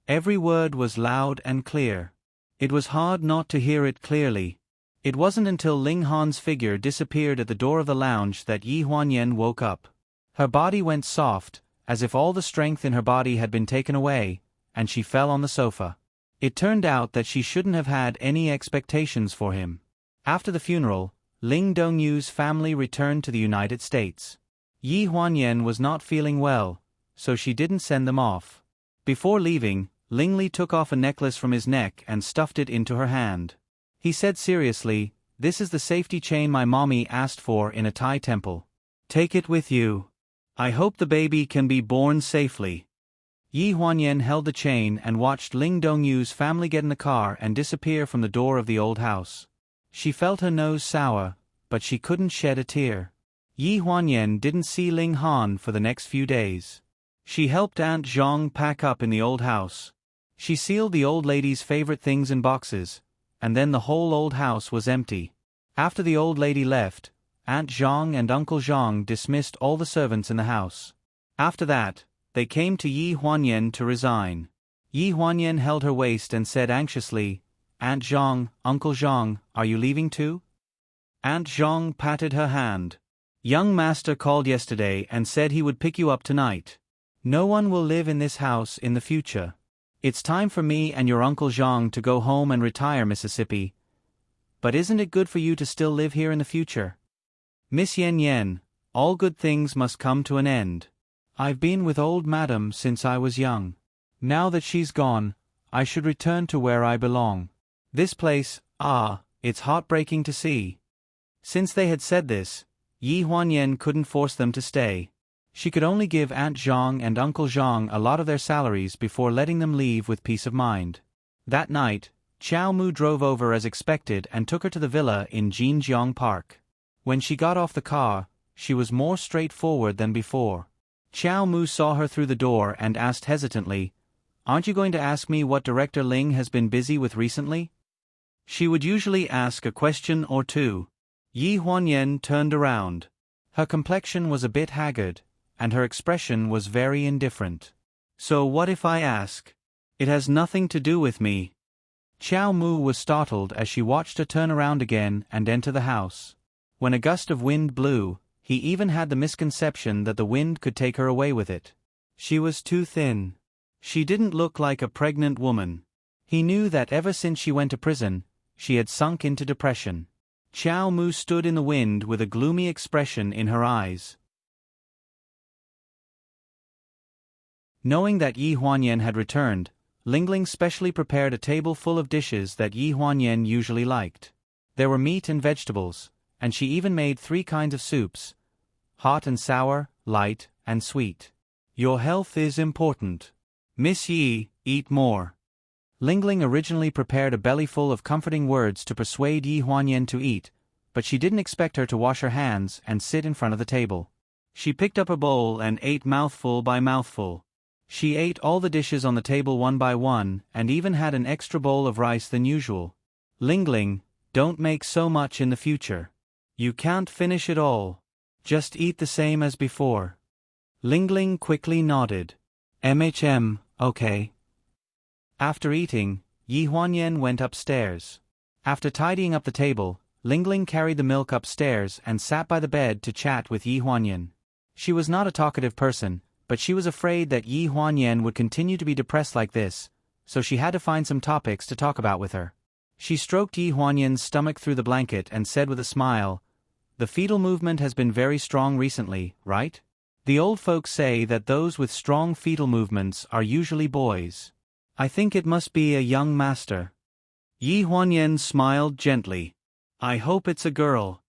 Every word was loud and clear. It was hard not to hear it clearly. It wasn't until Ling Han's figure disappeared at the door of the lounge that Yi Huanyan woke up. Her body went soft, as if all the strength in her body had been taken away, and she fell on the sofa. It turned out that she shouldn't have had any expectations for him. After the funeral, Ling Dongyu's family returned to the United States. Yi Huanyan was not feeling well, so she didn't send them off. Before leaving, Ling Li took off a necklace from his neck and stuffed it into her hand. He said seriously, "This is the safety chain my mommy asked for in a Thai temple. Take it with you. I hope the baby can be born safely." Yi Huanyan held the chain and watched Ling Dongyu's family get in the car and disappear from the door of the old house. She felt her nose sour, but she couldn't shed a tear. Yi Huanyan didn't see Ling Han for the next few days. She helped Aunt Zhang pack up in the old house. She sealed the old lady's favorite things in boxes, and then the whole old house was empty. After the old lady left, Aunt Zhang and Uncle Zhang dismissed all the servants in the house. After that, they came to Yi Huanyan to resign. Yi Huanyan held her waist and said anxiously, "Aunt Zhang, Uncle Zhang, are you leaving too?" Aunt Zhang patted her hand. "Young master called yesterday and said he would pick you up tonight. No one will live in this house in the future. It's time for me and your Uncle Zhang to go home and retire, Mississippi. But isn't it good for you to still live here in the future? Miss Yen Yen, all good things must come to an end. I've been with old madam since I was young. Now that she's gone, I should return to where I belong. This place, it's heartbreaking to see." Since they had said this, Yi Huanyan couldn't force them to stay. She could only give Aunt Zhang and Uncle Zhang a lot of their salaries before letting them leave with peace of mind. That night, Chow Mu drove over as expected and took her to the villa in Jinjiang Park. When she got off the car, she was more straightforward than before. Chow Mu saw her through the door and asked hesitantly, "Aren't you going to ask me what Director Ling has been busy with recently?" She would usually ask a question or two. Yi Huanyan turned around. Her complexion was a bit haggard, and her expression was very indifferent. "So what if I ask? It has nothing to do with me." Chow Mu was startled as she watched her turn around again and enter the house. When a gust of wind blew, he even had the misconception that the wind could take her away with it. She was too thin. She didn't look like a pregnant woman. He knew that ever since she went to prison, she had sunk into depression. Chow Mu stood in the wind with a gloomy expression in her eyes. Knowing that Yi Huanyan had returned, Ling Ling specially prepared a table full of dishes that Yi Huanyan usually liked. There were meat and vegetables, and she even made 3 kinds of soups: hot and sour, light, and sweet. "Your health is important. Miss Yi, eat more." Ling Ling originally prepared a bellyful of comforting words to persuade Yi Huanyan to eat, but she didn't expect her to wash her hands and sit in front of the table. She picked up a bowl and ate mouthful by mouthful. She ate all the dishes on the table one by one and even had an extra bowl of rice than usual. "Ling Ling, don't make so much in the future. You can't finish it all. Just eat the same as before." Ling Ling quickly nodded. Okay." After eating, Yi Huanyan went upstairs. After tidying up the table, Ling Ling carried the milk upstairs and sat by the bed to chat with Yi Huanyan. She was not a talkative person, but she was afraid that Yi Huanyan would continue to be depressed like this, so she had to find some topics to talk about with her. She stroked Yi Huanyan's stomach through the blanket and said with a smile, "The fetal movement has been very strong recently, right? The old folks say that those with strong fetal movements are usually boys. I think it must be a young master." Yi Huanyan smiled gently. "I hope it's a girl.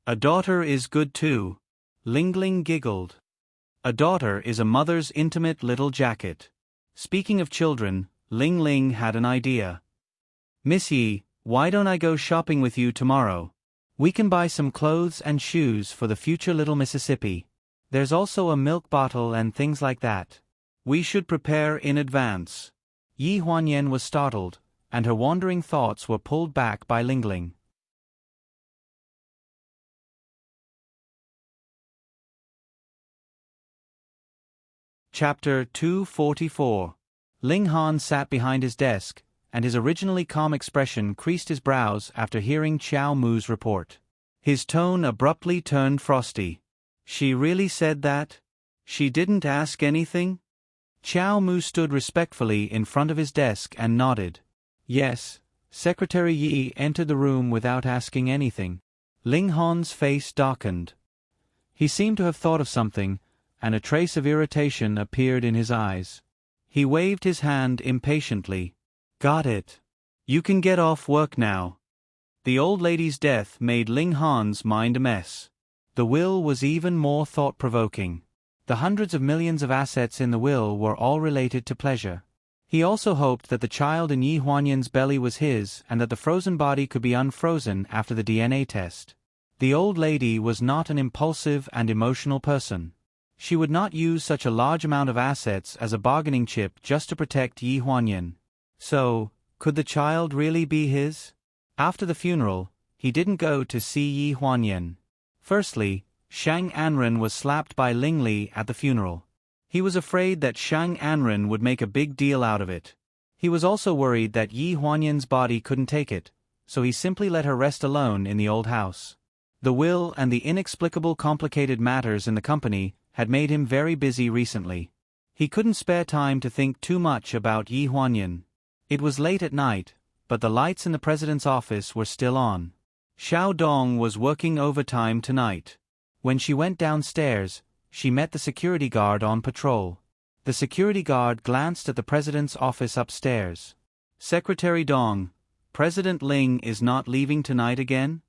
A daughter is good too." Ling Ling giggled. A daughter is a mother's intimate little jacket. Speaking of children, Ling Ling had an idea. "Miss Yi, Why don't I go shopping with you tomorrow? We can buy some clothes and shoes for the future little Mississippi. There's also a milk bottle and things like that. We should prepare in advance. Yi Huanyan was startled, and her wandering thoughts were pulled back by Ling Ling. Chapter 244. Ling Han sat behind his desk, and his originally calm expression creased his brows after hearing Qiao Mu's report. His tone abruptly turned frosty. She really said that? She didn't ask anything? Qiao Mu stood respectfully in front of his desk and nodded. Yes, Secretary Yi entered the room without asking anything. Ling Han's face darkened. He seemed to have thought of something, and a trace of irritation appeared in his eyes. He waved his hand impatiently. Got it. You can get off work now. The old lady's death made Ling Han's mind a mess. The will was even more thought-provoking. The hundreds of millions of assets in the will were all related to pleasure. He also hoped that the child in Yi Huanyan's belly was his and that the frozen body could be unfrozen after the DNA test. The old lady was not an impulsive and emotional person. She would not use such a large amount of assets as a bargaining chip just to protect Yi Huanyan. So, could the child really be his? After the funeral, he didn't go to see Yi Huanyan. Firstly, Shang Anren was slapped by Ling Li at the funeral. He was afraid that Shang Anren would make a big deal out of it. He was also worried that Yi Huanyan's body couldn't take it, so he simply let her rest alone in the old house. The will and the inexplicable complicated matters in the company had made him very busy recently. He couldn't spare time to think too much about Yi Huanyan. It was late at night, but the lights in the president's office were still on. Xiao Dong was working overtime tonight. When she went downstairs, she met the security guard on patrol. The security guard glanced at the president's office upstairs. Secretary Dong, President Ling is not leaving tonight again?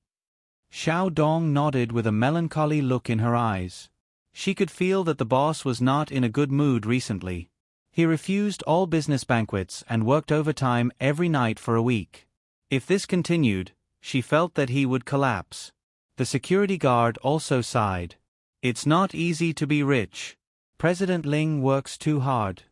Xiao Dong nodded with a melancholy look in her eyes. She could feel that the boss was not in a good mood recently. He refused all business banquets and worked overtime every night for a week. If this continued, she felt that he would collapse. The security guard also sighed. It's not easy to be rich. President Ling works too hard.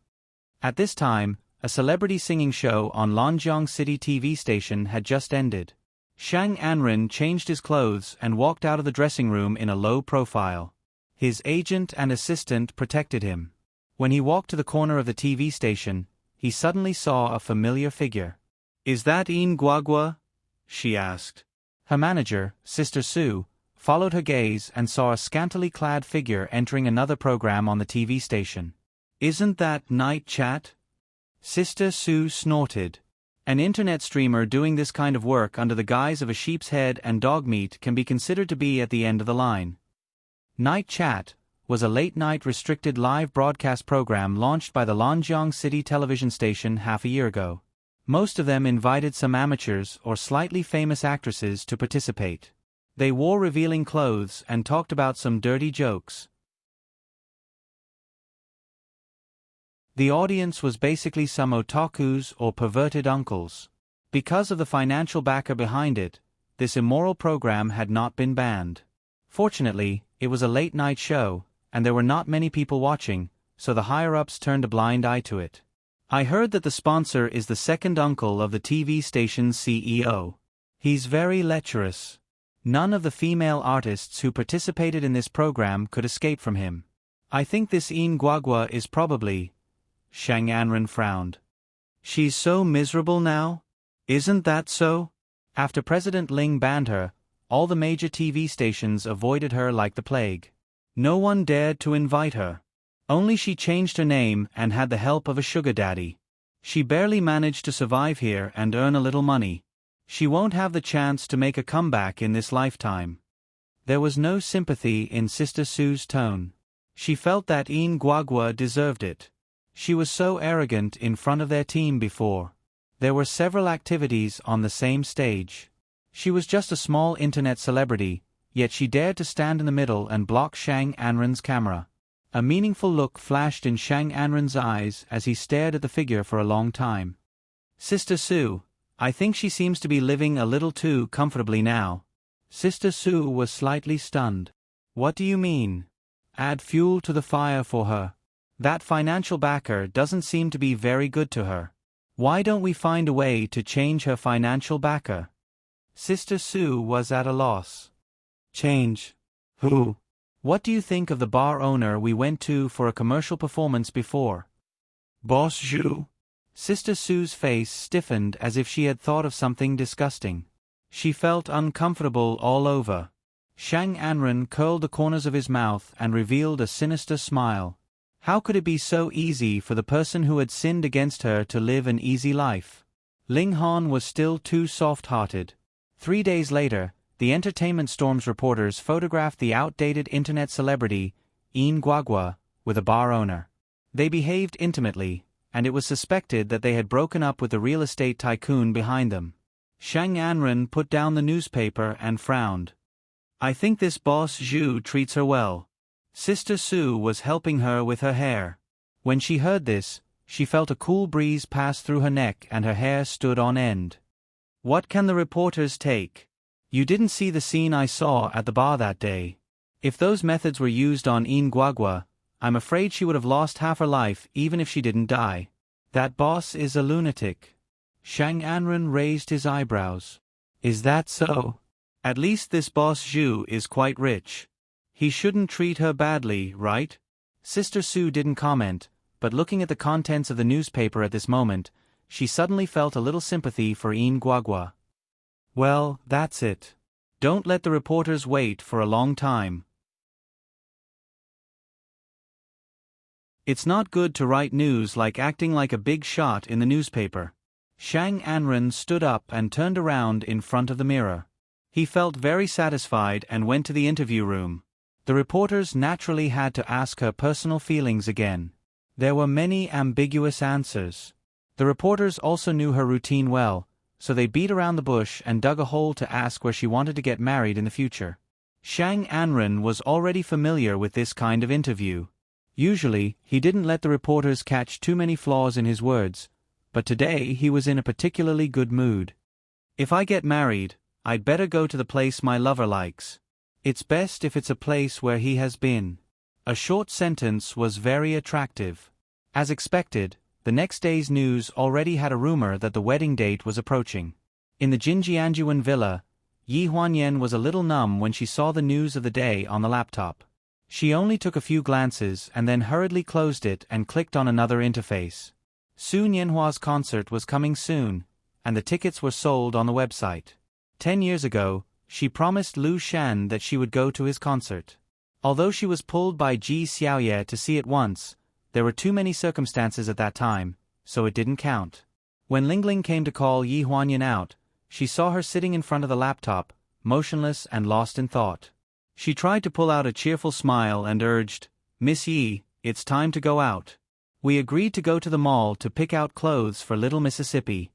At this time, a celebrity singing show on Lanjiang City TV station had just ended. Shang Anren changed his clothes and walked out of the dressing room in a low profile. His agent and assistant protected him. When he walked to the corner of the TV station, he suddenly saw a familiar figure. Is that Yin Guagua? She asked. Her manager, Sister Sue, followed her gaze and saw a scantily clad figure entering another program on the TV station. Isn't that Night Chat? Sister Sue snorted. An internet streamer doing this kind of work under the guise of a sheep's head and dog meat can be considered to be at the end of the line. Night Chat was a late-night restricted live broadcast program launched by the Lanjiang City television station half a year ago. Most of them invited some amateurs or slightly famous actresses to participate. They wore revealing clothes and talked about some dirty jokes. The audience was basically some otakus or perverted uncles. Because of the financial backer behind it, this immoral program had not been banned. Fortunately, it was a late-night show, and there were not many people watching, so the higher-ups turned a blind eye to it. I heard that the sponsor is the second uncle of the TV station's CEO. He's very lecherous. None of the female artists who participated in this program could escape from him. I think this Yin Guagua is probably... Shang Anren frowned. She's so miserable now? Isn't that so? After President Ling banned her, all the major TV stations avoided her like the plague. No one dared to invite her. Only she changed her name and had the help of a sugar daddy. She barely managed to survive here and earn a little money. She won't have the chance to make a comeback in this lifetime. There was no sympathy in Sister Sue's tone. She felt that Yin Guagua deserved it. She was so arrogant in front of their team before. There were several activities on the same stage. She was just a small internet celebrity, yet she dared to stand in the middle and block Shang Anren's camera. A meaningful look flashed in Shang Anren's eyes as he stared at the figure for a long time. Sister Sue, I think she seems to be living a little too comfortably now. Sister Sue was slightly stunned. What do you mean? Add fuel to the fire for her. That financial backer doesn't seem to be very good to her. Why don't we find a way to change her financial backer? Sister Sue was at a loss. Change? Who? What do you think of the bar owner we went to for a commercial performance before? Boss Zhu? Sister Sue's face stiffened as if she had thought of something disgusting. She felt uncomfortable all over. Shang Anren curled the corners of his mouth and revealed a sinister smile. How could it be so easy for the person who had sinned against her to live an easy life? Ling Han was still too soft-hearted. 3 days later, the Entertainment Storm's reporters photographed the outdated internet celebrity, Yin Guagua, with a bar owner. They behaved intimately, and it was suspected that they had broken up with the real estate tycoon behind them. Shang Anren put down the newspaper and frowned. I think this boss Zhu treats her well. Sister Sue was helping her with her hair. When she heard this, she felt a cool breeze pass through her neck and her hair stood on end. What can the reporters take? You didn't see the scene I saw at the bar that day. If those methods were used on Yin Guagua, I'm afraid she would have lost half her life even if she didn't die. That boss is a lunatic. Shang Anren raised his eyebrows. Is that so? At least this boss Zhu is quite rich. He shouldn't treat her badly, right? Sister Sue didn't comment, but looking at the contents of the newspaper at this moment, she suddenly felt a little sympathy for Yin Guagua. Well, that's it. Don't let the reporters wait for a long time. It's not good to write news like acting like a big shot in the newspaper. Shang Anren stood up and turned around in front of the mirror. He felt very satisfied and went to the interview room. The reporters naturally had to ask her personal feelings again. There were many ambiguous answers. The reporters also knew her routine well, so they beat around the bush and dug a hole to ask where she wanted to get married in the future. Shang Anren was already familiar with this kind of interview. Usually, he didn't let the reporters catch too many flaws in his words, but today he was in a particularly good mood. If I get married, I'd better go to the place my lover likes. It's best if it's a place where he has been. A short sentence was very attractive. As expected, the next day's news already had a rumor that the wedding date was approaching. In the Jinjianjuan villa, Yi Huanyan was a little numb when she saw the news of the day on the laptop. She only took a few glances and then hurriedly closed it and clicked on another interface. Su Nianhua's concert was coming soon, and the tickets were sold on the website. 10 years ago, she promised Lu Shan that she would go to his concert. Although she was pulled by Ji Xiaoye to see it once, there were too many circumstances at that time, so it didn't count. When Lingling came to call Yi Huanyan out, she saw her sitting in front of the laptop, motionless and lost in thought. She tried to pull out a cheerful smile and urged, "Miss Yi, it's time to go out. We agreed to go to the mall to pick out clothes for Little Mississippi."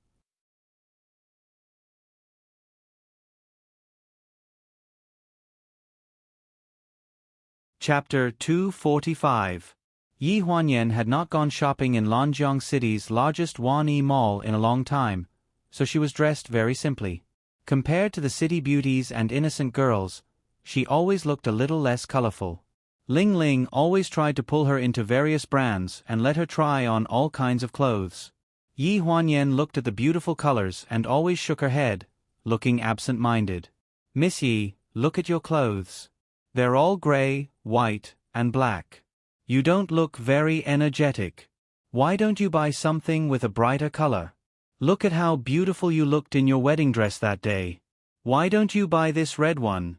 Chapter 245. Yi Huanyan had not gone shopping in Lanjiang City's largest Wanyi mall in a long time, so she was dressed very simply. Compared to the city beauties and innocent girls, she always looked a little less colorful. Ling Ling always tried to pull her into various brands and let her try on all kinds of clothes. Yi Huanyan looked at the beautiful colors and always shook her head, looking absent-minded. "Miss Yi, look at your clothes. They're all gray, white, and black. You don't look very energetic. Why don't you buy something with a brighter color? Look at how beautiful you looked in your wedding dress that day. Why don't you buy this red one?"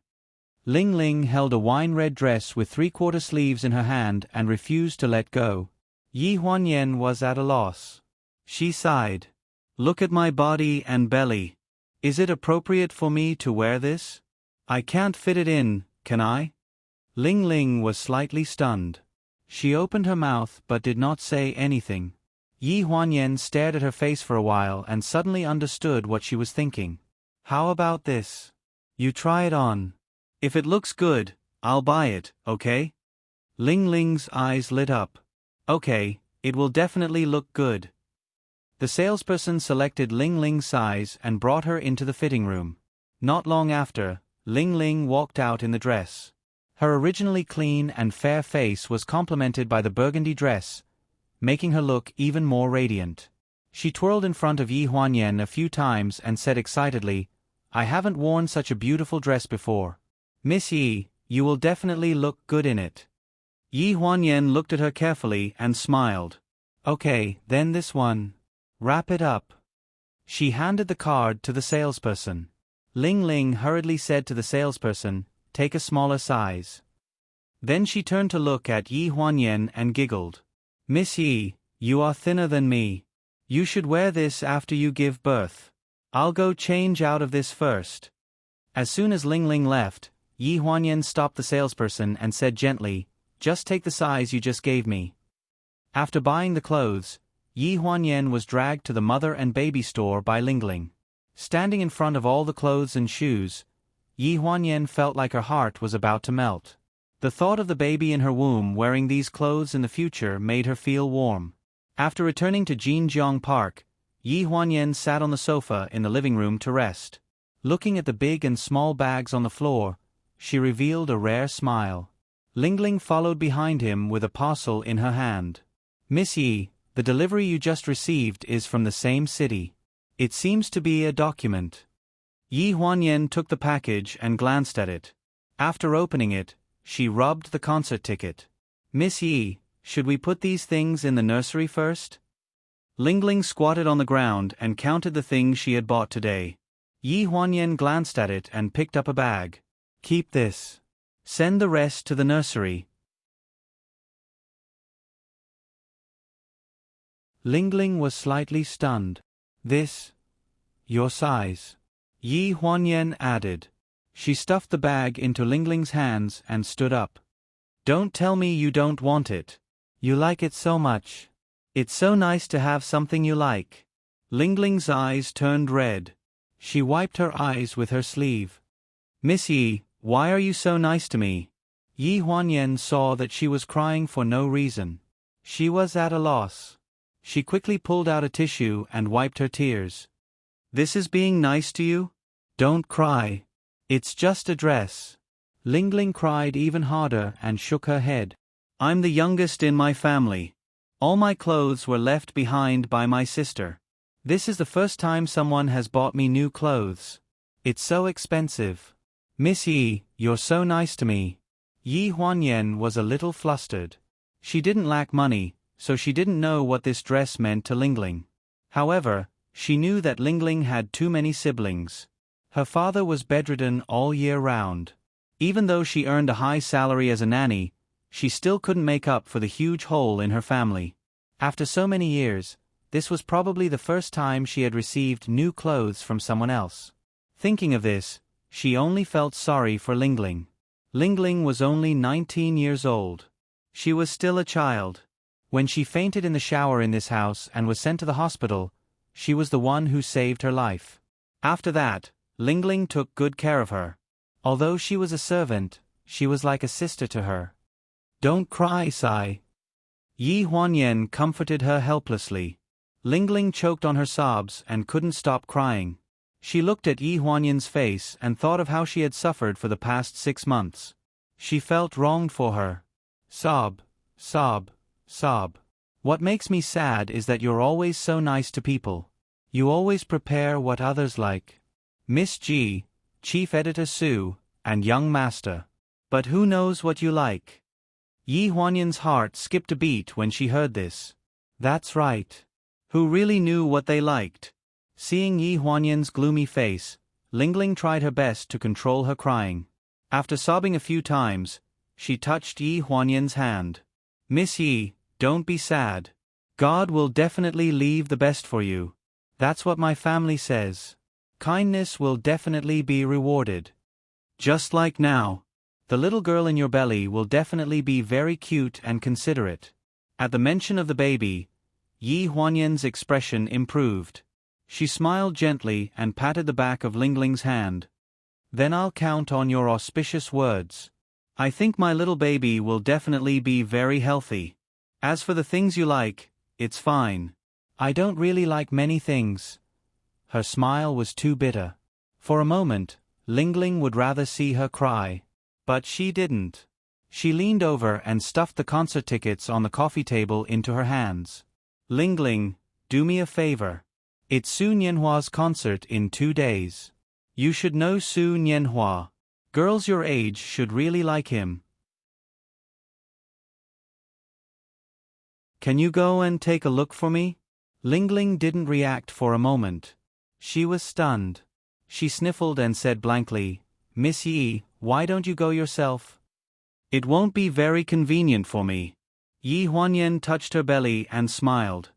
Ling Ling held a wine-red dress with 3/4 sleeves in her hand and refused to let go. Yi Huanyan was at a loss. She sighed. "Look at my body and belly. Is it appropriate for me to wear this? I can't fit it in, can I?" Ling Ling was slightly stunned. She opened her mouth but did not say anything. Yi Huanyan stared at her face for a while and suddenly understood what she was thinking. "How about this? You try it on. If it looks good, I'll buy it, okay?" Ling Ling's eyes lit up. "Okay, it will definitely look good." The salesperson selected Ling Ling's size and brought her into the fitting room. Not long after, Ling Ling walked out in the dress. Her originally clean and fair face was complemented by the burgundy dress, making her look even more radiant. She twirled in front of Yi Huanyan a few times and said excitedly, "I haven't worn such a beautiful dress before. Miss Yi, you will definitely look good in it." Yi Huanyan looked at her carefully and smiled. "Okay, then this one. Wrap it up." She handed the card to the salesperson. Ling Ling hurriedly said to the salesperson, "Take a smaller size." Then she turned to look at Yi Huanyan and giggled. "Miss Yi, you are thinner than me. You should wear this after you give birth. I'll go change out of this first." As soon as Ling Ling left, Yi Huanyan stopped the salesperson and said gently, "Just take the size you just gave me." After buying the clothes, Yi Huanyan was dragged to the mother and baby store by Ling Ling. Standing in front of all the clothes and shoes, Yi Huanyan felt like her heart was about to melt. The thought of the baby in her womb wearing these clothes in the future made her feel warm. After returning to Jinjiang Park, Yi Huanyan sat on the sofa in the living room to rest. Looking at the big and small bags on the floor, she revealed a rare smile. Ling Ling followed behind him with a parcel in her hand. "Miss Yi, the delivery you just received is from the same city. It seems to be a document." Yi Huanyan took the package and glanced at it. After opening it, she rubbed the concert ticket. "Miss Yi, should we put these things in the nursery first?" Ling Ling squatted on the ground and counted the things she had bought today. Yi Huanyan glanced at it and picked up a bag. "Keep this. Send the rest to the nursery." Ling Ling was slightly stunned. "This? Your size?" Yi Huanyan added. She stuffed the bag into Ling Ling's hands and stood up. "Don't tell me you don't want it. You like it so much. It's so nice to have something you like." Ling Ling's eyes turned red. She wiped her eyes with her sleeve. "Miss Yi, why are you so nice to me?" Yi Huanyan saw that she was crying for no reason. She was at a loss. She quickly pulled out a tissue and wiped her tears. "This is being nice to you? Don't cry. It's just a dress." Ling Ling cried even harder and shook her head. "I'm the youngest in my family. All my clothes were left behind by my sister. This is the first time someone has bought me new clothes. It's so expensive. Miss Yi, you're so nice to me." Yi Huanyan was a little flustered. She didn't lack money, so she didn't know what this dress meant to Ling Ling. However, she knew that Ling Ling had too many siblings. Her father was bedridden all year round. Even though she earned a high salary as a nanny, she still couldn't make up for the huge hole in her family. After so many years, this was probably the first time she had received new clothes from someone else. Thinking of this, she only felt sorry for Ling Ling. Ling Ling was only 19 years old. She was still a child. When she fainted in the shower in this house and was sent to the hospital, she was the one who saved her life. After that, Ling Ling took good care of her. Although she was a servant, she was like a sister to her. "Don't cry, Sai." Yi Huanyan comforted her helplessly. Ling Ling choked on her sobs and couldn't stop crying. She looked at Yi Huanyan's face and thought of how she had suffered for the past 6 months. She felt wronged for her. Sob, sob, sob. "What makes me sad is that you're always so nice to people. You always prepare what others like. Miss G, Chief Editor Sue, and Young Master. But who knows what you like?" Yi Huanyan's heart skipped a beat when she heard this. That's right. Who really knew what they liked? Seeing Yi Huanyan's gloomy face, Ling Ling tried her best to control her crying. After sobbing a few times, she touched Yi Huanyan's hand. "Miss Yi, don't be sad. God will definitely leave the best for you. That's what my family says. Kindness will definitely be rewarded. Just like now. The little girl in your belly will definitely be very cute and considerate." At the mention of the baby, Yi Huanyan's expression improved. She smiled gently and patted the back of Ling Ling's hand. "Then I'll count on your auspicious words. I think my little baby will definitely be very healthy. As for the things you like, it's fine. I don't really like many things. Her smile was too bitter. For a moment, Ling Ling would rather see her cry. But she didn't. She leaned over and stuffed the concert tickets on the coffee table into her hands. Ling Ling, do me a favor. It's Su Nianhua's concert in 2 days. You should know Su Nianhua. Girls your age should really like him. Can you go and take a look for me? Ling Ling didn't react for a moment. She was stunned. She sniffled and said blankly, Miss Yi, why don't you go yourself? It won't be very convenient for me. Yi Huanyan touched her belly and smiled.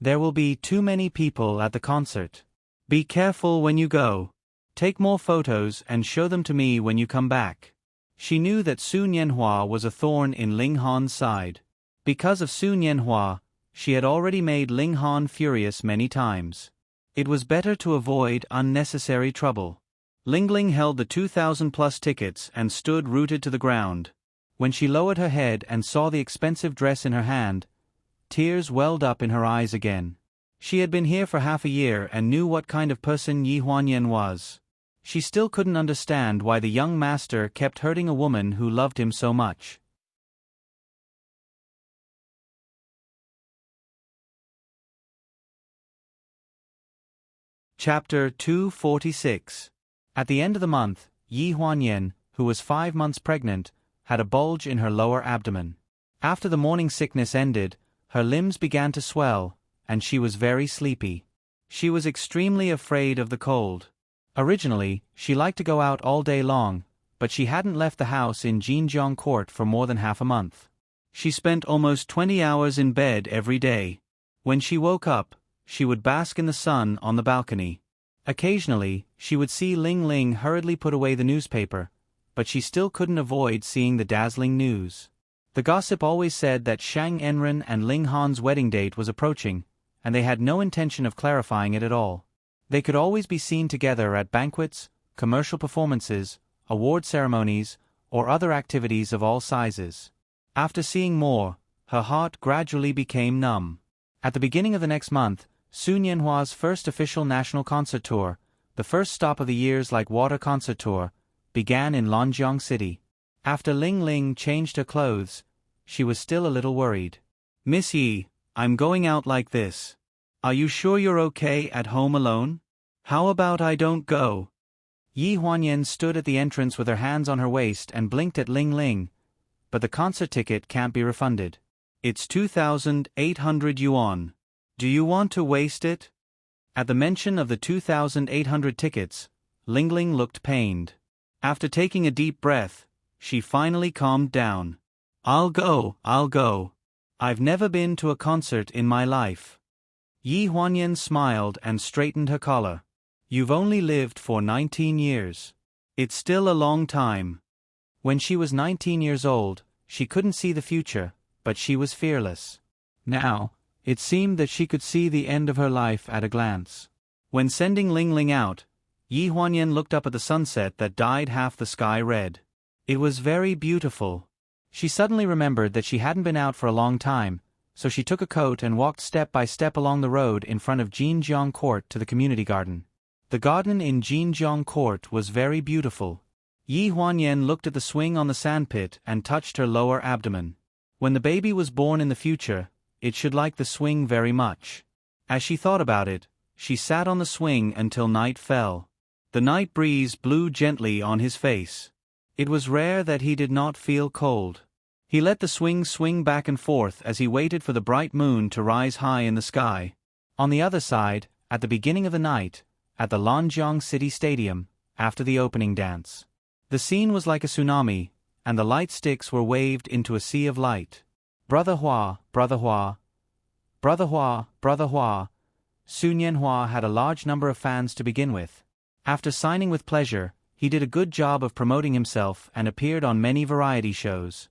There will be too many people at the concert. Be careful when you go. Take more photos and show them to me when you come back. She knew that Su Nianhua was a thorn in Ling Han's side. Because of Su Nianhua, she had already made Ling Han furious many times. It was better to avoid unnecessary trouble. Ling Ling held the 2,000+ tickets and stood rooted to the ground. When she lowered her head and saw the expensive dress in her hand, tears welled up in her eyes again. She had been here for half a year and knew what kind of person Yi Huanyan was. She still couldn't understand why the young master kept hurting a woman who loved him so much. Chapter 246. At the end of the month, Yi Huanyan, who was 5 months pregnant, had a bulge in her lower abdomen. After the morning sickness ended, her limbs began to swell, and she was very sleepy. She was extremely afraid of the cold. Originally, she liked to go out all day long, but she hadn't left the house in Jinjiang Court for more than half a month. She spent almost 20 hours in bed every day. When she woke up, she would bask in the sun on the balcony. Occasionally, she would see Ling Ling hurriedly put away the newspaper, but she still couldn't avoid seeing the dazzling news. The gossip always said that Shang Enren and Ling Han's wedding date was approaching, and they had no intention of clarifying it at all. They could always be seen together at banquets, commercial performances, award ceremonies, or other activities of all sizes. After seeing more, her heart gradually became numb. At the beginning of the next month, Su Nianhua's first official national concert tour, the first stop of the Years Like Water concert tour, began in Lanjiang City. After Ling Ling changed her clothes, she was still a little worried. Miss Yi, I'm going out like this. Are you sure you're okay at home alone? How about I don't go? Yi Huanyan stood at the entrance with her hands on her waist and blinked at Ling Ling. But the concert ticket can't be refunded. It's 2,800 yuan. Do you want to waste it? At the mention of the 2,800 tickets, Ling Ling looked pained. After taking a deep breath, she finally calmed down. I'll go. I've never been to a concert in my life. Yi Huanyan smiled and straightened her collar. You've only lived for 19 years. It's still a long time. When she was 19 years old, she couldn't see the future, but she was fearless. Now, it seemed that she could see the end of her life at a glance. When sending Ling Ling out, Yi Huanyan looked up at the sunset that dyed half the sky red. It was very beautiful. She suddenly remembered that she hadn't been out for a long time, so she took a coat and walked step by step along the road in front of Jinjiang Court to the community garden. The garden in Jinjiang Court was very beautiful. Yi Huanyan looked at the swing on the sandpit and touched her lower abdomen. When the baby was born in the future, it should like the swing very much. As she thought about it, she sat on the swing until night fell. The night breeze blew gently on his face. It was rare that he did not feel cold. He let the swing swing back and forth as he waited for the bright moon to rise high in the sky. On the other side, at the beginning of the night, at the Lanjiang City Stadium, after the opening dance, the scene was like a tsunami, and the light sticks were waved into a sea of light. Brother Hua, Brother Hua, Brother Hua, Brother Hua. Su Nianhua had a large number of fans to begin with. After signing with pleasure, he did a good job of promoting himself and appeared on many variety shows.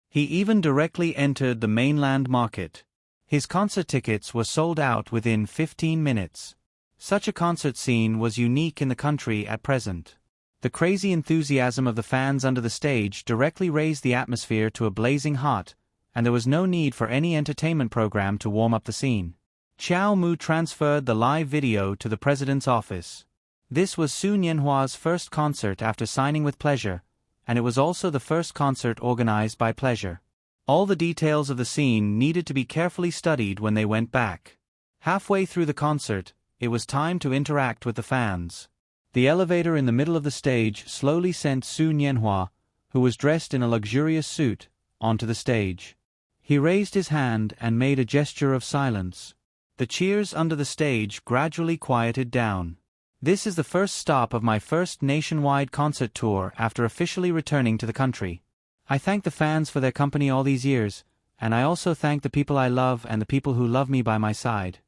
He even directly entered the mainland market. His concert tickets were sold out within 15 minutes. Such a concert scene was unique in the country at present. The crazy enthusiasm of the fans under the stage directly raised the atmosphere to a blazing hot, and there was no need for any entertainment program to warm up the scene. Xiao Mu transferred the live video to the president's office. This was Su Nianhua's first concert after signing with Pleasure, and it was also the first concert organized by Pleasure. All the details of the scene needed to be carefully studied when they went back. Halfway through the concert, it was time to interact with the fans. The elevator in the middle of the stage slowly sent Su Nianhua, who was dressed in a luxurious suit, onto the stage. He raised his hand and made a gesture of silence. The cheers under the stage gradually quieted down. This is the first stop of my first nationwide concert tour after officially returning to the country. I thank the fans for their company all these years, and I also thank the people I love and the people who love me by my side.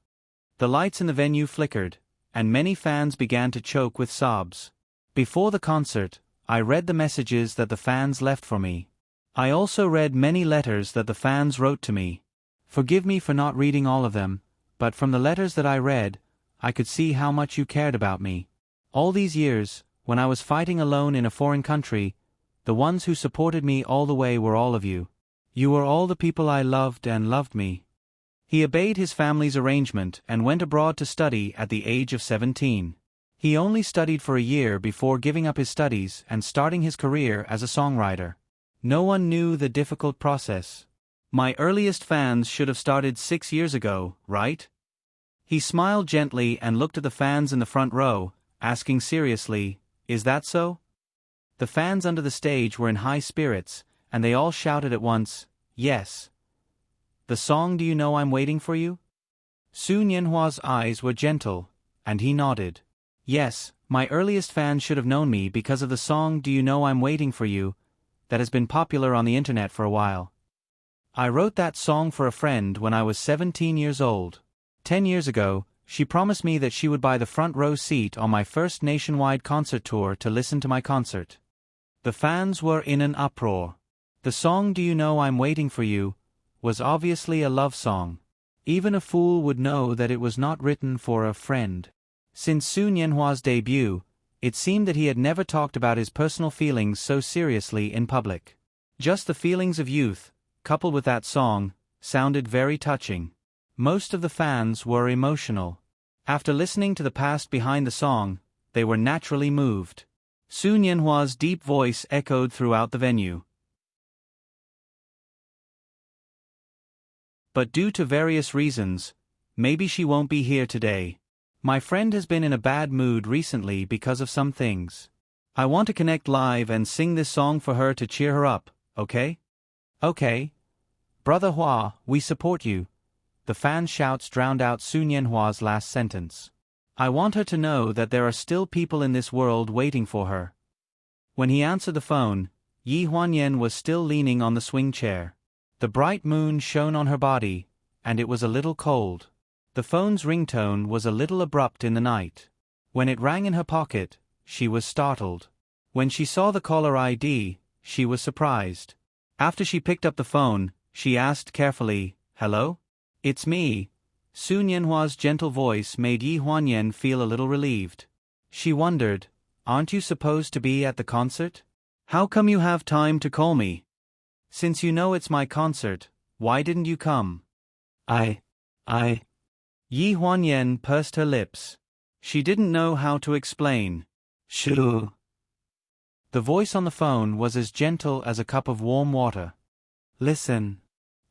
The lights in the venue flickered, and many fans began to choke with sobs. Before the concert, I read the messages that the fans left for me. I also read many letters that the fans wrote to me. Forgive me for not reading all of them, but from the letters that I read, I could see how much you cared about me. All these years, when I was fighting alone in a foreign country, the ones who supported me all the way were all of you. You were all the people I loved and loved me. He obeyed his family's arrangement and went abroad to study at the age of 17. He only studied for a year before giving up his studies and starting his career as a songwriter. No one knew the difficult process. My earliest fans should have started 6 years ago, right? He smiled gently and looked at the fans in the front row, asking seriously, "Is that so?" The fans under the stage were in high spirits, and they all shouted at once, "Yes." The song "Do You Know I'm Waiting for You?" Su Nianhua's eyes were gentle, and he nodded. Yes, my earliest fans should have known me because of the song "Do You Know I'm Waiting for You?" that has been popular on the internet for a while. I wrote that song for a friend when I was 17 years old. 10 years ago, she promised me that she would buy the front row seat on my first nationwide concert tour to listen to my concert. The fans were in an uproar. The song "Do You Know I'm Waiting for You?" was obviously a love song. Even a fool would know that it was not written for a friend. Since Su Nianhua's debut, it seemed that he had never talked about his personal feelings so seriously in public. Just the feelings of youth, coupled with that song, sounded very touching. Most of the fans were emotional. After listening to the past behind the song, they were naturally moved. Su Nianhua's deep voice echoed throughout the venue. But due to various reasons, maybe she won't be here today. My friend has been in a bad mood recently because of some things. I want to connect live and sing this song for her to cheer her up, okay? Okay. Brother Hua, we support you. The fan shouts drowned out Su Nianhua's last sentence. I want her to know that there are still people in this world waiting for her. When he answered the phone, Yi Huanyan was still leaning on the swing chair. The bright moon shone on her body, and it was a little cold. The phone's ringtone was a little abrupt in the night. When it rang in her pocket, she was startled. When she saw the caller ID, she was surprised. After she picked up the phone, she asked carefully, "Hello? It's me." Su Nianhua's gentle voice made Yi Huanyan feel a little relieved. She wondered, "Aren't you supposed to be at the concert? How come you have time to call me? Since you know it's my concert, why didn't you come?" I. Yi Huanyan pursed her lips. She didn't know how to explain. Shoo. The voice on the phone was as gentle as a cup of warm water. Listen.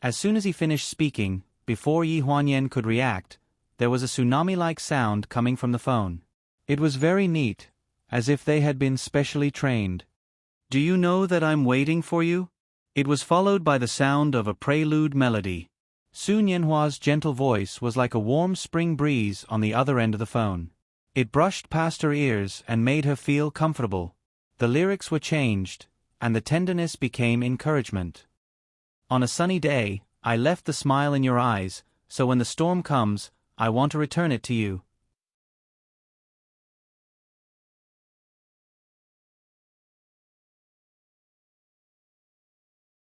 As soon as he finished speaking, before Yi Huanyan could react, there was a tsunami-like sound coming from the phone. It was very neat, as if they had been specially trained. "Do you know that I'm waiting for you?" It was followed by the sound of a prelude melody. Su Nianhua's gentle voice was like a warm spring breeze on the other end of the phone. It brushed past her ears and made her feel comfortable. The lyrics were changed, and the tenderness became encouragement. On a sunny day, I left the smile in your eyes, so when the storm comes, I want to return it to you.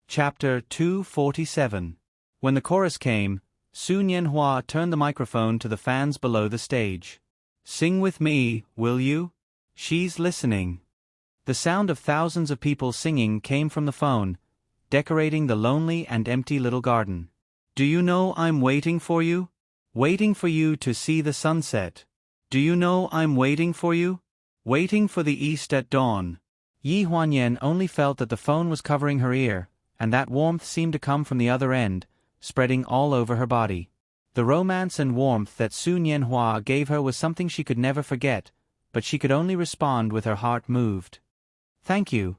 Chapter 247. When the chorus came, Su Nianhua turned the microphone to the fans below the stage. "Sing with me, will you? She's listening." The sound of thousands of people singing came from the phone, decorating the lonely and empty little garden. Do you know I'm waiting for you? Waiting for you to see the sunset. Do you know I'm waiting for you? Waiting for the east at dawn. Yi Huanyan only felt that the phone was covering her ear, and that warmth seemed to come from the other end, spreading all over her body. The romance and warmth that Su Nianhua gave her was something she could never forget, but she could only respond with her heart moved. Thank you.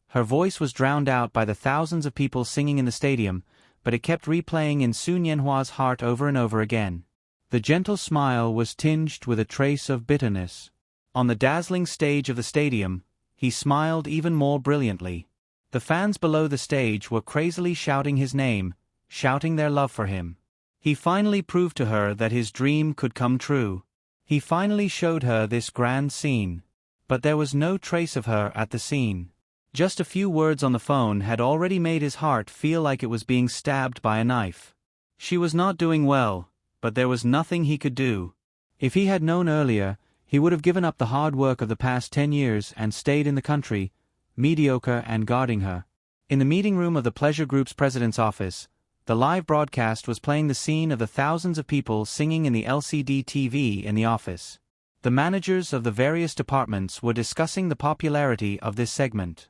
Her voice was drowned out by the thousands of people singing in the stadium, but it kept replaying in Su Nianhua's heart over and over again. The gentle smile was tinged with a trace of bitterness. On the dazzling stage of the stadium, he smiled even more brilliantly. The fans below the stage were crazily shouting his name, shouting their love for him. He finally proved to her that his dream could come true. He finally showed her this grand scene. But there was no trace of her at the scene. Just a few words on the phone had already made his heart feel like it was being stabbed by a knife. She was not doing well, but there was nothing he could do. If he had known earlier, he would have given up the hard work of the past 10 years and stayed in the country, mediocre and guarding her. In the meeting room of the Pleasure Group's president's office, the live broadcast was playing the scene of the thousands of people singing in the LCD TV in the office. The managers of the various departments were discussing the popularity of this segment.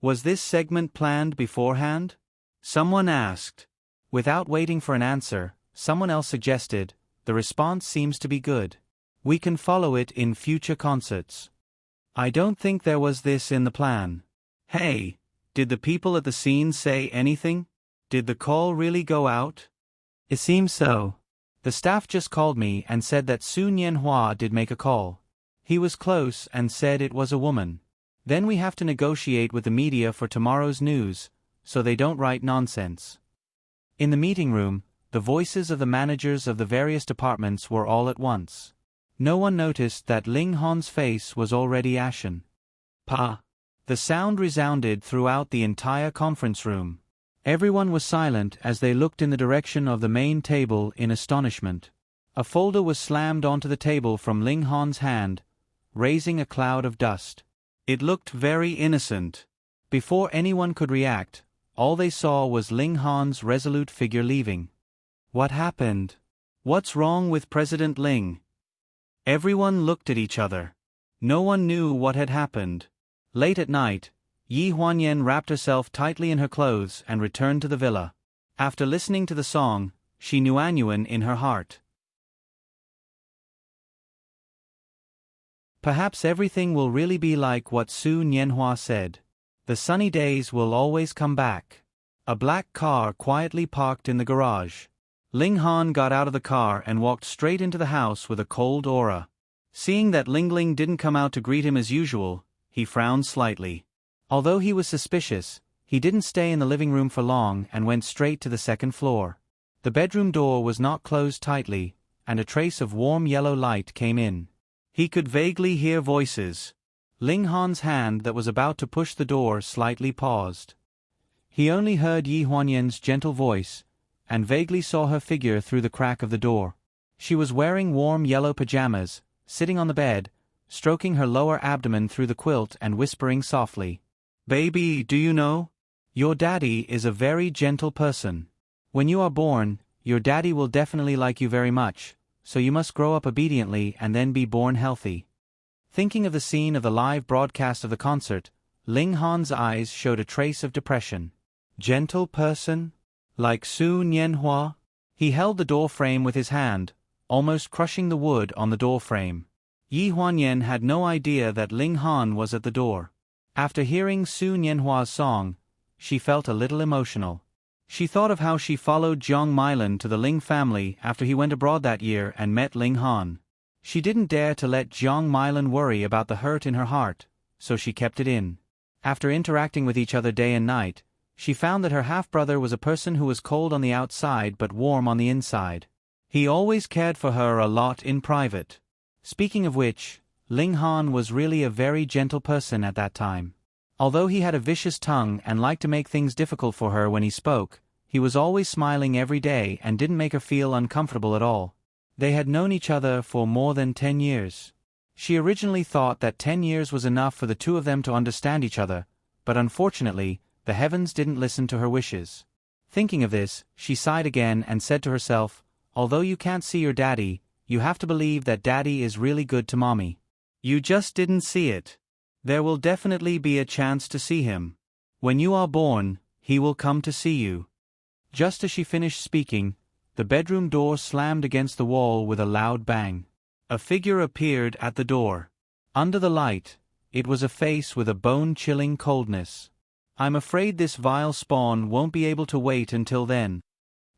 Was this segment planned beforehand? Someone asked. Without waiting for an answer, someone else suggested, the response seems to be good. We can follow it in future concerts. I don't think there was this in the plan. Hey, did the people at the scene say anything? Did the call really go out? It seems so. The staff just called me and said that Su Nianhua did make a call. He was close and said it was a woman. Then we have to negotiate with the media for tomorrow's news, so they don't write nonsense. In the meeting room, the voices of the managers of the various departments were all at once. No one noticed that Ling Han's face was already ashen. Pa! The sound resounded throughout the entire conference room. Everyone was silent as they looked in the direction of the main table in astonishment. A folder was slammed onto the table from Ling Han's hand, raising a cloud of dust. It looked very innocent. Before anyone could react, all they saw was Ling Han's resolute figure leaving. What happened? What's wrong with President Ling? Everyone looked at each other. No one knew what had happened. Late at night, Yi Huanyan wrapped herself tightly in her clothes and returned to the villa. After listening to the song, she knew Anyuan in her heart. Perhaps everything will really be like what Su Nianhua said. The sunny days will always come back. A black car quietly parked in the garage. Ling Han got out of the car and walked straight into the house with a cold aura. Seeing that Ling Ling didn't come out to greet him as usual, he frowned slightly. Although he was suspicious, he didn't stay in the living room for long and went straight to the second floor. The bedroom door was not closed tightly, and a trace of warm yellow light came in. He could vaguely hear voices. Ling Han's hand that was about to push the door slightly paused. He only heard Yi Huanyan's gentle voice, and vaguely saw her figure through the crack of the door. She was wearing warm yellow pajamas, sitting on the bed, stroking her lower abdomen through the quilt and whispering softly. Baby, do you know? Your daddy is a very gentle person. When you are born, your daddy will definitely like you very much, so you must grow up obediently and then be born healthy. Thinking of the scene of the live broadcast of the concert, Ling Han's eyes showed a trace of depression. Gentle person? Like Su Nianhua? He held the door frame with his hand, almost crushing the wood on the door frame. Yi Huanyan had no idea that Ling Han was at the door. After hearing Su Nianhua's song, she felt a little emotional. She thought of how she followed Jiang Mailan to the Ling family after he went abroad that year and met Ling Han. She didn't dare to let Jiang Mailan worry about the hurt in her heart, so she kept it in. After interacting with each other day and night, she found that her half-brother was a person who was cold on the outside but warm on the inside. He always cared for her a lot in private. Speaking of which, Ling Han was really a very gentle person at that time. Although he had a vicious tongue and liked to make things difficult for her when he spoke, he was always smiling every day and didn't make her feel uncomfortable at all. They had known each other for more than 10 years. She originally thought that 10 years was enough for the two of them to understand each other, but unfortunately, the heavens didn't listen to her wishes. Thinking of this, she sighed again and said to herself, although you can't see your daddy, you have to believe that daddy is really good to mommy. You just didn't see it. There will definitely be a chance to see him. When you are born, he will come to see you. Just as she finished speaking, the bedroom door slammed against the wall with a loud bang. A figure appeared at the door. Under the light, it was a face with a bone-chilling coldness. I'm afraid this vile spawn won't be able to wait until then.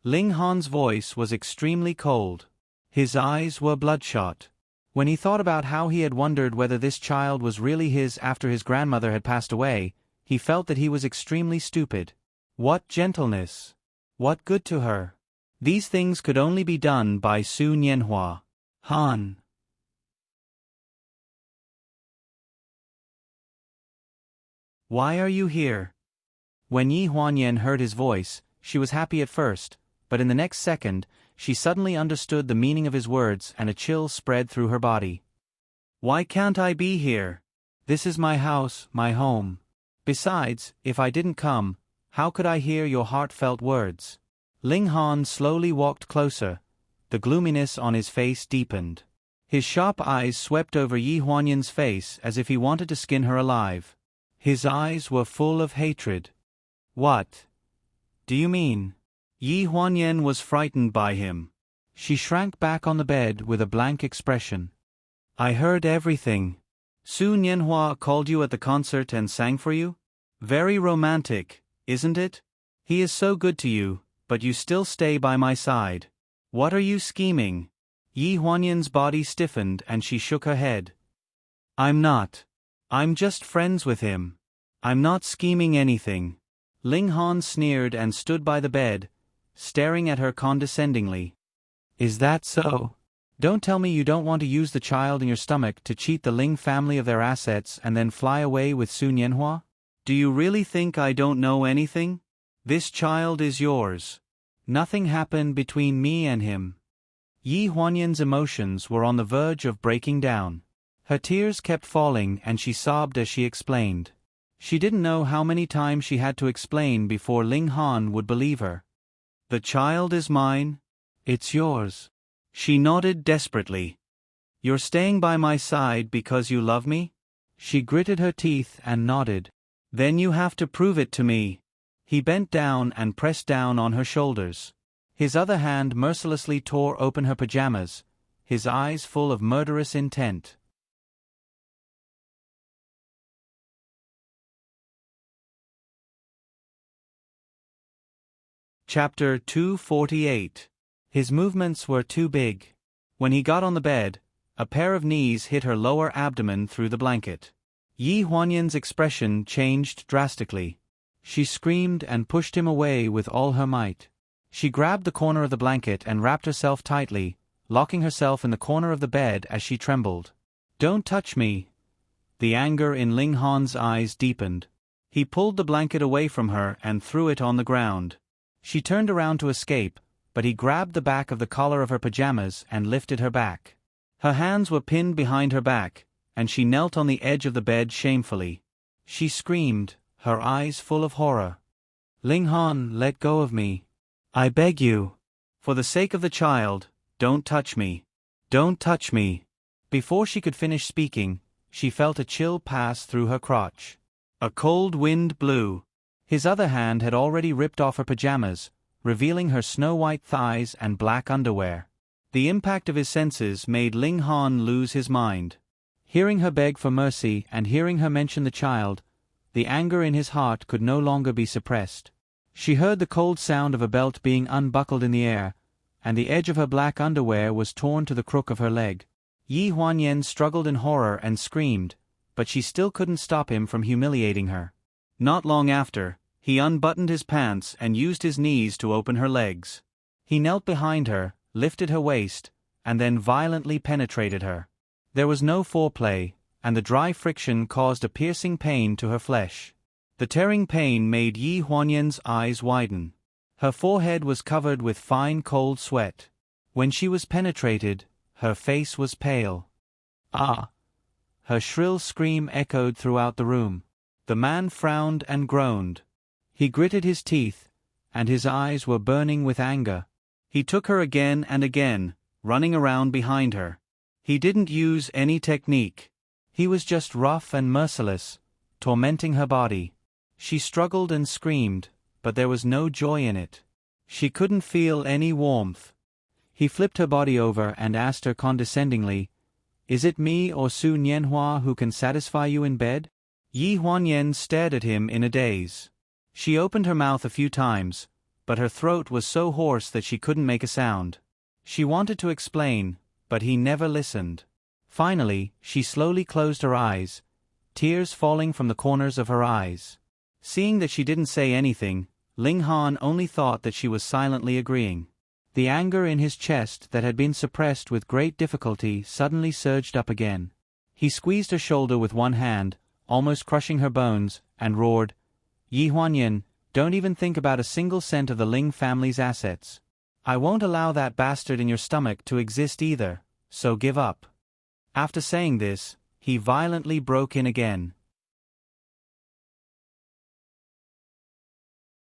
Ling Han's voice was extremely cold. His eyes were bloodshot. When he thought about how he had wondered whether this child was really his after his grandmother had passed away, he felt that he was extremely stupid. What gentleness! What good to her! These things could only be done by Su Nianhua. Han. Why are you here? When Yi Huanyan heard his voice, she was happy at first, but in the next second, she suddenly understood the meaning of his words and a chill spread through her body. Why can't I be here? This is my house, my home. Besides, if I didn't come, how could I hear your heartfelt words? Ling Han slowly walked closer. The gloominess on his face deepened. His sharp eyes swept over Yi Huanyan's face as if he wanted to skin her alive. His eyes were full of hatred. What do you mean? Yi Huanyan was frightened by him. She shrank back on the bed with a blank expression. I heard everything. Su Nianhua called you at the concert and sang for you? Very romantic, isn't it? He is so good to you, but you still stay by my side. What are you scheming? Yi Huanyan's body stiffened and she shook her head. I'm not. I'm just friends with him. I'm not scheming anything. Ling Han sneered and stood by the bed, staring at her condescendingly. Is that so? Don't tell me you don't want to use the child in your stomach to cheat the Ling family of their assets and then fly away with Su Nianhua? Do you really think I don't know anything? This child is yours. Nothing happened between me and him. Yi Huanyan's emotions were on the verge of breaking down. Her tears kept falling and she sobbed as she explained. She didn't know how many times she had to explain before Ling Han would believe her. The child is mine. It's yours. She nodded desperately. You're staying by my side because you love me? She gritted her teeth and nodded. Then you have to prove it to me. He bent down and pressed down on her shoulders. His other hand mercilessly tore open her pajamas, his eyes full of murderous intent. Chapter 248. His movements were too big. When he got on the bed, a pair of knees hit her lower abdomen through the blanket. Yi Huanyan's expression changed drastically. She screamed and pushed him away with all her might. She grabbed the corner of the blanket and wrapped herself tightly, locking herself in the corner of the bed as she trembled. Don't touch me. The anger in Ling Han's eyes deepened. He pulled the blanket away from her and threw it on the ground. She turned around to escape, but he grabbed the back of the collar of her pajamas and lifted her back. Her hands were pinned behind her back, and she knelt on the edge of the bed shamefully. She screamed, her eyes full of horror. Ling Han, let go of me. I beg you. For the sake of the child, don't touch me. Don't touch me. Before she could finish speaking, she felt a chill pass through her crotch. A cold wind blew. His other hand had already ripped off her pajamas, revealing her snow-white thighs and black underwear. The impact of his senses made Ling Han lose his mind. Hearing her beg for mercy and hearing her mention the child, the anger in his heart could no longer be suppressed. She heard the cold sound of a belt being unbuckled in the air, and the edge of her black underwear was torn to the crook of her leg. Yi Huanyan struggled in horror and screamed, but she still couldn't stop him from humiliating her. Not long after, he unbuttoned his pants and used his knees to open her legs. He knelt behind her, lifted her waist, and then violently penetrated her. There was no foreplay, and the dry friction caused a piercing pain to her flesh. The tearing pain made Yi Huanyan's eyes widen. Her forehead was covered with fine cold sweat. When she was penetrated, her face was pale. Ah! Her shrill scream echoed throughout the room. The man frowned and groaned. He gritted his teeth, and his eyes were burning with anger. He took her again and again, running around behind her. He didn't use any technique. He was just rough and merciless, tormenting her body. She struggled and screamed, but there was no joy in it. She couldn't feel any warmth. He flipped her body over and asked her condescendingly, "Is it me or Su Nianhua who can satisfy you in bed?" Yi Huanyan stared at him in a daze. She opened her mouth a few times, but her throat was so hoarse that she couldn't make a sound. She wanted to explain, but he never listened. Finally, she slowly closed her eyes, tears falling from the corners of her eyes. Seeing that she didn't say anything, Ling Han only thought that she was silently agreeing. The anger in his chest that had been suppressed with great difficulty suddenly surged up again. He squeezed her shoulder with one hand, almost crushing her bones, and roared, "Yi Huanyan, don't even think about a single cent of the Ling family's assets. I won't allow that bastard in your stomach to exist either, so give up." After saying this, he violently broke in again.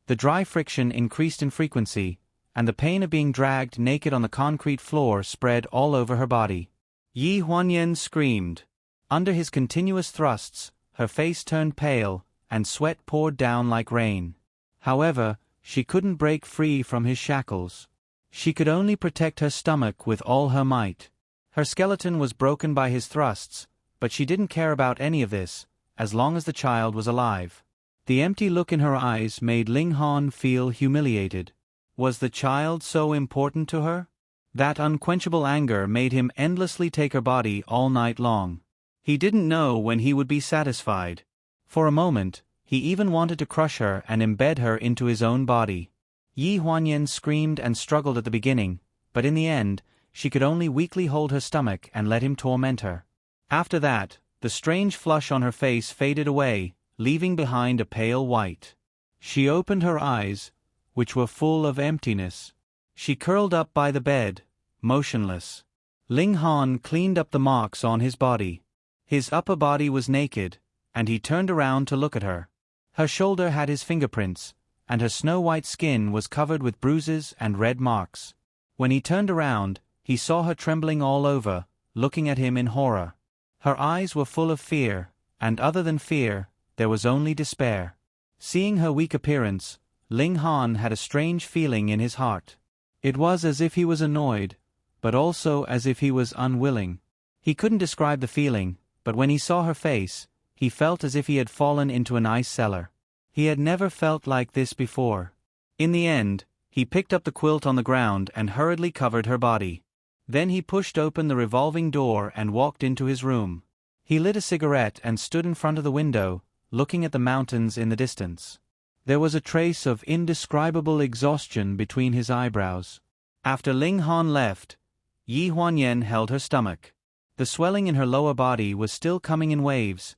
The dry friction increased in frequency, and the pain of being dragged naked on the concrete floor spread all over her body. Yi Huanyan screamed. Under his continuous thrusts, her face turned pale, and sweat poured down like rain. However, she couldn't break free from his shackles. She could only protect her stomach with all her might. Her skeleton was broken by his thrusts, but she didn't care about any of this, as long as the child was alive. The empty look in her eyes made Ling Han feel humiliated. Was the child so important to her? That unquenchable anger made him endlessly take her body all night long. He didn't know when he would be satisfied. For a moment, he even wanted to crush her and embed her into his own body. Yi Huanyan screamed and struggled at the beginning, but in the end, she could only weakly hold her stomach and let him torment her. After that, the strange flush on her face faded away, leaving behind a pale white. She opened her eyes, which were full of emptiness. She curled up by the bed, motionless. Ling Han cleaned up the marks on his body. His upper body was naked, and he turned around to look at her. Her shoulder had his fingerprints, and her snow-white skin was covered with bruises and red marks. When he turned around, he saw her trembling all over, looking at him in horror. Her eyes were full of fear, and other than fear, there was only despair. Seeing her weak appearance, Ling Han had a strange feeling in his heart. It was as if he was annoyed, but also as if he was unwilling. He couldn't describe the feeling, but when he saw her face, he felt as if he had fallen into an ice cellar. He had never felt like this before. In the end, he picked up the quilt on the ground and hurriedly covered her body. Then he pushed open the revolving door and walked into his room. He lit a cigarette and stood in front of the window, looking at the mountains in the distance. There was a trace of indescribable exhaustion between his eyebrows. After Ling Han left, Yi Huanyan held her stomach. The swelling in her lower body was still coming in waves,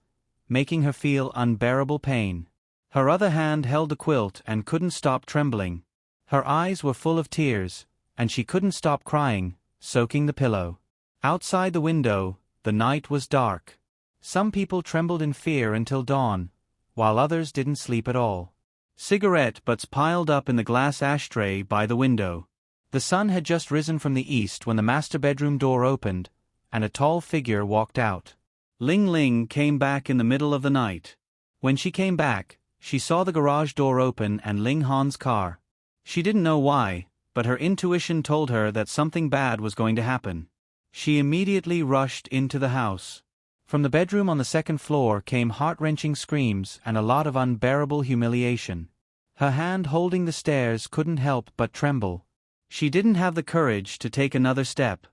making her feel unbearable pain. Her other hand held the quilt and couldn't stop trembling. Her eyes were full of tears, and she couldn't stop crying, soaking the pillow. Outside the window, the night was dark. Some people trembled in fear until dawn, while others didn't sleep at all. Cigarette butts piled up in the glass ashtray by the window. The sun had just risen from the east when the master bedroom door opened, and a tall figure walked out. Ling Ling came back in the middle of the night. When she came back, she saw the garage door open and Ling Han's car. She didn't know why, but her intuition told her that something bad was going to happen. She immediately rushed into the house. From the bedroom on the second floor came heart-wrenching screams and a lot of unbearable humiliation. Her hand holding the stairs couldn't help but tremble. She didn't have the courage to take another step.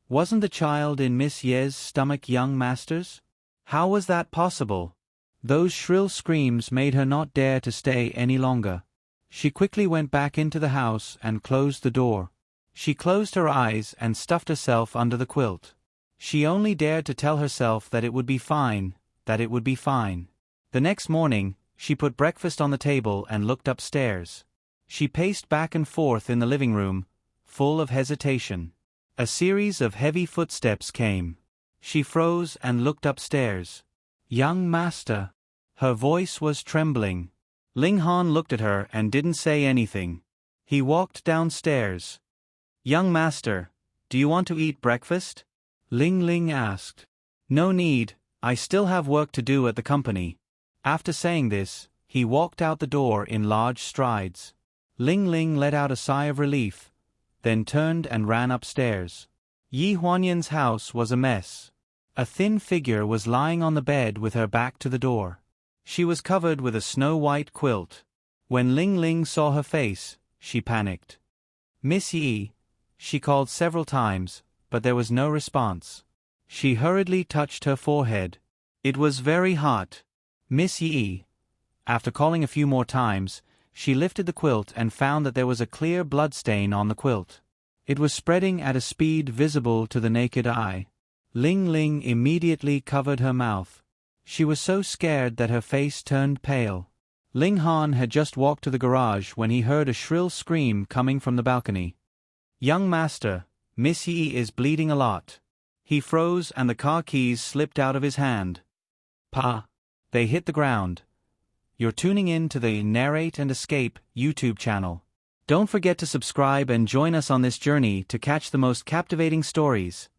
Wasn't the child in Miss Ye's stomach young master's? How was that possible? Those shrill screams made her not dare to stay any longer. She quickly went back into the house and closed the door. She closed her eyes and stuffed herself under the quilt. She only dared to tell herself that it would be fine, that it would be fine. The next morning, she put breakfast on the table and looked upstairs. She paced back and forth in the living room, full of hesitation. A series of heavy footsteps came. She froze and looked upstairs. Young master. Her voice was trembling. Ling Han looked at her and didn't say anything. He walked downstairs. Young master, do you want to eat breakfast? Ling Ling asked. No need, I still have work to do at the company. After saying this, he walked out the door in large strides. Ling Ling let out a sigh of relief, then turned and ran upstairs. Yi Huanyan's house was a mess. A thin figure was lying on the bed with her back to the door. She was covered with a snow-white quilt. When Ling Ling saw her face, she panicked. Miss Yi, she called several times, but there was no response. She hurriedly touched her forehead. It was very hot. Miss Yi. After calling a few more times, she lifted the quilt and found that there was a clear bloodstain on the quilt. It was spreading at a speed visible to the naked eye. Ling Ling immediately covered her mouth. She was so scared that her face turned pale. Ling Han had just walked to the garage when he heard a shrill scream coming from the balcony. Young master, Miss Yi is bleeding a lot. He froze and the car keys slipped out of his hand. Pa! They hit the ground. You're tuning in to the Narrate and Escape YouTube channel. Don't forget to subscribe and join us on this journey to catch the most captivating stories.